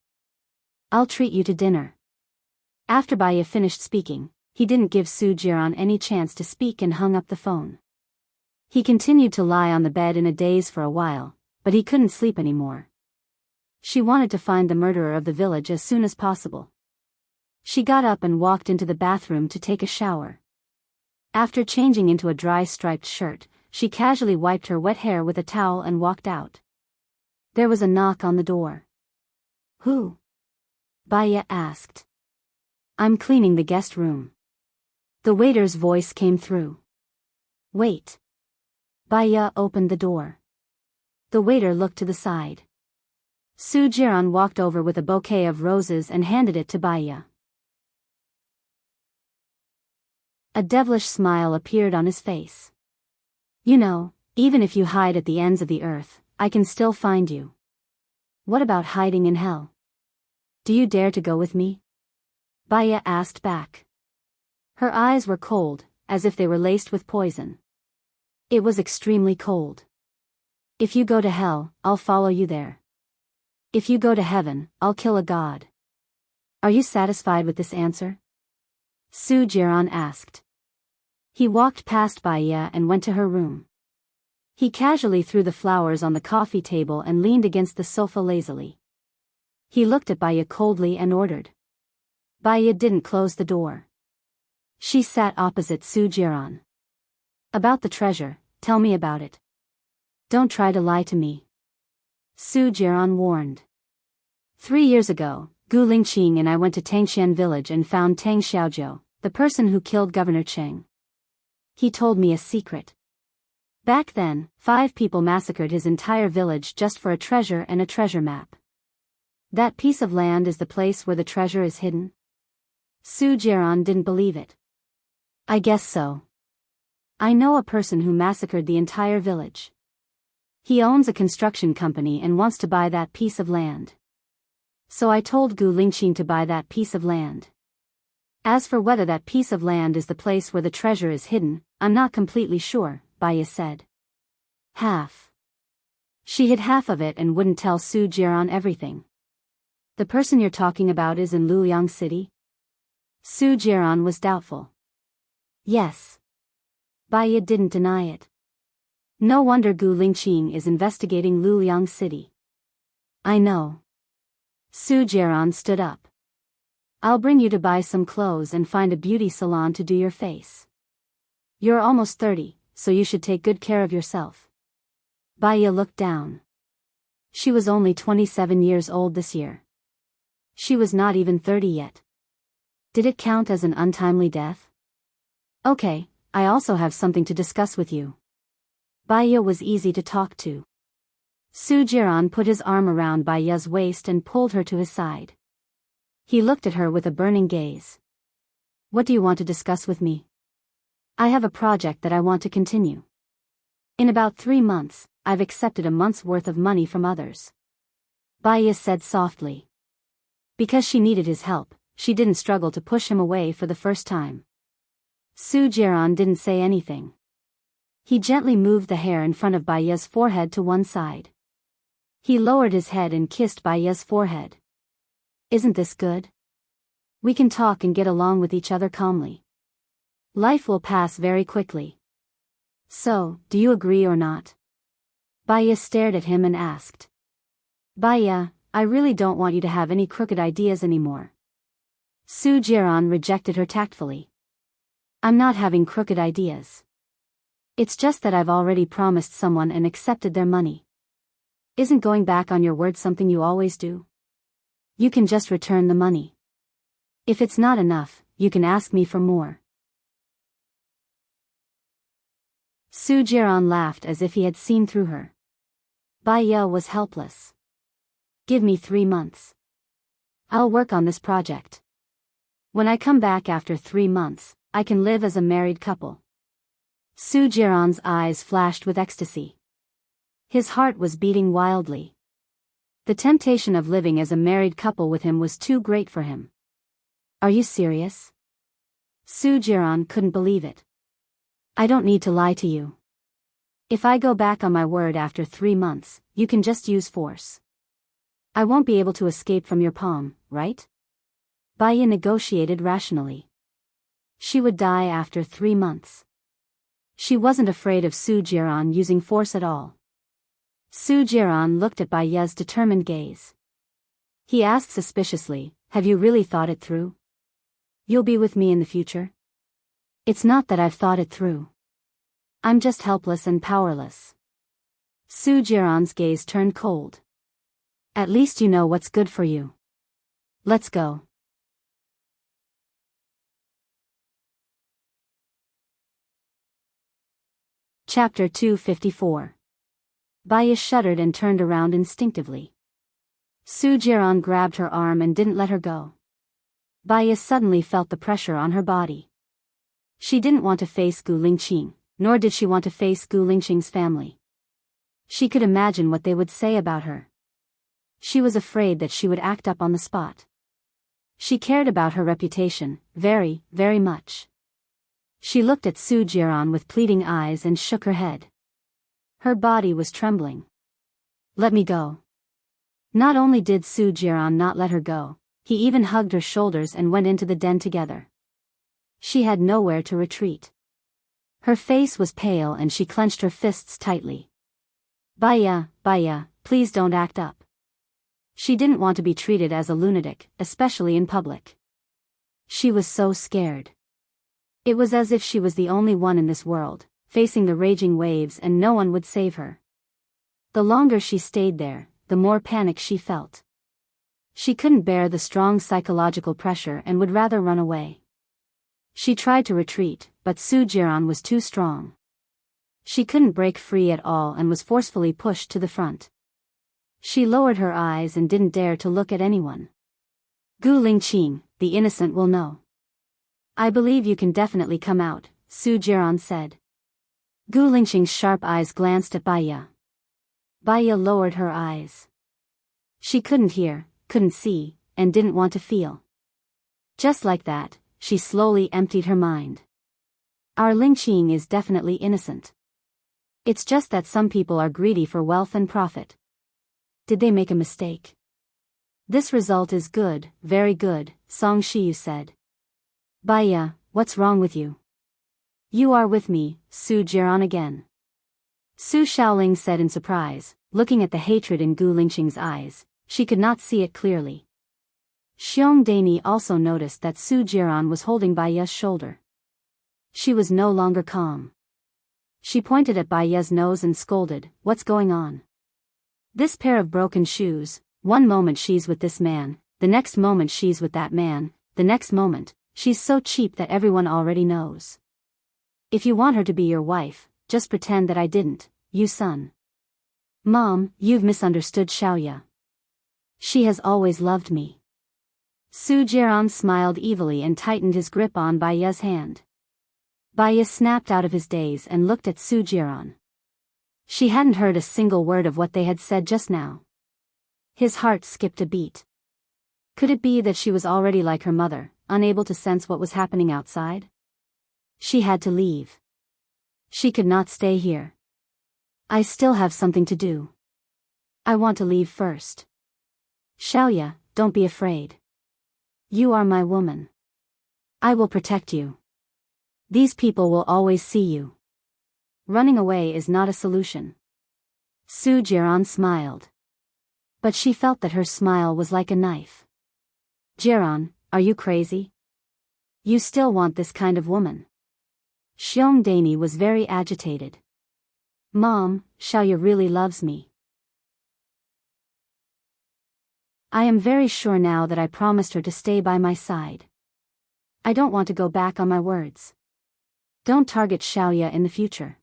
I'll treat you to dinner. After Baya finished speaking, he didn't give Sujiran any chance to speak and hung up the phone. He continued to lie on the bed in a daze for a while, but he couldn't sleep anymore. She wanted to find the murderer of the village as soon as possible. She got up and walked into the bathroom to take a shower. After changing into a dry striped shirt, she casually wiped her wet hair with a towel and walked out. There was a knock on the door. Who? Baya asked. I'm cleaning the guest room. The waiter's voice came through. Wait. Baya opened the door. The waiter looked to the side. Su Jiran walked over with a bouquet of roses and handed it to Baya. A devilish smile appeared on his face. You know, even if you hide at the ends of the earth, I can still find you. What about hiding in hell? Do you dare to go with me? Baya asked back. Her eyes were cold, as if they were laced with poison. It was extremely cold. If you go to hell, I'll follow you there. If you go to heaven, I'll kill a god. Are you satisfied with this answer? Su Jiran asked. He walked past Baya and went to her room. He casually threw the flowers on the coffee table and leaned against the sofa lazily. He looked at Baya coldly and ordered. Baya didn't close the door. She sat opposite Su Jiran. About the treasure, tell me about it. Don't try to lie to me. Su Jiran warned. 3 years ago, Gu Lingqing and I went to Tangshan village and found Tang Xiaojiu, the person who killed Governor Cheng. He told me a secret. Back then, 5 people massacred his entire village just for a treasure and a treasure map. That piece of land is the place where the treasure is hidden? Su Jiran didn't believe it. I guess so. I know a person who massacred the entire village. He owns a construction company and wants to buy that piece of land. So I told Gu Lingqing to buy that piece of land. As for whether that piece of land is the place where the treasure is hidden, I'm not completely sure, Baya said. Half. She hid half of it and wouldn't tell Su Jiran everything. The person you're talking about is in Luoyang City? Su Jiran was doubtful. Yes. Baya didn't deny it. No wonder Gu Lingqing is investigating Luoyang City. I know. Su Jiran stood up. I'll bring you to buy some clothes and find a beauty salon to do your face. You're almost 30, so you should take good care of yourself. Baya looked down. She was only 27 years old this year. She was not even 30 yet. Did it count as an untimely death? Okay, I also have something to discuss with you. Baya was easy to talk to. Su Jiran put his arm around Baya's waist and pulled her to his side. He looked at her with a burning gaze. What do you want to discuss with me? I have a project that I want to continue. In about 3 months, I've accepted a month's worth of money from others. Baya said softly. Because she needed his help, she didn't struggle to push him away for the first time. Su Jiran didn't say anything. He gently moved the hair in front of Baya's forehead to one side. He lowered his head and kissed Baya's forehead. Isn't this good? We can talk and get along with each other calmly. Life will pass very quickly. So, do you agree or not? Baya stared at him and asked. Baya, I really don't want you to have any crooked ideas anymore. Su Jiran rejected her tactfully. I'm not having crooked ideas. It's just that I've already promised someone and accepted their money. Isn't going back on your word something you always do? You can just return the money. If it's not enough, you can ask me for more. Su Jiran laughed as if he had seen through her. Baya was helpless. Give me 3 months. I'll work on this project. When I come back after 3 months, I can live as a married couple. Su Jiran's eyes flashed with ecstasy. His heart was beating wildly. The temptation of living as a married couple with him was too great for him. Are you serious? Su Jiran couldn't believe it. I don't need to lie to you. If I go back on my word after 3 months, you can just use force. I won't be able to escape from your palm, right? Baya negotiated rationally. She would die after 3 months. She wasn't afraid of Su Jiran using force at all. Su Jiran looked at Baya's determined gaze. He asked suspiciously, have you really thought it through? You'll be with me in the future? It's not that I've thought it through. I'm just helpless and powerless. Su Jiran's gaze turned cold. At least you know what's good for you. Let's go. Chapter 254. Baya shuddered and turned around instinctively. Su Jiran grabbed her arm and didn't let her go. Baya suddenly felt the pressure on her body. She didn't want to face Gu Lingqing, nor did she want to face Gu Lingqing's family. She could imagine what they would say about her. She was afraid that she would act up on the spot. She cared about her reputation, very, very much. She looked at Su Jiran with pleading eyes and shook her head. Her body was trembling. Let me go. Not only did Su Jiran not let her go, he even hugged her shoulders and went into the den together. She had nowhere to retreat. Her face was pale and she clenched her fists tightly. Baya, please don't act up. She didn't want to be treated as a lunatic, especially in public. She was so scared. It was as if she was the only one in this world, facing the raging waves and no one would save her. The longer she stayed there, the more panic she felt. She couldn't bear the strong psychological pressure and would rather run away. She tried to retreat, but Su Jiran was too strong. She couldn't break free at all and was forcefully pushed to the front. She lowered her eyes and didn't dare to look at anyone. Gu Lingqing, the innocent will know. I believe you can definitely come out, Su Jiran said. Gu Lingqing's sharp eyes glanced at Baya. Baya lowered her eyes. She couldn't hear, couldn't see, and didn't want to feel. Just like that, she slowly emptied her mind. Our Lingqing is definitely innocent. It's just that some people are greedy for wealth and profit. Did they make a mistake? This result is good, very good, Song Shiyu said. Baya, what's wrong with you? You are with me, Su Jiran again. Su Shaoling said in surprise, looking at the hatred in Gu Lingqing's eyes. She could not see it clearly. Xiong Daini also noticed that Su Jiran was holding Baya's shoulder. She was no longer calm. She pointed at Baya's nose and scolded, "What's going on? This pair of broken shoes, one moment she's with this man, the next moment she's with that man, the next moment, she's so cheap that everyone already knows. If you want her to be your wife, just pretend that I didn't, you son." Mom, you've misunderstood Xiaoya. She has always loved me. Su Jiran smiled evilly and tightened his grip on Baya's hand. Baya snapped out of his daze and looked at Su Jiran. She hadn't heard a single word of what they had said just now. His heart skipped a beat. Could it be that she was already like her mother, unable to sense what was happening outside? She had to leave. She could not stay here. I still have something to do. I want to leave first. Xiaoya, don't be afraid. You are my woman. I will protect you. These people will always see you. Running away is not a solution. Su Jiran smiled. But she felt that her smile was like a knife. Jiran, are you crazy? You still want this kind of woman? Xiong Daini was very agitated. Mom, Xiaoya really loves me. I am very sure now that I promised her to stay by my side. I don't want to go back on my words. Don't target Xiaoya in the future.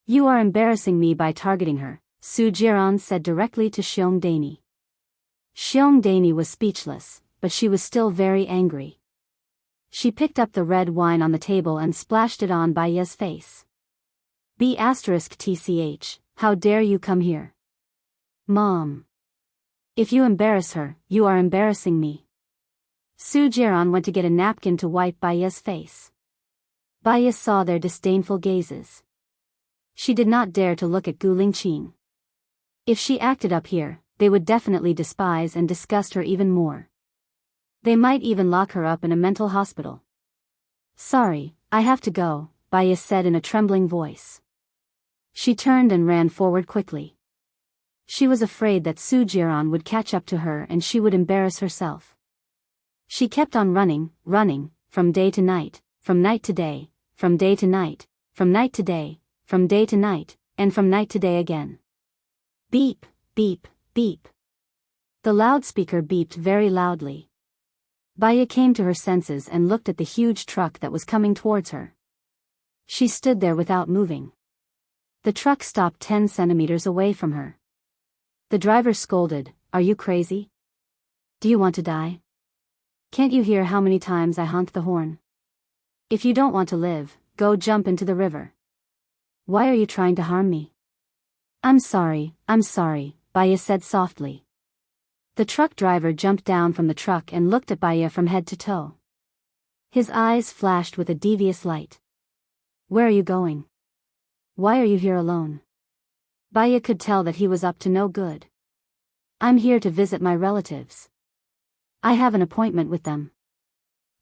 You are embarrassing me by targeting her, Su Jiran said directly to Xiong Daini. Xiong Daini was speechless, but she was still very angry. She picked up the red wine on the table and splashed it on Baya's face. B*TCH, how dare you come here? Mom. If you embarrass her, you are embarrassing me. Su Jiran went to get a napkin to wipe Baya's face. Baya saw their disdainful gazes. She did not dare to look at Gu Lingqing. If she acted up here, they would definitely despise and disgust her even more. They might even lock her up in a mental hospital. Sorry, I have to go, Baya said in a trembling voice. She turned and ran forward quickly. She was afraid that Su Jiran would catch up to her and she would embarrass herself. She kept on running, from day to night, from night to day, from day to night, from night to day, from day to night, and from night to day again. Beep, beep, beep. The loudspeaker beeped very loudly. Baya came to her senses and looked at the huge truck that was coming towards her. She stood there without moving. The truck stopped 10 centimeters away from her. The driver scolded, "Are you crazy? Do you want to die? Can't you hear how many times I honked the horn? If you don't want to live, go jump into the river. Why are you trying to harm me?" I'm sorry, Baya said softly. The truck driver jumped down from the truck and looked at Baya from head to toe. His eyes flashed with a devious light. "Where are you going? Why are you here alone?" Baya could tell that he was up to no good. "I'm here to visit my relatives. I have an appointment with them.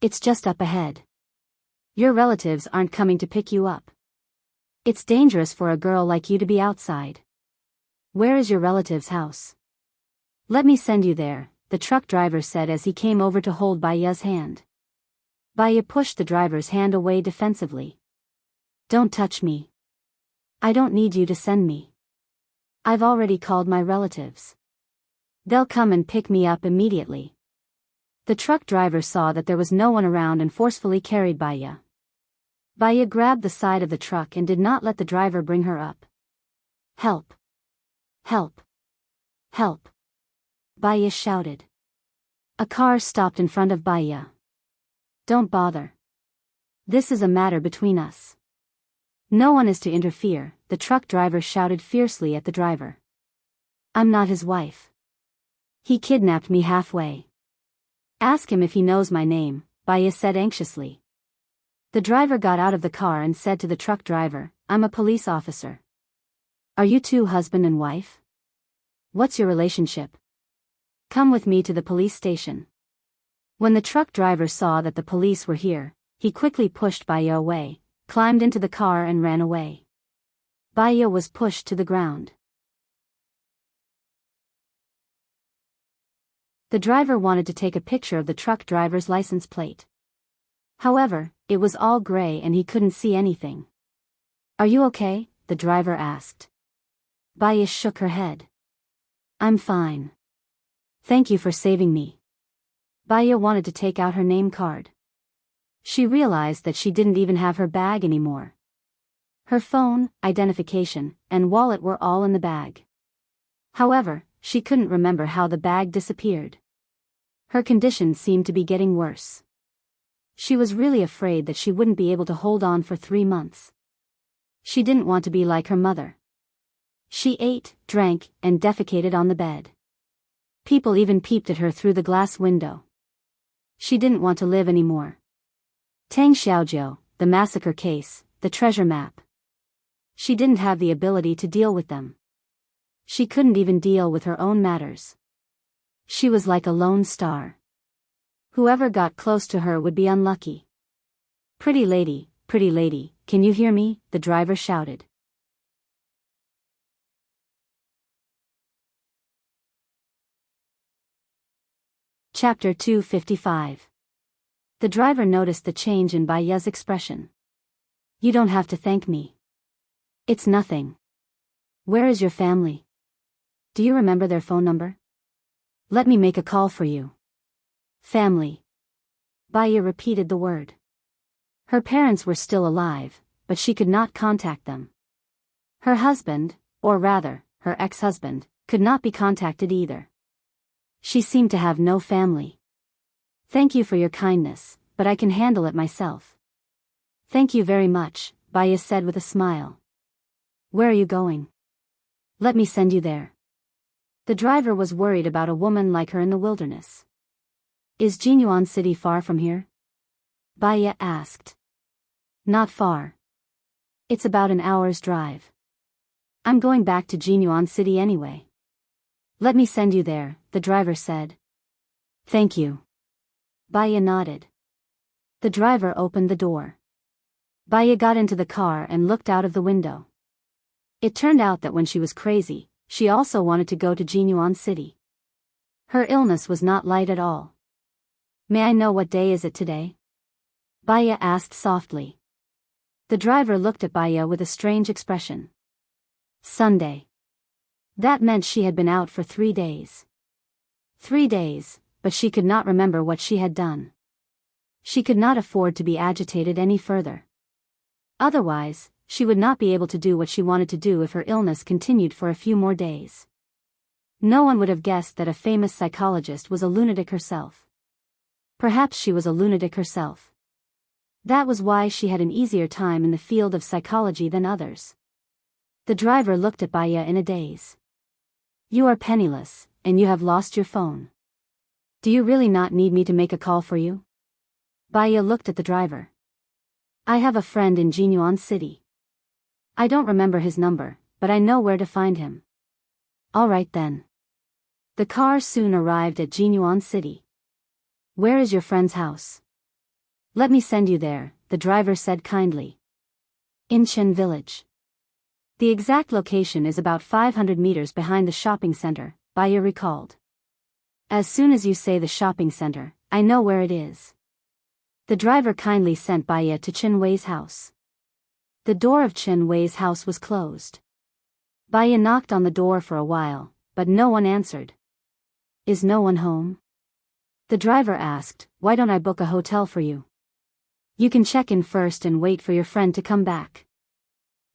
It's just up ahead. Your relatives aren't coming to pick you up. It's dangerous for a girl like you to be outside. Where is your relative's house?" "Let me send you there," the truck driver said as he came over to hold Baya's hand. Baya pushed the driver's hand away defensively. "Don't touch me. I don't need you to send me. I've already called my relatives. They'll come and pick me up immediately." The truck driver saw that there was no one around and forcefully carried Baya. Baya grabbed the side of the truck and did not let the driver bring her up. "Help! Help! Help!" Baya shouted. A car stopped in front of Baya. "Don't bother. This is a matter between us. No one is to interfere," the truck driver shouted fiercely at the driver. "I'm not his wife. He kidnapped me halfway. Ask him if he knows my name," Baya said anxiously. The driver got out of the car and said to the truck driver, "I'm a police officer. Are you two husband and wife? What's your relationship? Come with me to the police station." When the truck driver saw that the police were here, he quickly pushed Baya away, climbed into the car and ran away. Baya was pushed to the ground. The driver wanted to take a picture of the truck driver's license plate. However, it was all gray and he couldn't see anything. "Are you okay?" the driver asked. Baya shook her head. "I'm fine. Thank you for saving me." Baya wanted to take out her name card. She realized that she didn't even have her bag anymore. Her phone, identification, and wallet were all in the bag. However, she couldn't remember how the bag disappeared. Her condition seemed to be getting worse. She was really afraid that she wouldn't be able to hold on for 3 months. She didn't want to be like her mother. She ate, drank, and defecated on the bed. People even peeped at her through the glass window. She didn't want to live anymore. Tang Xiaojiu, the massacre case, the treasure map. She didn't have the ability to deal with them. She couldn't even deal with her own matters. She was like a lone star. Whoever got close to her would be unlucky. Pretty lady, can you hear me?" the driver shouted. Chapter 255. The driver noticed the change in Baya's expression. "You don't have to thank me. It's nothing. Where is your family? Do you remember their phone number? Let me make a call for you." "Family." Baya repeated the word. Her parents were still alive, but she could not contact them. Her husband, or rather, her ex-husband, could not be contacted either. She seemed to have no family. "Thank you for your kindness, but I can handle it myself." "Thank you very much," Baya said with a smile. "Where are you going?" "Let me send you there." The driver was worried about a woman like her in the wilderness. "Is Jinyuan City far from here?" Baya asked. "Not far. It's about an hour's drive. I'm going back to Jinyuan City anyway." "Let me send you there," the driver said. "Thank you." Baya nodded. The driver opened the door. Baya got into the car and looked out of the window. It turned out that when she was crazy, she also wanted to go to Jinyuan City. Her illness was not light at all. "May I know what day is it today?" Baya asked softly. The driver looked at Baya with a strange expression. Sunday. That meant she had been out for 3 days. 3 days, but she could not remember what she had done. She could not afford to be agitated any further. Otherwise, she would not be able to do what she wanted to do if her illness continued for a few more days. No one would have guessed that a famous psychologist was a lunatic herself. Perhaps she was a lunatic herself. That was why she had an easier time in the field of psychology than others. The driver looked at Baya in a daze. You are penniless, and you have lost your phone. Do you really not need me to make a call for you? Baya looked at the driver. I have a friend in Jinyuan City. I don't remember his number, but I know where to find him. All right then. The car soon arrived at Jinyuan City. Where is your friend's house? Let me send you there, the driver said kindly. Incheon Village. The exact location is about 500 meters behind the shopping center, Baya recalled. As soon as you say the shopping center, I know where it is. The driver kindly sent Baya to Chen Wei's house. The door of Chen Wei's house was closed. Baya knocked on the door for a while, but no one answered. Is no one home? The driver asked, why don't I book a hotel for you? You can check in first and wait for your friend to come back.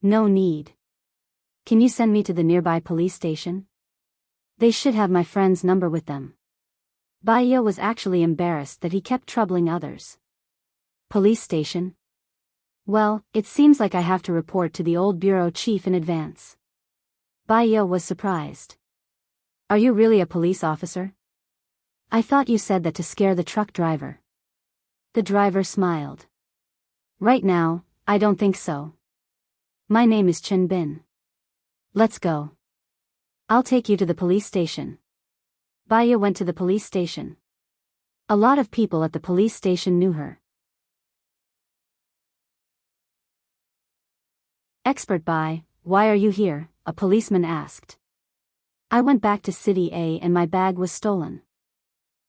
No need. Can you send me to the nearby police station? They should have my friend's number with them. Baya was actually embarrassed that he kept troubling others. Police station? Well, it seems like I have to report to the old bureau chief in advance. Baya was surprised. Are you really a police officer? I thought you said that to scare the truck driver. The driver smiled. Right now, I don't think so. My name is Chen Bin. Let's go. I'll take you to the police station. Baya went to the police station. A lot of people at the police station knew her. Expert by, why are you here? A policeman asked. I went back to City A and my bag was stolen.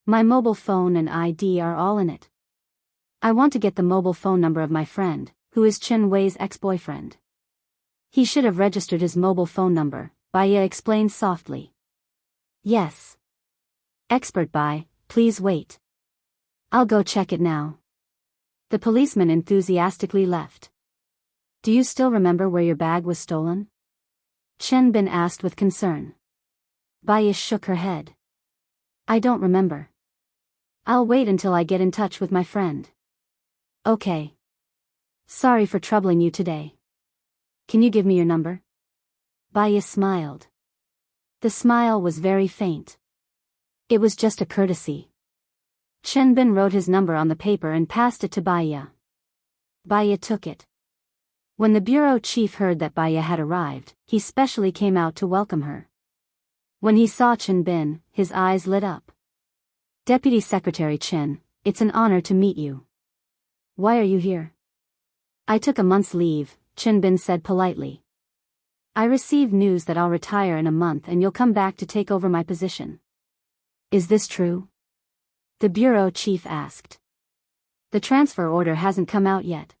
My mobile phone and ID are all in it. I want to get the mobile phone number of my friend, who is Chen Wei's ex-boyfriend. He should have registered his mobile phone number, Baya explained softly. Yes. Expert by, please wait. I'll go check it now. The policeman enthusiastically left. Do you still remember where your bag was stolen? Chen Bin asked with concern. Baya shook her head. I don't remember. I'll wait until I get in touch with my friend. Okay. Sorry for troubling you today. Can you give me your number? Baya smiled. The smile was very faint. It was just a courtesy. Chen Bin wrote his number on the paper and passed it to Baya. Baya took it. When the bureau chief heard that Baya had arrived, he specially came out to welcome her. When he saw Chen Bin, his eyes lit up. Deputy Secretary Chen, it's an honor to meet you. Why are you here? I took a month's leave, Chen Bin said politely. I received news that I'll retire in a month and you'll come back to take over my position. Is this true? The bureau chief asked. The transfer order hasn't come out yet.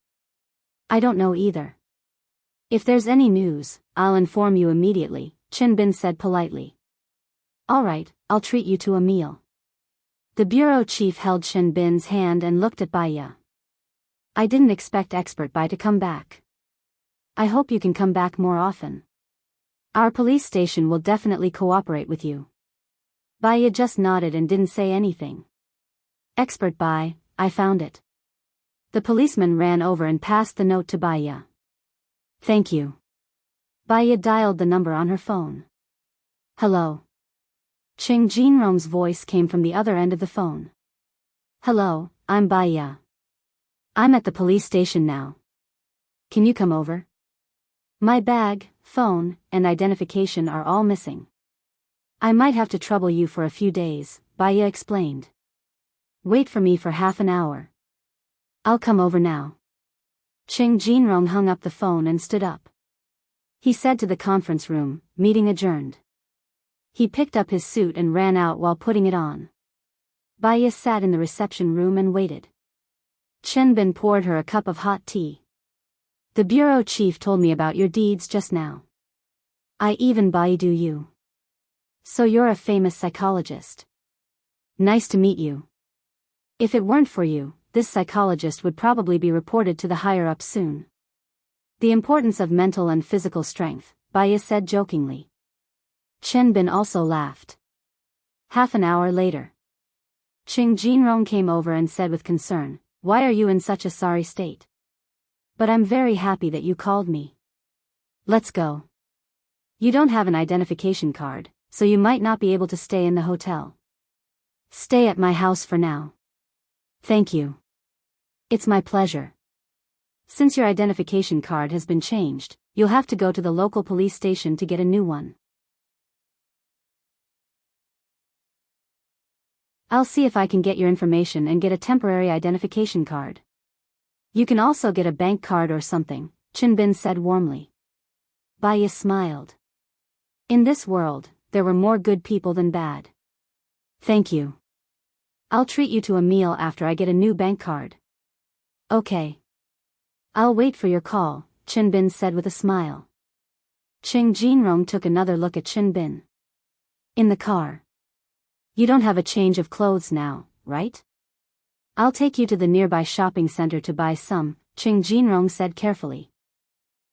I don't know either. If there's any news, I'll inform you immediately, Chen Bin said politely. All right, I'll treat you to a meal. The bureau chief held Chen Bin's hand and looked at Baya. I didn't expect Expert Bai to come back. I hope you can come back more often. Our police station will definitely cooperate with you. Baya just nodded and didn't say anything. Expert Bai, I found it. The policeman ran over and passed the note to Baya. Thank you. Baya dialed the number on her phone. Hello. Ching Jinrong's voice came from the other end of the phone. Hello, I'm Baya. I'm at the police station now. Can you come over? My bag, phone, and identification are all missing. I might have to trouble you for a few days, Baya explained. Wait for me for half an hour. I'll come over now. Ching Jinrong hung up the phone and stood up. He said to the conference room, meeting adjourned. He picked up his suit and ran out while putting it on. Baya sat in the reception room and waited. Chen Bin poured her a cup of hot tea. The bureau chief told me about your deeds just now. I even baidu you. So you're a famous psychologist. Nice to meet you. If it weren't for you, this psychologist would probably be reported to the higher-ups soon. The importance of mental and physical strength, Baya said jokingly. Chen Bin also laughed. Half an hour later, Qing Jinrong came over and said with concern, "Why are you in such a sorry state? But I'm very happy that you called me. Let's go. You don't have an identification card, so you might not be able to stay in the hotel. Stay at my house for now." "Thank you. It's my pleasure. Since your identification card has been changed, you'll have to go to the local police station to get a new one. I'll see if I can get your information and get a temporary identification card. You can also get a bank card or something," Chen Bin said warmly. Baya smiled. In this world, there were more good people than bad. "Thank you. I'll treat you to a meal after I get a new bank card." "Okay. I'll wait for your call," Chen Bin said with a smile. Qing Jinrong took another look at Chen Bin. In the car. "You don't have a change of clothes now, right? I'll take you to the nearby shopping center to buy some," Qing Jinrong said carefully.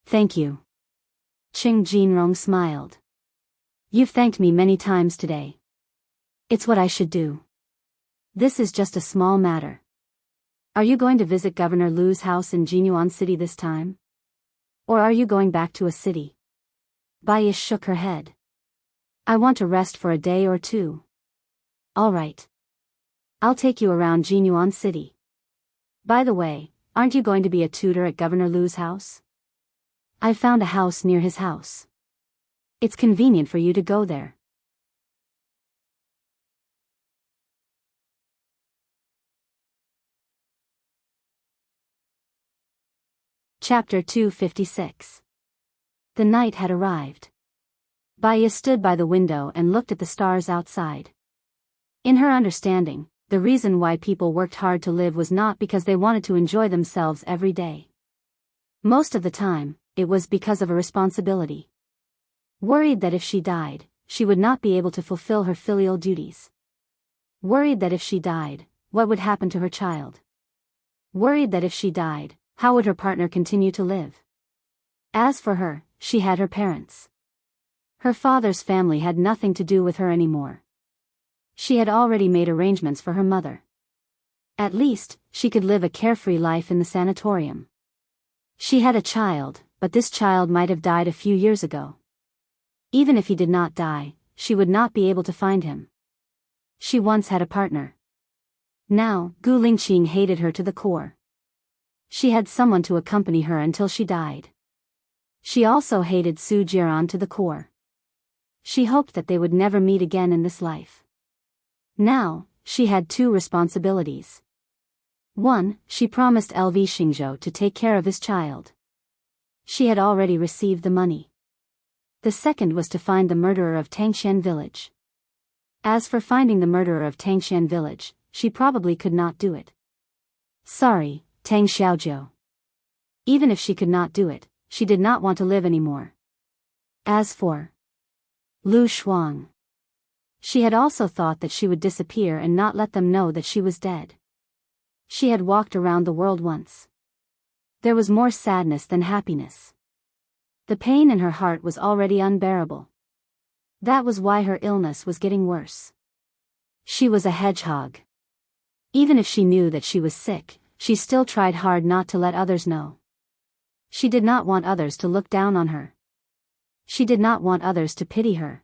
"Thank you." Qing Jinrong smiled. "You've thanked me many times today. It's what I should do. This is just a small matter. Are you going to visit Governor Lu's house in Jinyuan City this time? Or are you going back to a city?" Baya shook her head. "I want to rest for a day or two." "All right. I'll take you around Jinyuan City. By the way, aren't you going to be a tutor at Governor Lu's house? I found a house near his house. It's convenient for you to go there." Chapter 256. The night had arrived. Baya stood by the window and looked at the stars outside. In her understanding, the reason why people worked hard to live was not because they wanted to enjoy themselves every day. Most of the time, it was because of a responsibility. Worried that if she died, she would not be able to fulfill her filial duties. Worried that if she died, what would happen to her child? Worried that if she died, how would her partner continue to live? As for her, she had her parents. Her father's family had nothing to do with her anymore. She had already made arrangements for her mother. At least, she could live a carefree life in the sanatorium. She had a child, but this child might have died a few years ago. Even if he did not die, she would not be able to find him. She once had a partner. Now, Gu Lingqing hated her to the core. She had someone to accompany her until she died. She also hated Su Jiran to the core. She hoped that they would never meet again in this life. Now, she had two responsibilities. One, she promised LV Xingzhou to take care of his child. She had already received the money. The second was to find the murderer of Tangxian village. As for finding the murderer of Tangxian village, she probably could not do it. Sorry, Tang Xiaojiu. Even if she could not do it, she did not want to live anymore. As for Lu Shuang, she had also thought that she would disappear and not let them know that she was dead. She had walked around the world once. There was more sadness than happiness. The pain in her heart was already unbearable. That was why her illness was getting worse. She was a hedgehog. Even if she knew that she was sick, she still tried hard not to let others know. She did not want others to look down on her. She did not want others to pity her.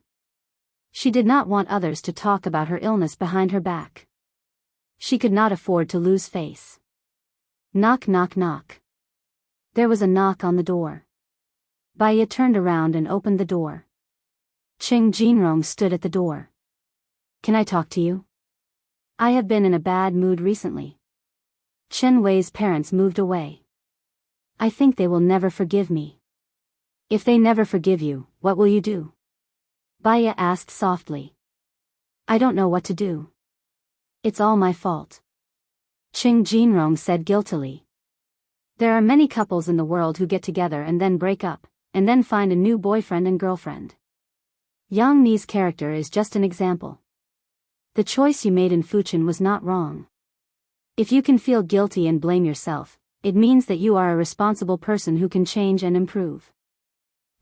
She did not want others to talk about her illness behind her back. She could not afford to lose face. Knock, knock, knock. There was a knock on the door. Baya turned around and opened the door. Qing Jinrong stood at the door. "Can I talk to you? I have been in a bad mood recently. Chen Wei's parents moved away. I think they will never forgive me." "If they never forgive you, what will you do?" Baya asked softly. "I don't know what to do. It's all my fault." Qing Jinrong said guiltily. There are many couples in the world who get together and then break up, and then find a new boyfriend and girlfriend. Yang Ni's character is just an example. The choice you made in Fuchin was not wrong. If you can feel guilty and blame yourself, it means that you are a responsible person who can change and improve.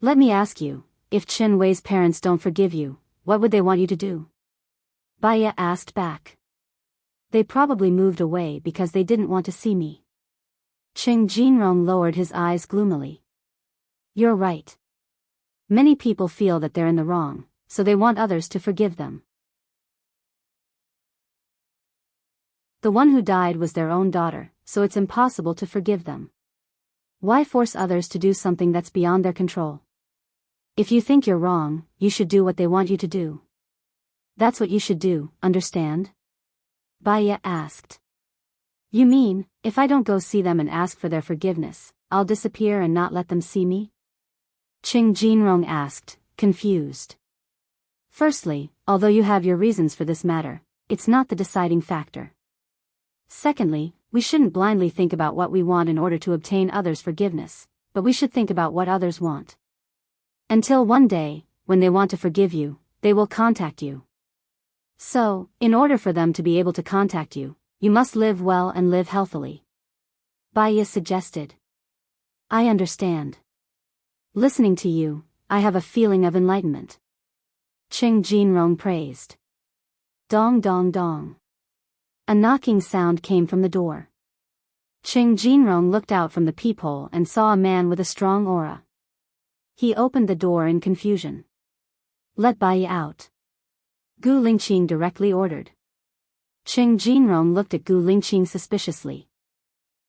Let me ask you, if Chen Wei's parents don't forgive you, what would they want you to do? Baya asked back. They probably moved away because they didn't want to see me. Cheng Jinrong lowered his eyes gloomily. You're right. Many people feel that they're in the wrong, so they want others to forgive them. The one who died was their own daughter, so it's impossible to forgive them. Why force others to do something that's beyond their control? If you think you're wrong, you should do what they want you to do. That's what you should do, understand? Baya asked. You mean, if I don't go see them and ask for their forgiveness, I'll disappear and not let them see me? Cheng Jinrong asked, confused. Firstly, although you have your reasons for this matter, it's not the deciding factor. Secondly, we shouldn't blindly think about what we want in order to obtain others' forgiveness, but we should think about what others want. Until one day, when they want to forgive you, they will contact you. So, in order for them to be able to contact you, you must live well and live healthily. Baya suggested. I understand. Listening to you, I have a feeling of enlightenment. Cheng Jinrong praised. Dong dong dong. A knocking sound came from the door. Cheng Jinrong looked out from the peephole and saw a man with a strong aura. He opened the door in confusion. Let Baya out. Gu Lingqing directly ordered. Cheng Jinrong looked at Gu Lingqing suspiciously.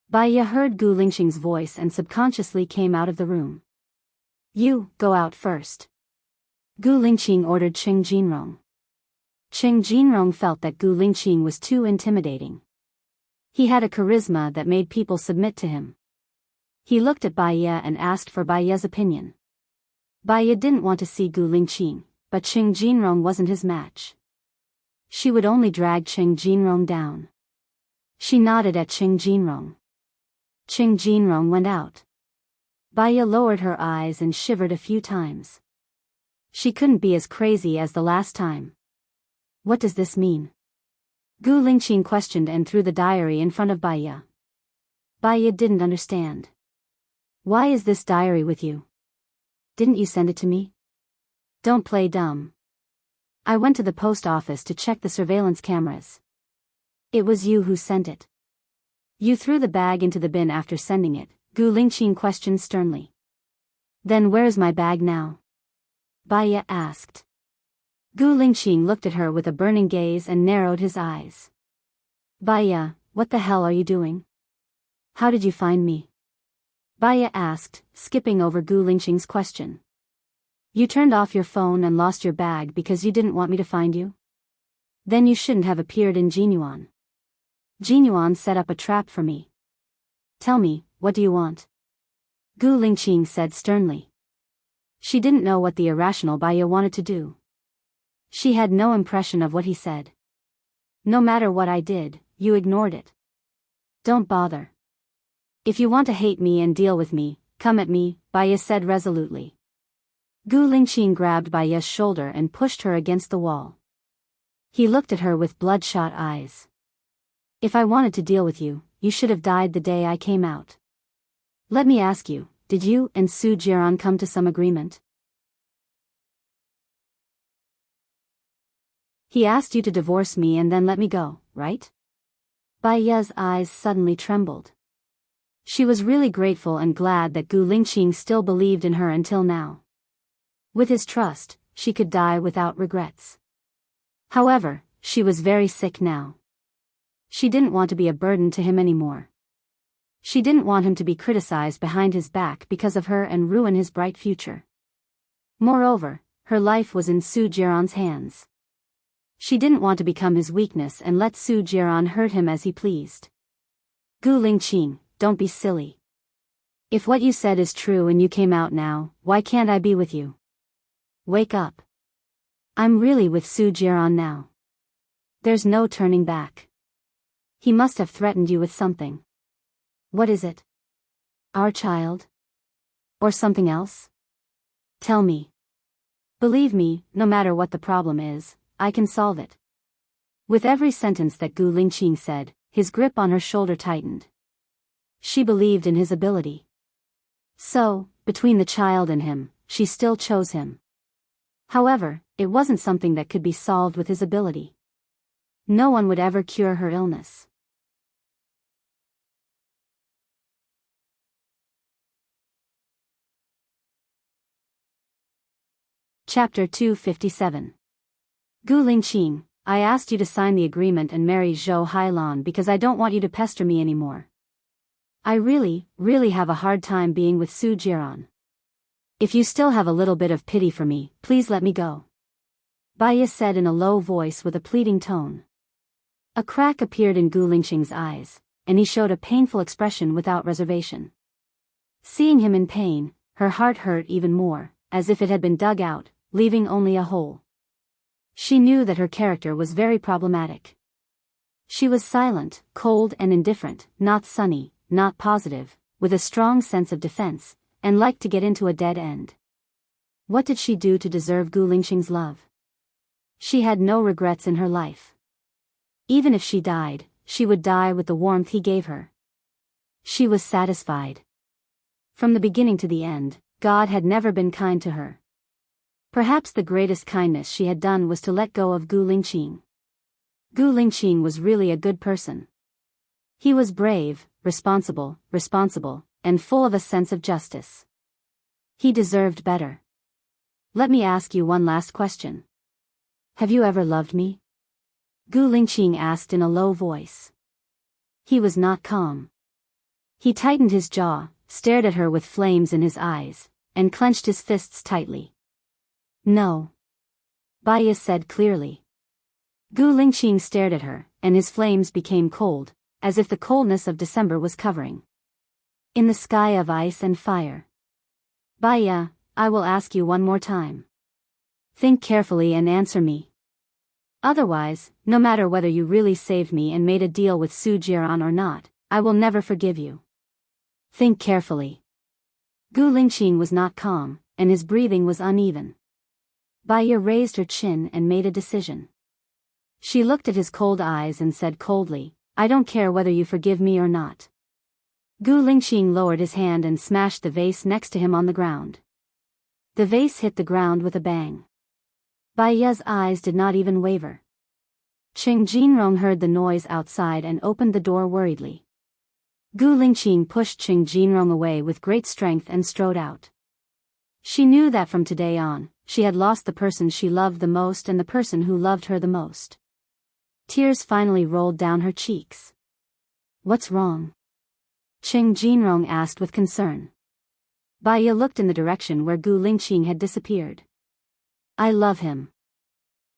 Baya heard Gu Lingqing's voice and subconsciously came out of the room. You, go out first. Gu Lingqing ordered Cheng Jinrong. Cheng Jinrong felt that Gu Lingqing was too intimidating. He had a charisma that made people submit to him. He looked at Baya and asked for Baya's opinion. Baya didn't want to see Gu Lingqing, but Cheng Jinrong wasn't his match. She would only drag Cheng Jinrong down. She nodded at Cheng Jinrong. Cheng Jinrong went out. Baya lowered her eyes and shivered a few times. She couldn't be as crazy as the last time. What does this mean? Gu Lingqing questioned and threw the diary in front of Baya. Baya didn't understand. Why is this diary with you? Didn't you send it to me? Don't play dumb. I went to the post office to check the surveillance cameras. It was you who sent it. You threw the bag into the bin after sending it, Gu Lingqing questioned sternly. Then where's my bag now? Baya asked. Gu Lingqing looked at her with a burning gaze and narrowed his eyes. Baya, what the hell are you doing? How did you find me? Baya asked, skipping over Gu Lingqing's question. You turned off your phone and lost your bag because you didn't want me to find you? Then you shouldn't have appeared in Jinyuan. Jinyuan set up a trap for me. Tell me, what do you want? Gu Lingqing said sternly. She didn't know what the irrational Baya wanted to do. She had no impression of what he said. No matter what I did, you ignored it. Don't bother. If you want to hate me and deal with me, come at me, Baya said resolutely. Gu Lingqing grabbed Baya's shoulder and pushed her against the wall. He looked at her with bloodshot eyes. If I wanted to deal with you, you should have died the day I came out. Let me ask you, did you and Su Jiran come to some agreement? He asked you to divorce me and then let me go, right? Baya's eyes suddenly trembled. She was really grateful and glad that Gu Lingqing still believed in her until now. With his trust, she could die without regrets. However, she was very sick now. She didn't want to be a burden to him anymore. She didn't want him to be criticized behind his back because of her and ruin his bright future. Moreover, her life was in Su Jiran's hands. She didn't want to become his weakness and let Su Jiran hurt him as he pleased. Gu Lingqing, don't be silly. If what you said is true and you came out now, why can't I be with you? Wake up. I'm really with Su Jiran now. There's no turning back. He must have threatened you with something. What is it? Our child? Or something else? Tell me. Believe me, no matter what the problem is, I can solve it. With every sentence that Gu Lingqing said, his grip on her shoulder tightened. She believed in his ability. So, between the child and him, she still chose him. However, it wasn't something that could be solved with his ability. No one would ever cure her illness. Chapter 257. Gu Lingqing, I asked you to sign the agreement and marry Zhou Hailan because I don't want you to pester me anymore. I really have a hard time being with Su Jiran. If you still have a little bit of pity for me, please let me go. Baiya said in a low voice with a pleading tone. A crack appeared in Gu Lingqing's eyes, and he showed a painful expression without reservation. Seeing him in pain, her heart hurt even more, as if it had been dug out, leaving only a hole. She knew that her character was very problematic. She was silent, cold and indifferent, not sunny, not positive, with a strong sense of defense, and liked to get into a dead end. What did she do to deserve Gu Lingqing's love? She had no regrets in her life. Even if she died, she would die with the warmth he gave her. She was satisfied. From the beginning to the end, God had never been kind to her. Perhaps the greatest kindness she had done was to let go of Gu Lingqing. Gu Lingqing was really a good person. He was brave, responsible, and full of a sense of justice. He deserved better. Let me ask you one last question. Have you ever loved me? Gu Lingqing asked in a low voice. He was not calm. He tightened his jaw, stared at her with flames in his eyes, and clenched his fists tightly. No. Baiya said clearly. Gu Lingqing stared at her, and his flames became cold, as if the coldness of December was covering. In the sky of ice and fire. Baiya, I will ask you one more time. Think carefully and answer me. Otherwise, no matter whether you really saved me and made a deal with Su Jiran or not, I will never forgive you. Think carefully. Gu Lingqing was not calm, and his breathing was uneven. Baiya raised her chin and made a decision. She looked at his cold eyes and said coldly, I don't care whether you forgive me or not. Gu Lingqing lowered his hand and smashed the vase next to him on the ground. The vase hit the ground with a bang. Baiya's eyes did not even waver. Qing Jinrong heard the noise outside and opened the door worriedly. Gu Lingqing pushed Qing Jinrong away with great strength and strode out. She knew that from today on, she had lost the person she loved the most and the person who loved her the most. Tears finally rolled down her cheeks. What's wrong? Qing Jinrong asked with concern. Baiya looked in the direction where Gu Lingqing had disappeared. I love him.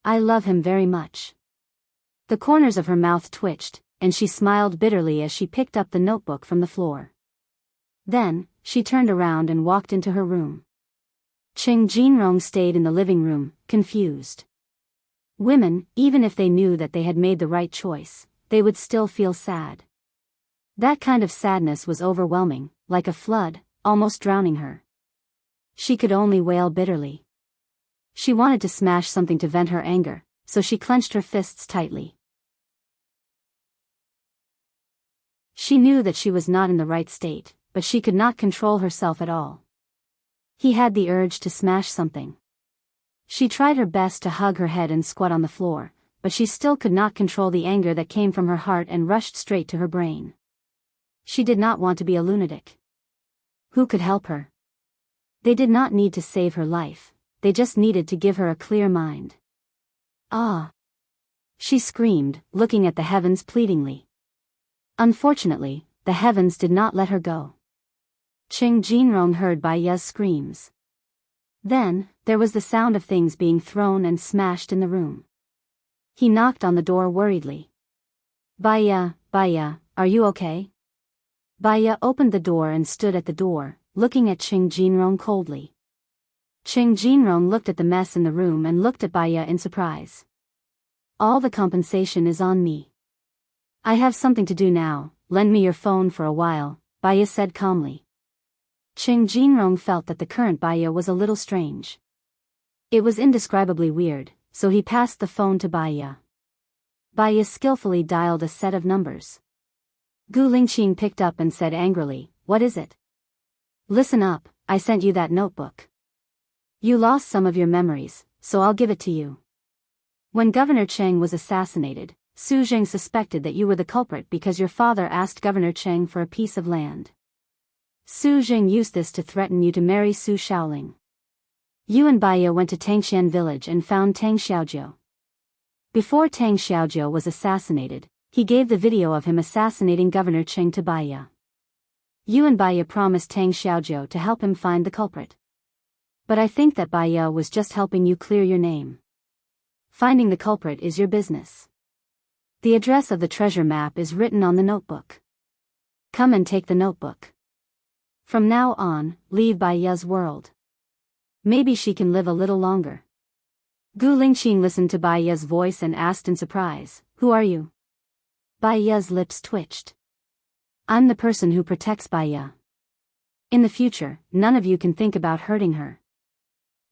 I love him very much. The corners of her mouth twitched, and she smiled bitterly as she picked up the notebook from the floor. Then, she turned around and walked into her room. Qing Jinrong stayed in the living room, confused. Women, even if they knew that they had made the right choice, they would still feel sad. That kind of sadness was overwhelming, like a flood, almost drowning her. She could only wail bitterly. She wanted to smash something to vent her anger, so she clenched her fists tightly. She knew that she was not in the right state, but she could not control herself at all. He had the urge to smash something. She tried her best to hug her head and squat on the floor, but she still could not control the anger that came from her heart and rushed straight to her brain. She did not want to be a lunatic. Who could help her? They did not need to save her life, they just needed to give her a clear mind. Ah! She screamed, looking at the heavens pleadingly. Unfortunately, the heavens did not let her go. Qing Jinrong heard Baiya's screams. Then, there was the sound of things being thrown and smashed in the room. He knocked on the door worriedly. Baiya, are you okay? Baiya opened the door and stood at the door, looking at Qing Jinrong coldly. Qing Jinrong looked at the mess in the room and looked at Baiya in surprise. All the compensation is on me. I have something to do now, lend me your phone for a while, Baiya said calmly. Ching Jinrong felt that the current Baiya was a little strange. It was indescribably weird, so he passed the phone to Baiya. Baiya skillfully dialed a set of numbers. Gu Lingqing picked up and said angrily, "What is it?" "Listen up, I sent you that notebook. You lost some of your memories, so I'll give it to you. When Governor Cheng was assassinated, Su Zheng suspected that you were the culprit because your father asked Governor Cheng for a piece of land. Su Zheng used this to threaten you to marry Su Shaoling. You and Baiya went to Tangxian village and found Tang Xiaojiu. Before Tang Xiaojiu was assassinated, he gave the video of him assassinating Governor Cheng to Baiya. You and Baiya promised Tang Xiaojiu to help him find the culprit. But I think that Baiya was just helping you clear your name. Finding the culprit is your business. The address of the treasure map is written on the notebook. Come and take the notebook. From now on, leave Baiya's world. Maybe she can live a little longer." Gu Lingqing listened to Baiya's voice and asked in surprise, "Who are you?" Baiya's lips twitched. "I'm the person who protects Baiya. In the future, none of you can think about hurting her."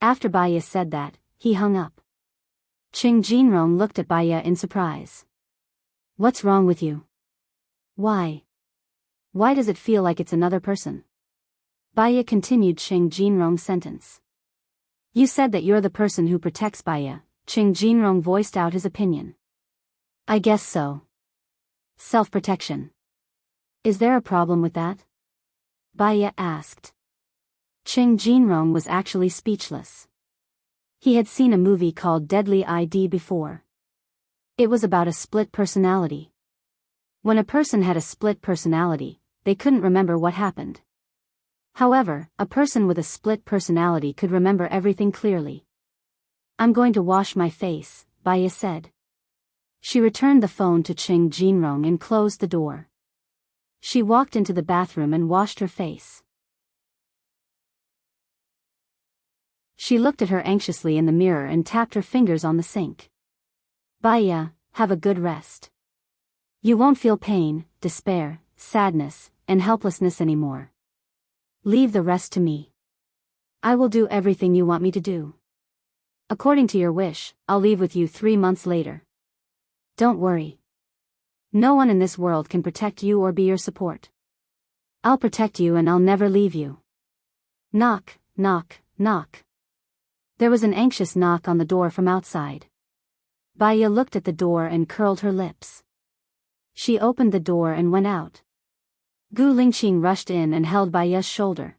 After Baiya said that, he hung up. Ching Jinrong looked at Baiya in surprise. "What's wrong with you? Why? Why does it feel like it's another person?" Baiya continued Ching Jinrong's sentence. "You said that you're the person who protects Baiya." Ching Jinrong voiced out his opinion. "I guess so. Self-protection. Is there a problem with that?" Baiya asked. Ching Jinrong was actually speechless. He had seen a movie called Deadly ID before. It was about a split personality. When a person had a split personality, they couldn't remember what happened. However, a person with a split personality could remember everything clearly. "I'm going to wash my face," Baiya said. She returned the phone to Ching Jinrong and closed the door. She walked into the bathroom and washed her face. She looked at her anxiously in the mirror and tapped her fingers on the sink. "Baiya, have a good rest. You won't feel pain, despair, sadness, and helplessness anymore. Leave the rest to me. I will do everything you want me to do. According to your wish, I'll leave with you 3 months later. Don't worry. No one in this world can protect you or be your support. I'll protect you and I'll never leave you." Knock, knock, knock. There was an anxious knock on the door from outside. Baiya looked at the door and curled her lips. She opened the door and went out. Gu Lingqing rushed in and held Baiya's shoulder.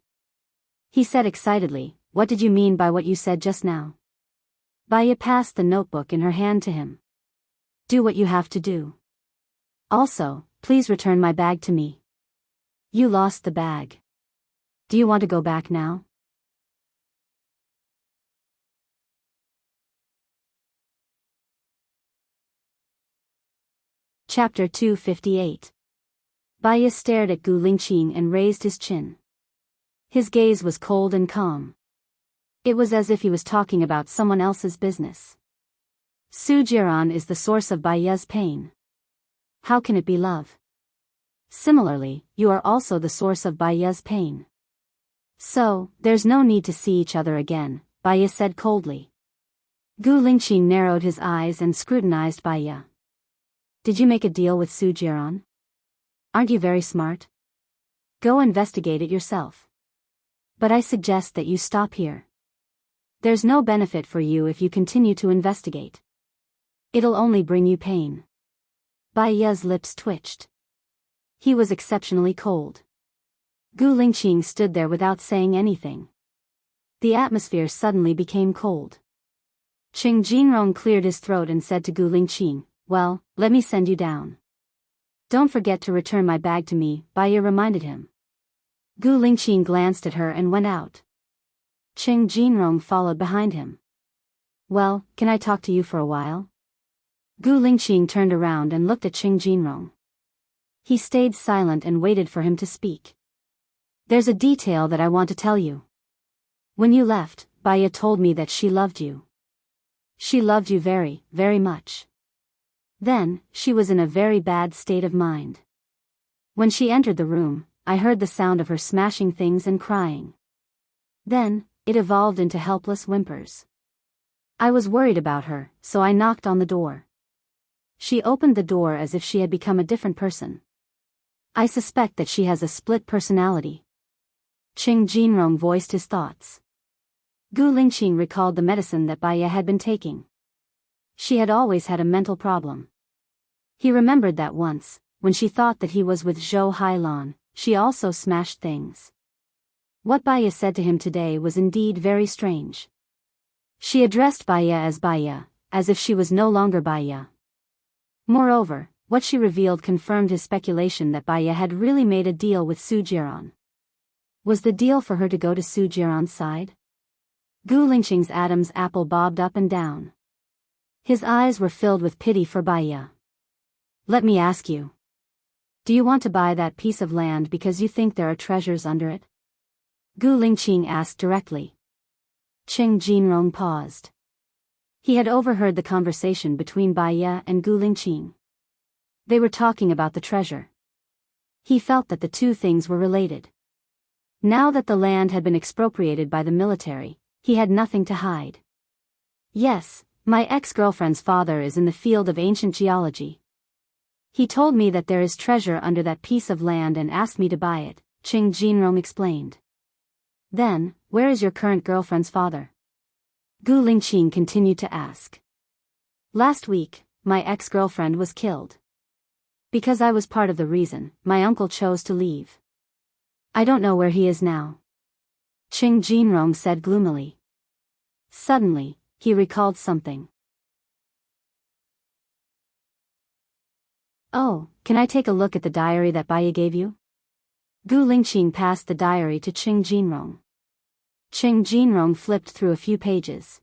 He said excitedly, "What did you mean by what you said just now?" Baiya passed the notebook in her hand to him. "Do what you have to do. Also, please return my bag to me. You lost the bag. Do you want to go back now?" Chapter 258. Baiya stared at Gu Lingqing and raised his chin. His gaze was cold and calm. It was as if he was talking about someone else's business. Su Jiran is the source of Baiya's pain. How can it be love? Similarly, you are also the source of Baiya's pain. So, there's no need to see each other again, Baiya said coldly. Gu Lingqing narrowed his eyes and scrutinized Baiya. "Did you make a deal with Su Jiran? Aren't you very smart? Go investigate it yourself. But I suggest that you stop here. There's no benefit for you if you continue to investigate. It'll only bring you pain." Baiya's lips twitched. He was exceptionally cold. Gu Lingqing stood there without saying anything. The atmosphere suddenly became cold. Ching Jinrong cleared his throat and said to Gu Lingqing, "Well, let me send you down. Don't forget to return my bag to me," Baiya reminded him. Gu Lingqing glanced at her and went out. Ching Jinrong followed behind him. "Well, can I talk to you for a while?" Gu Lingqing turned around and looked at Ching Jinrong. He stayed silent and waited for him to speak. "There's a detail that I want to tell you. When you left, Baiya told me that she loved you. She loved you very, very much. Then, she was in a very bad state of mind. When she entered the room, I heard the sound of her smashing things and crying. Then, it evolved into helpless whimpers. I was worried about her, so I knocked on the door. She opened the door as if she had become a different person. I suspect that she has a split personality. Qing Jinrong voiced his thoughts. Gu Lingqing recalled the medicine that Baiya had been taking. She had always had a mental problem. He remembered that once, when she thought that he was with Zhou Hailan, she also smashed things. What Baiya said to him today was indeed very strange. She addressed Baiya, as if she was no longer Baiya. Moreover, what she revealed confirmed his speculation that Baiya had really made a deal with Su Jiran. Was the deal for her to go to Su Jiran's side? Gu Lingqing's Adam's apple bobbed up and down. His eyes were filled with pity for Baiya. Let me ask you. Do you want to buy that piece of land because you think there are treasures under it? Gu Lingqing asked directly. Qing Jinrong paused. He had overheard the conversation between Baiya and Gu Lingqing. They were talking about the treasure. He felt that the two things were related. Now that the land had been expropriated by the military, he had nothing to hide. Yes, my ex-girlfriend's father is in the field of ancient geology. He told me that there is treasure under that piece of land and asked me to buy it, Qing Jinrong explained. Then, where is your current girlfriend's father? Gu Lingqing continued to ask. Last week, my ex-girlfriend was killed. Because I was part of the reason, my uncle chose to leave. I don't know where he is now. Qing Jinrong said gloomily. Suddenly, he recalled something. Oh, can I take a look at the diary that Baiya gave you? Gu Lingqing passed the diary to Qing Jinrong. Qing Jinrong flipped through a few pages.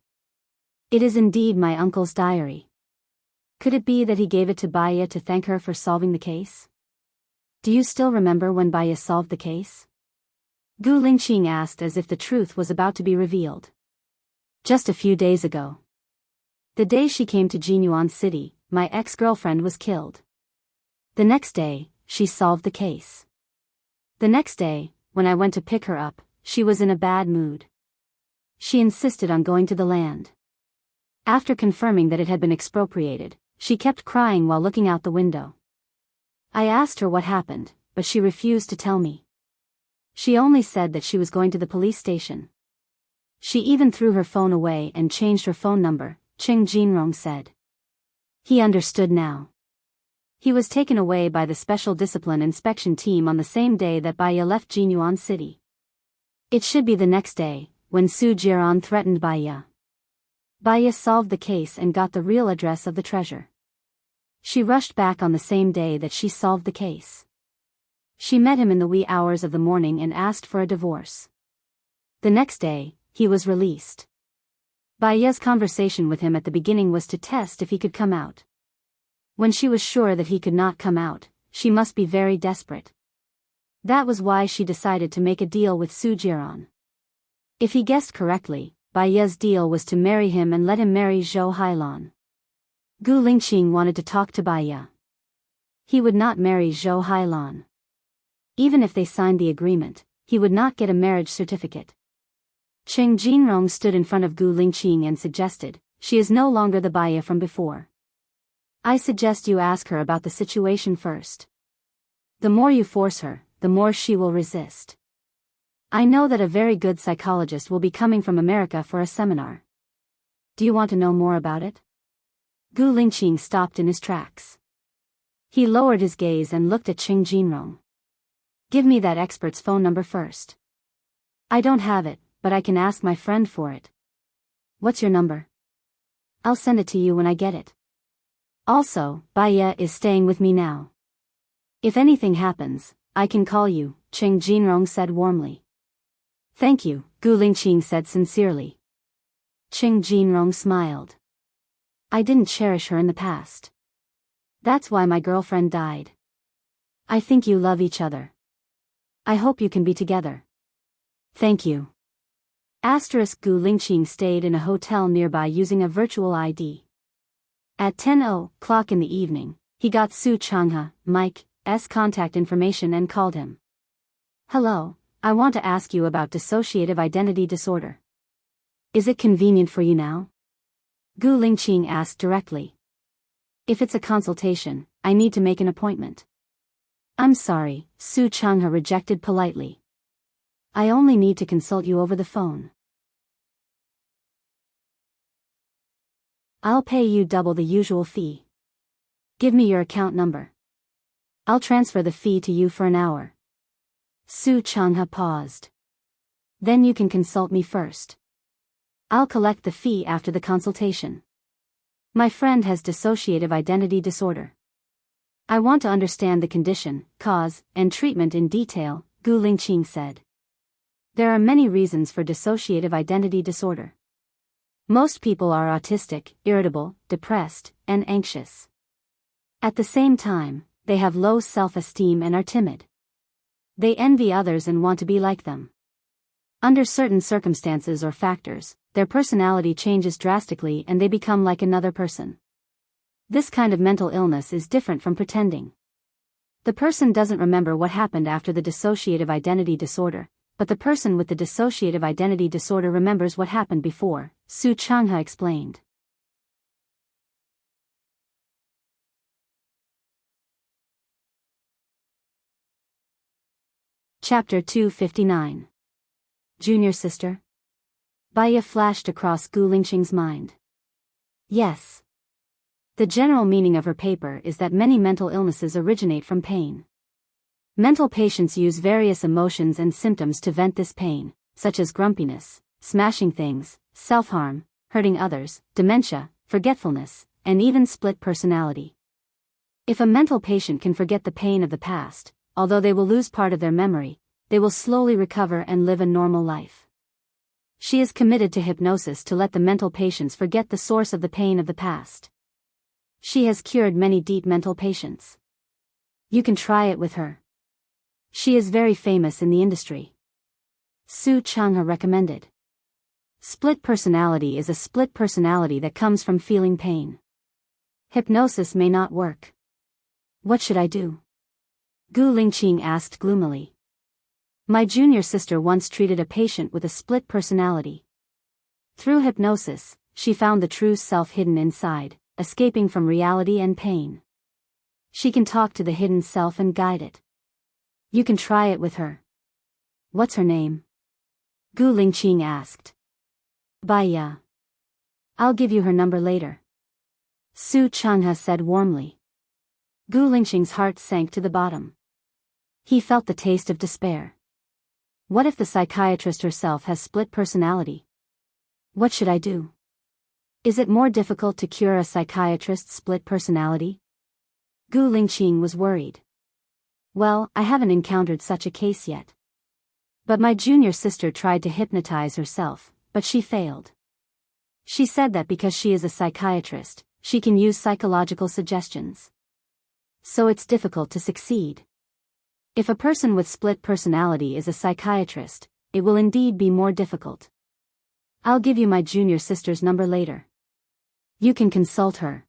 It is indeed my uncle's diary. Could it be that he gave it to Baiya to thank her for solving the case? Do you still remember when Baiya solved the case? Gu Lingqing asked as if the truth was about to be revealed. Just a few days ago. The day she came to Jinyuan City, my ex-girlfriend was killed. The next day, she solved the case. The next day, when I went to pick her up, she was in a bad mood. She insisted on going to the land. After confirming that it had been expropriated, she kept crying while looking out the window. I asked her what happened, but she refused to tell me. She only said that she was going to the police station. She even threw her phone away and changed her phone number, Qing Jinrong said. He understood now. He was taken away by the Special Discipline Inspection Team on the same day that Baiya left Jinyuan City. It should be the next day, when Su Jiran threatened Baiya. Baiya solved the case and got the real address of the treasure. She rushed back on the same day that she solved the case. She met him in the wee hours of the morning and asked for a divorce. The next day, he was released. Baiya's conversation with him at the beginning was to test if he could come out. When she was sure that he could not come out, she must be very desperate. That was why she decided to make a deal with Su Jiran. If he guessed correctly, Baiya's deal was to marry him and let him marry Zhou Hailan. Gu Lingqing wanted to talk to Baiya. He would not marry Zhou Hailan. Even if they signed the agreement, he would not get a marriage certificate. Qing Jinrong stood in front of Gu Lingqing and suggested, she is no longer the Baiya from before. I suggest you ask her about the situation first. The more you force her, the more she will resist. I know that a very good psychologist will be coming from America for a seminar. Do you want to know more about it? Gu Lingqing stopped in his tracks. He lowered his gaze and looked at Qing Jinrong. Give me that expert's phone number first. I don't have it, but I can ask my friend for it. What's your number? I'll send it to you when I get it. Also, Baiya is staying with me now. If anything happens, I can call you, Qing Jinrong said warmly. Thank you, Gu Lingqing said sincerely. Qing Jinrong smiled. I didn't cherish her in the past. That's why my girlfriend died. I think you love each other. I hope you can be together. Thank you. Gu Lingqing stayed in a hotel nearby using a virtual ID. At 10:00 in the evening, he got Su Changha, Mike's contact information and called him. Hello, I want to ask you about dissociative identity disorder. Is it convenient for you now? Gu Lingqing asked directly. If it's a consultation, I need to make an appointment. I'm sorry, Su Changhe rejected politely. I only need to consult you over the phone. I'll pay you double the usual fee. Give me your account number. I'll transfer the fee to you for an hour. Su Changhe paused. Then you can consult me first. I'll collect the fee after the consultation. My friend has dissociative identity disorder. I want to understand the condition, cause, and treatment in detail, Gu Lingqing said. There are many reasons for dissociative identity disorder. Most people are autistic, irritable, depressed, and anxious. At the same time, they have low self-esteem and are timid. They envy others and want to be like them. Under certain circumstances or factors, their personality changes drastically and they become like another person. This kind of mental illness is different from pretending. The person doesn't remember what happened after the dissociative identity disorder, but the person with the dissociative identity disorder remembers what happened before, Su Changhe explained. Chapter 259. Junior sister? Baya flashed across Gu Lingqing's mind. Yes. The general meaning of her paper is that many mental illnesses originate from pain. Mental patients use various emotions and symptoms to vent this pain, such as grumpiness, smashing things, self-harm, hurting others, dementia, forgetfulness, and even split personality. If a mental patient can forget the pain of the past, although they will lose part of their memory, they will slowly recover and live a normal life. She is committed to hypnosis to let the mental patients forget the source of the pain of the past. She has cured many deep mental patients. You can try it with her. She is very famous in the industry. Su Changhe recommended. Split personality is a split personality that comes from feeling pain. Hypnosis may not work. What should I do? Gu Lingqing asked gloomily. My junior sister once treated a patient with a split personality. Through hypnosis, she found the true self hidden inside, escaping from reality and pain. She can talk to the hidden self and guide it. You can try it with her. What's her name? Gu Lingqing asked. Baya. I'll give you her number later. Su Changhe said warmly. Gu Lingqing's heart sank to the bottom. He felt the taste of despair. What if the psychiatrist herself has split personality? What should I do? Is it more difficult to cure a psychiatrist's split personality? Gu Lingqing was worried. Well, I haven't encountered such a case yet. But my junior sister tried to hypnotize herself, but she failed. She said that because she is a psychiatrist, she can use psychological suggestions. So it's difficult to succeed. If a person with split personality is a psychiatrist, it will indeed be more difficult. I'll give you my junior sister's number later. You can consult her.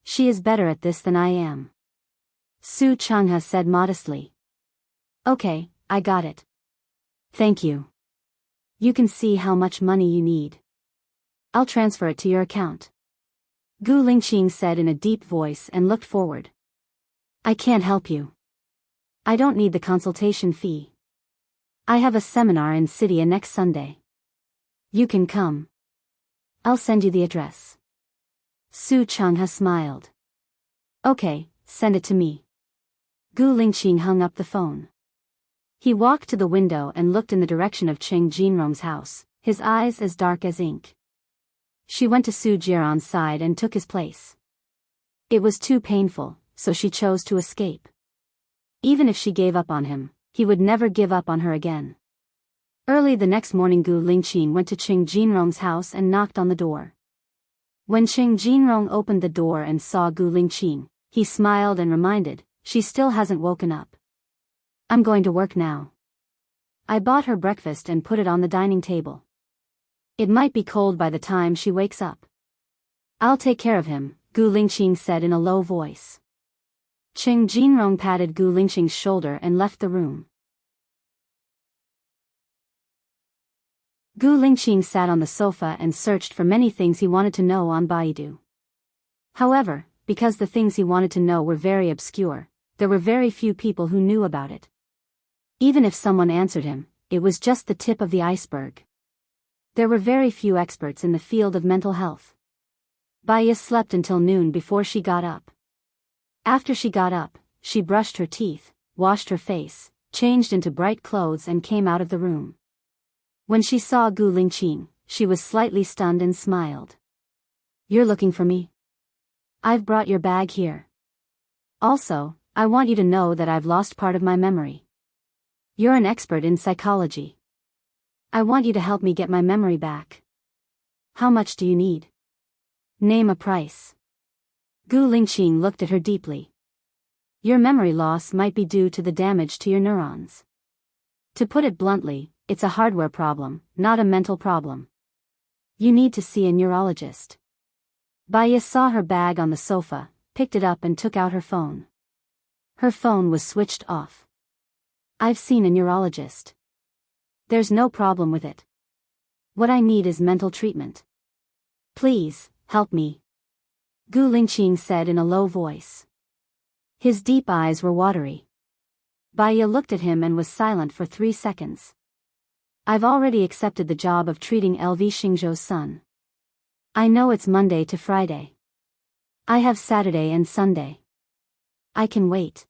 She is better at this than I am. Su Changhe said modestly. Okay, I got it. Thank you. You can see how much money you need. I'll transfer it to your account. Gu Lingqing said in a deep voice and looked forward. I can't help you. I don't need the consultation fee. I have a seminar in Cydia next Sunday. You can come. I'll send you the address. Su Changhe smiled. Okay, send it to me. Gu Lingqing hung up the phone. He walked to the window and looked in the direction of Cheng Jinrong's house, his eyes as dark as ink. She went to Su Jiran's side and took his place. It was too painful, so she chose to escape. Even if she gave up on him, he would never give up on her again. Early the next morning Gu Lingqing went to Cheng Jinrong's house and knocked on the door. When Cheng Jinrong opened the door and saw Gu Lingqing, he smiled and reminded, she still hasn't woken up. I'm going to work now. I bought her breakfast and put it on the dining table. It might be cold by the time she wakes up. I'll take care of him, Gu Lingqing said in a low voice. Cheng Jinrong patted Gu Lingqing's shoulder and left the room. Gu Lingqing sat on the sofa and searched for many things he wanted to know on Baidu. However, because the things he wanted to know were very obscure, there were very few people who knew about it. Even if someone answered him, it was just the tip of the iceberg. There were very few experts in the field of mental health. Baiya slept until noon before she got up. After she got up, she brushed her teeth, washed her face, changed into bright clothes and came out of the room. When she saw Gu Lingqing, she was slightly stunned and smiled. "You're looking for me? I've brought your bag here. Also, I want you to know that I've lost part of my memory. You're an expert in psychology. I want you to help me get my memory back. How much do you need? Name a price." Gu Lingqing looked at her deeply. "Your memory loss might be due to the damage to your neurons. To put it bluntly, it's a hardware problem, not a mental problem. You need to see a neurologist." Baiya saw her bag on the sofa, picked it up and took out her phone. Her phone was switched off. "I've seen a neurologist. There's no problem with it. What I need is mental treatment. Please, help me," Gu Lingqing said in a low voice. His deep eyes were watery. Baiya looked at him and was silent for 3 seconds. "I've already accepted the job of treating LV Xingzhou's son. I know it's Monday to Friday. I have Saturday and Sunday. I can wait."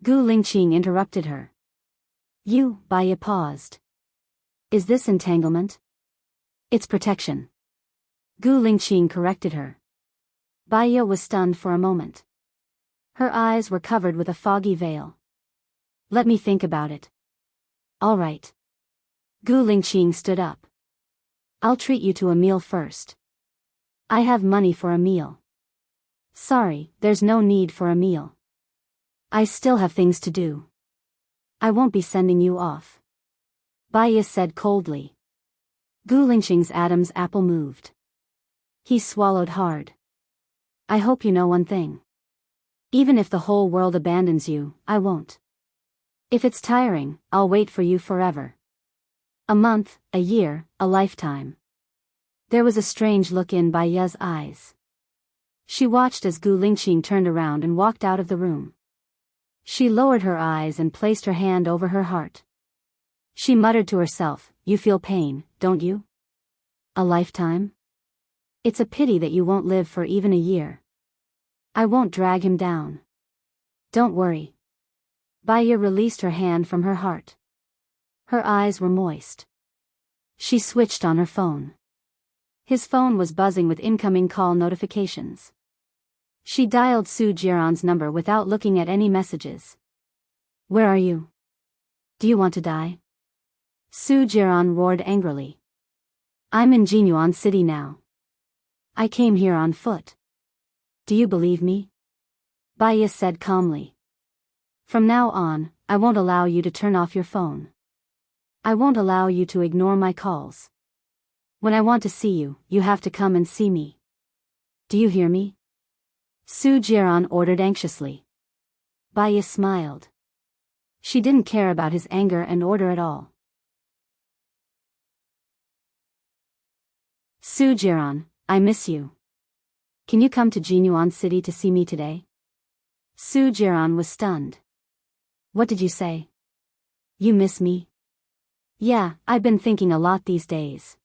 Gu Lingqing interrupted her. Baiya paused. "Is this entanglement?" "It's protection," Gu Lingqing corrected her. Baiya was stunned for a moment. Her eyes were covered with a foggy veil. "Let me think about it." "All right." Gu Lingqing stood up. "I'll treat you to a meal first." "I have money for a meal." "Sorry, there's no need for a meal. I still have things to do. I won't be sending you off," Baiya said coldly. Gu Lingqing's Adam's apple moved. He swallowed hard. "I hope you know one thing. Even if the whole world abandons you, I won't. If it's tiring, I'll wait for you forever. A month, a year, a lifetime." There was a strange look in Baiya's eyes. She watched as Gu Lingqing turned around and walked out of the room. She lowered her eyes and placed her hand over her heart. She muttered to herself, "You feel pain, don't you? A lifetime? It's a pity that you won't live for even a year. I won't drag him down. Don't worry." Baiya released her hand from her heart. Her eyes were moist. She switched on her phone. His phone was buzzing with incoming call notifications. She dialed Su Jiran's number without looking at any messages. "Where are you? Do you want to die?" Su Jiran roared angrily. "I'm in Jinyuan City now. I came here on foot. Do you believe me?" Baiya said calmly. "From now on, I won't allow you to turn off your phone. I won't allow you to ignore my calls. When I want to see you, you have to come and see me. Do you hear me?" Su Jiran ordered anxiously. Baiya smiled. She didn't care about his anger and order at all. "Su Jiran, I miss you. Can you come to Jinyuan City to see me today?" Su Jiran was stunned. "What did you say? You miss me?" "Yeah, I've been thinking a lot these days.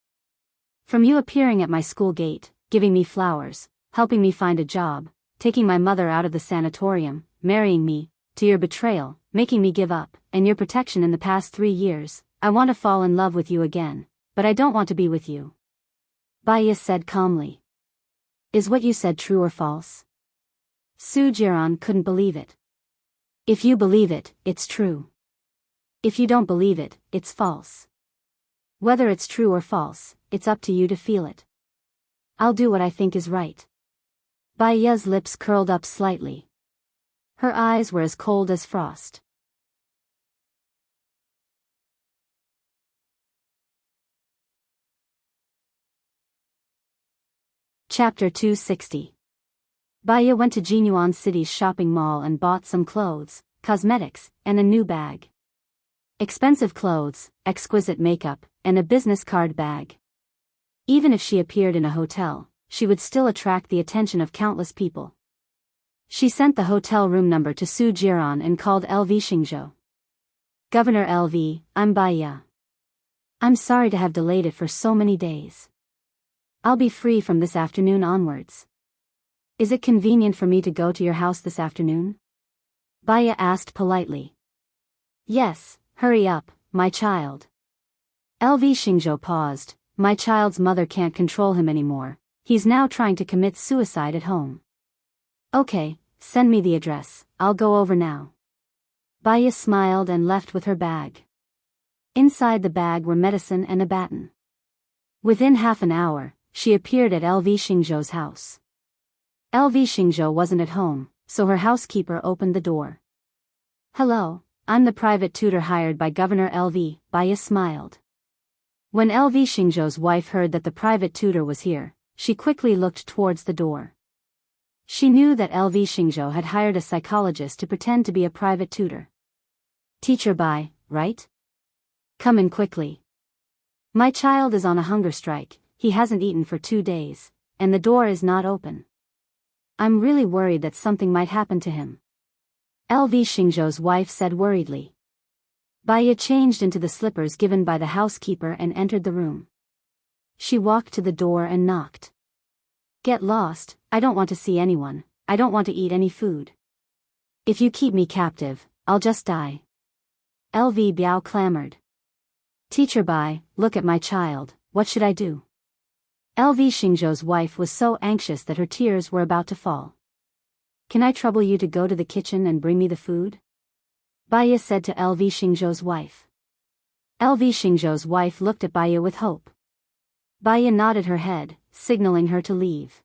From you appearing at my school gate, giving me flowers, helping me find a job, taking my mother out of the sanatorium, marrying me, to your betrayal, making me give up, and your protection in the past 3 years, I want to fall in love with you again, but I don't want to be with you," Baiya said calmly. "Is what you said true or false?" Su Jiran couldn't believe it. "If you believe it, it's true. If you don't believe it, it's false. Whether it's true or false, it's up to you to feel it. I'll do what I think is right." Baiya's lips curled up slightly. Her eyes were as cold as frost. Chapter 260. Baiya went to Jinyuan City's shopping mall and bought some clothes, cosmetics, and a new bag. Expensive clothes, exquisite makeup, and a business card bag. Even if she appeared in a hotel, she would still attract the attention of countless people. She sent the hotel room number to Su Jiran and called LV Xingzhou. Governor LV, I'm Baiya. I'm sorry to have delayed it for so many days. I'll be free from this afternoon onwards. Is it convenient for me to go to your house this afternoon? Baiya asked politely. Yes, hurry up, my child. LV Xingzhou paused. My child's mother can't control him anymore. He's now trying to commit suicide at home. Okay, send me the address, I'll go over now. Baiya smiled and left with her bag. Inside the bag were medicine and a baton. Within half an hour, she appeared at LV Xingzhou's house. LV Xingzhou wasn't at home, so her housekeeper opened the door. Hello, I'm the private tutor hired by Governor LV, Baiya smiled. When LV Xingzhou's wife heard that the private tutor was here, she quickly looked towards the door. She knew that LV Xingzhou had hired a psychologist to pretend to be a private tutor. Teacher Bai, right? Come in quickly. My child is on a hunger strike, he hasn't eaten for 2 days, and the door is not open. I'm really worried that something might happen to him. LV Xingzhou's wife said worriedly. Baiya changed into the slippers given by the housekeeper and entered the room. She walked to the door and knocked. Get lost, I don't want to see anyone, I don't want to eat any food. If you keep me captive, I'll just die. LV Biao clamored. Teacher Bai, look at my child, what should I do? LV Xingzhou's wife was so anxious that her tears were about to fall. Can I trouble you to go to the kitchen and bring me the food? Baiya said to LV Xingzhou's wife. LV Xingzhou's wife looked at Baiya with hope. Baiya nodded her head, signaling her to leave.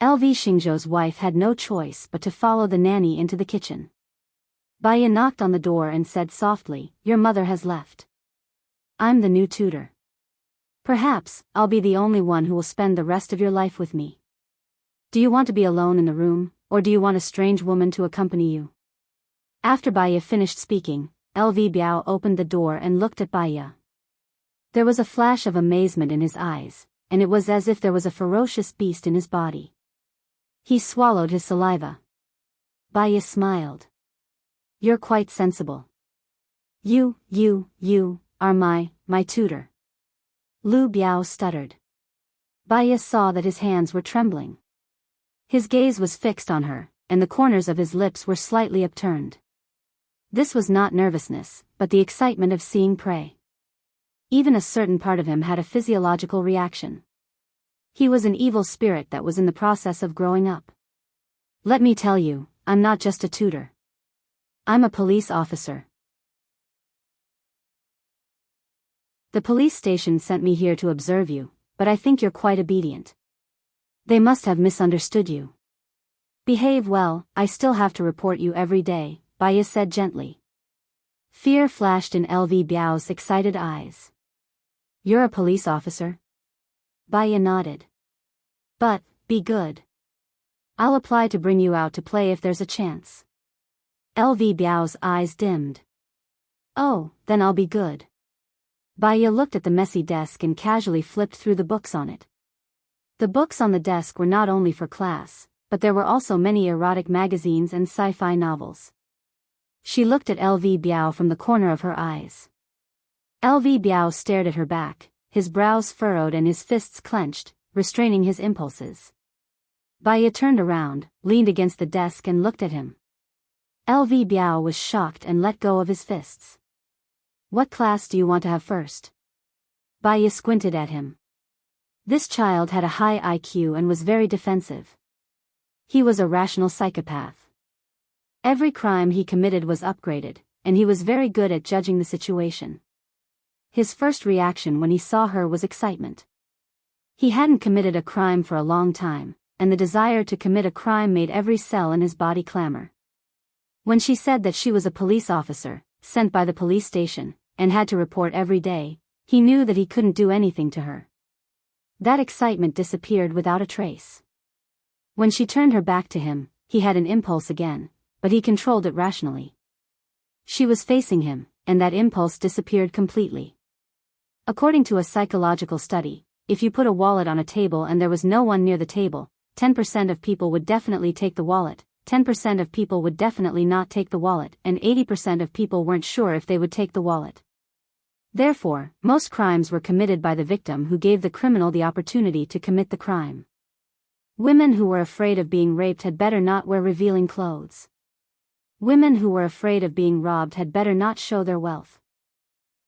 LV Xingzhou's wife had no choice but to follow the nanny into the kitchen. Baiya knocked on the door and said softly, Your mother has left. I'm the new tutor. Perhaps, I'll be the only one who will spend the rest of your life with me. Do you want to be alone in the room, or do you want a strange woman to accompany you? After Baiya finished speaking, LV Biao opened the door and looked at Baiya. There was a flash of amazement in his eyes, and it was as if there was a ferocious beast in his body. He swallowed his saliva. Baiya smiled. You're quite sensible. You are my tutor. Lu Biao stuttered. Baiya saw that his hands were trembling. His gaze was fixed on her, and the corners of his lips were slightly upturned. This was not nervousness, but the excitement of seeing prey. Even a certain part of him had a physiological reaction. He was an evil spirit that was in the process of growing up. Let me tell you, I'm not just a tutor. I'm a police officer. The police station sent me here to observe you, but I think you're quite obedient. They must have misunderstood you. Behave well, I still have to report you every day, Baiya said gently. Fear flashed in LV Biao's excited eyes. You're a police officer? Baiya nodded. But, be good. I'll apply to bring you out to play if there's a chance. LV Biao's eyes dimmed. Oh, then I'll be good. Baiya looked at the messy desk and casually flipped through the books on it. The books on the desk were not only for class, but there were also many erotic magazines and sci-fi novels. She looked at LV Biao from the corner of her eyes. LV Biao stared at her back, his brows furrowed and his fists clenched, restraining his impulses. Baiya turned around, leaned against the desk and looked at him. LV Biao was shocked and let go of his fists. What class do you want to have first? Baiya squinted at him. This child had a high IQ and was very defensive. He was a rational psychopath. Every crime he committed was upgraded, and he was very good at judging the situation. His first reaction when he saw her was excitement. He hadn't committed a crime for a long time, and the desire to commit a crime made every cell in his body clamor. When she said that she was a police officer, sent by the police station, and had to report every day, he knew that he couldn't do anything to her. That excitement disappeared without a trace. When she turned her back to him, he had an impulse again, but he controlled it rationally. She was facing him, and that impulse disappeared completely. According to a psychological study, if you put a wallet on a table and there was no one near the table, 10% of people would definitely take the wallet, 10% of people would definitely not take the wallet, and 80% of people weren't sure if they would take the wallet. Therefore, most crimes were committed by the victim who gave the criminal the opportunity to commit the crime. Women who were afraid of being raped had better not wear revealing clothes. Women who were afraid of being robbed had better not show their wealth.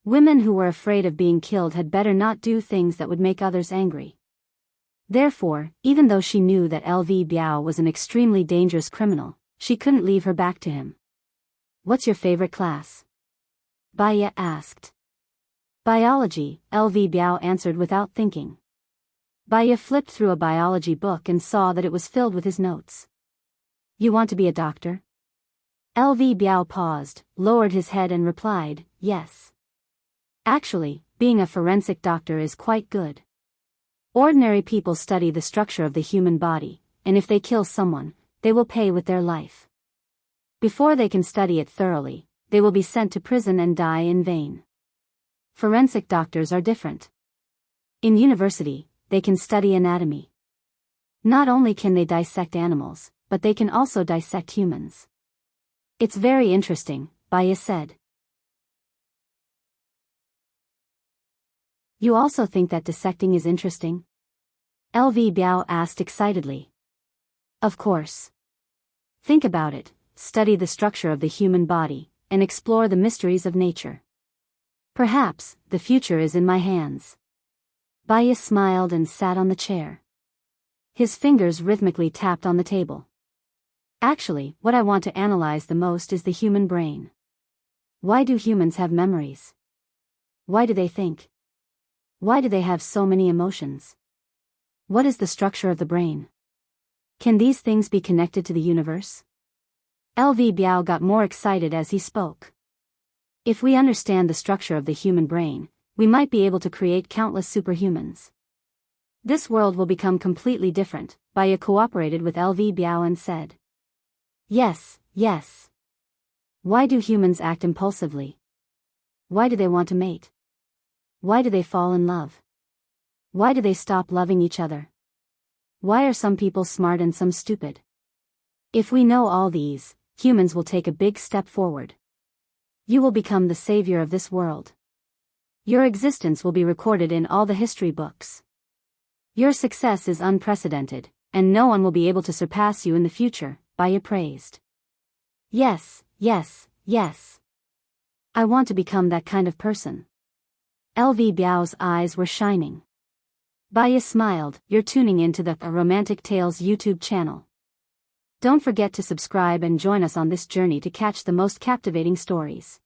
Women who were afraid of being killed had better not do things that would make others angry. Therefore, even though she knew that LV Biao was an extremely dangerous criminal, she couldn't leave her back to him. "What's your favorite class?" Baya asked. "Biology," LV Biao answered without thinking. Baya flipped through a biology book and saw that it was filled with his notes. "You want to be a doctor?" LV Biao paused, lowered his head and replied, "Yes. Actually, being a forensic doctor is quite good. Ordinary people study the structure of the human body, and if they kill someone, they will pay with their life. Before they can study it thoroughly, they will be sent to prison and die in vain. Forensic doctors are different. In university, they can study anatomy. Not only can they dissect animals, but they can also dissect humans. It's very interesting," Baya said. "You also think that dissecting is interesting?" LV Biao asked excitedly. "Of course. Think about it, study the structure of the human body, and explore the mysteries of nature. Perhaps, the future is in my hands." Baya smiled and sat on the chair. His fingers rhythmically tapped on the table. "Actually, what I want to analyze the most is the human brain. Why do humans have memories? Why do they think? Why do they have so many emotions? What is the structure of the brain? Can these things be connected to the universe?" LV Biao got more excited as he spoke. "If we understand the structure of the human brain, we might be able to create countless superhumans. This world will become completely different." Baya cooperated with LV Biao and said, "Yes, yes. Why do humans act impulsively? Why do they want to mate? Why do they fall in love? Why do they stop loving each other? Why are some people smart and some stupid? If we know all these, humans will take a big step forward. You will become the savior of this world. Your existence will be recorded in all the history books. Your success is unprecedented, and no one will be able to surpass you in the future," Baya praised. "Yes, yes, yes. I want to become that kind of person." LV Biao's eyes were shining. Baya smiled. "You're tuning into the Romantic Tales YouTube channel. Don't forget to subscribe and join us on this journey to catch the most captivating stories.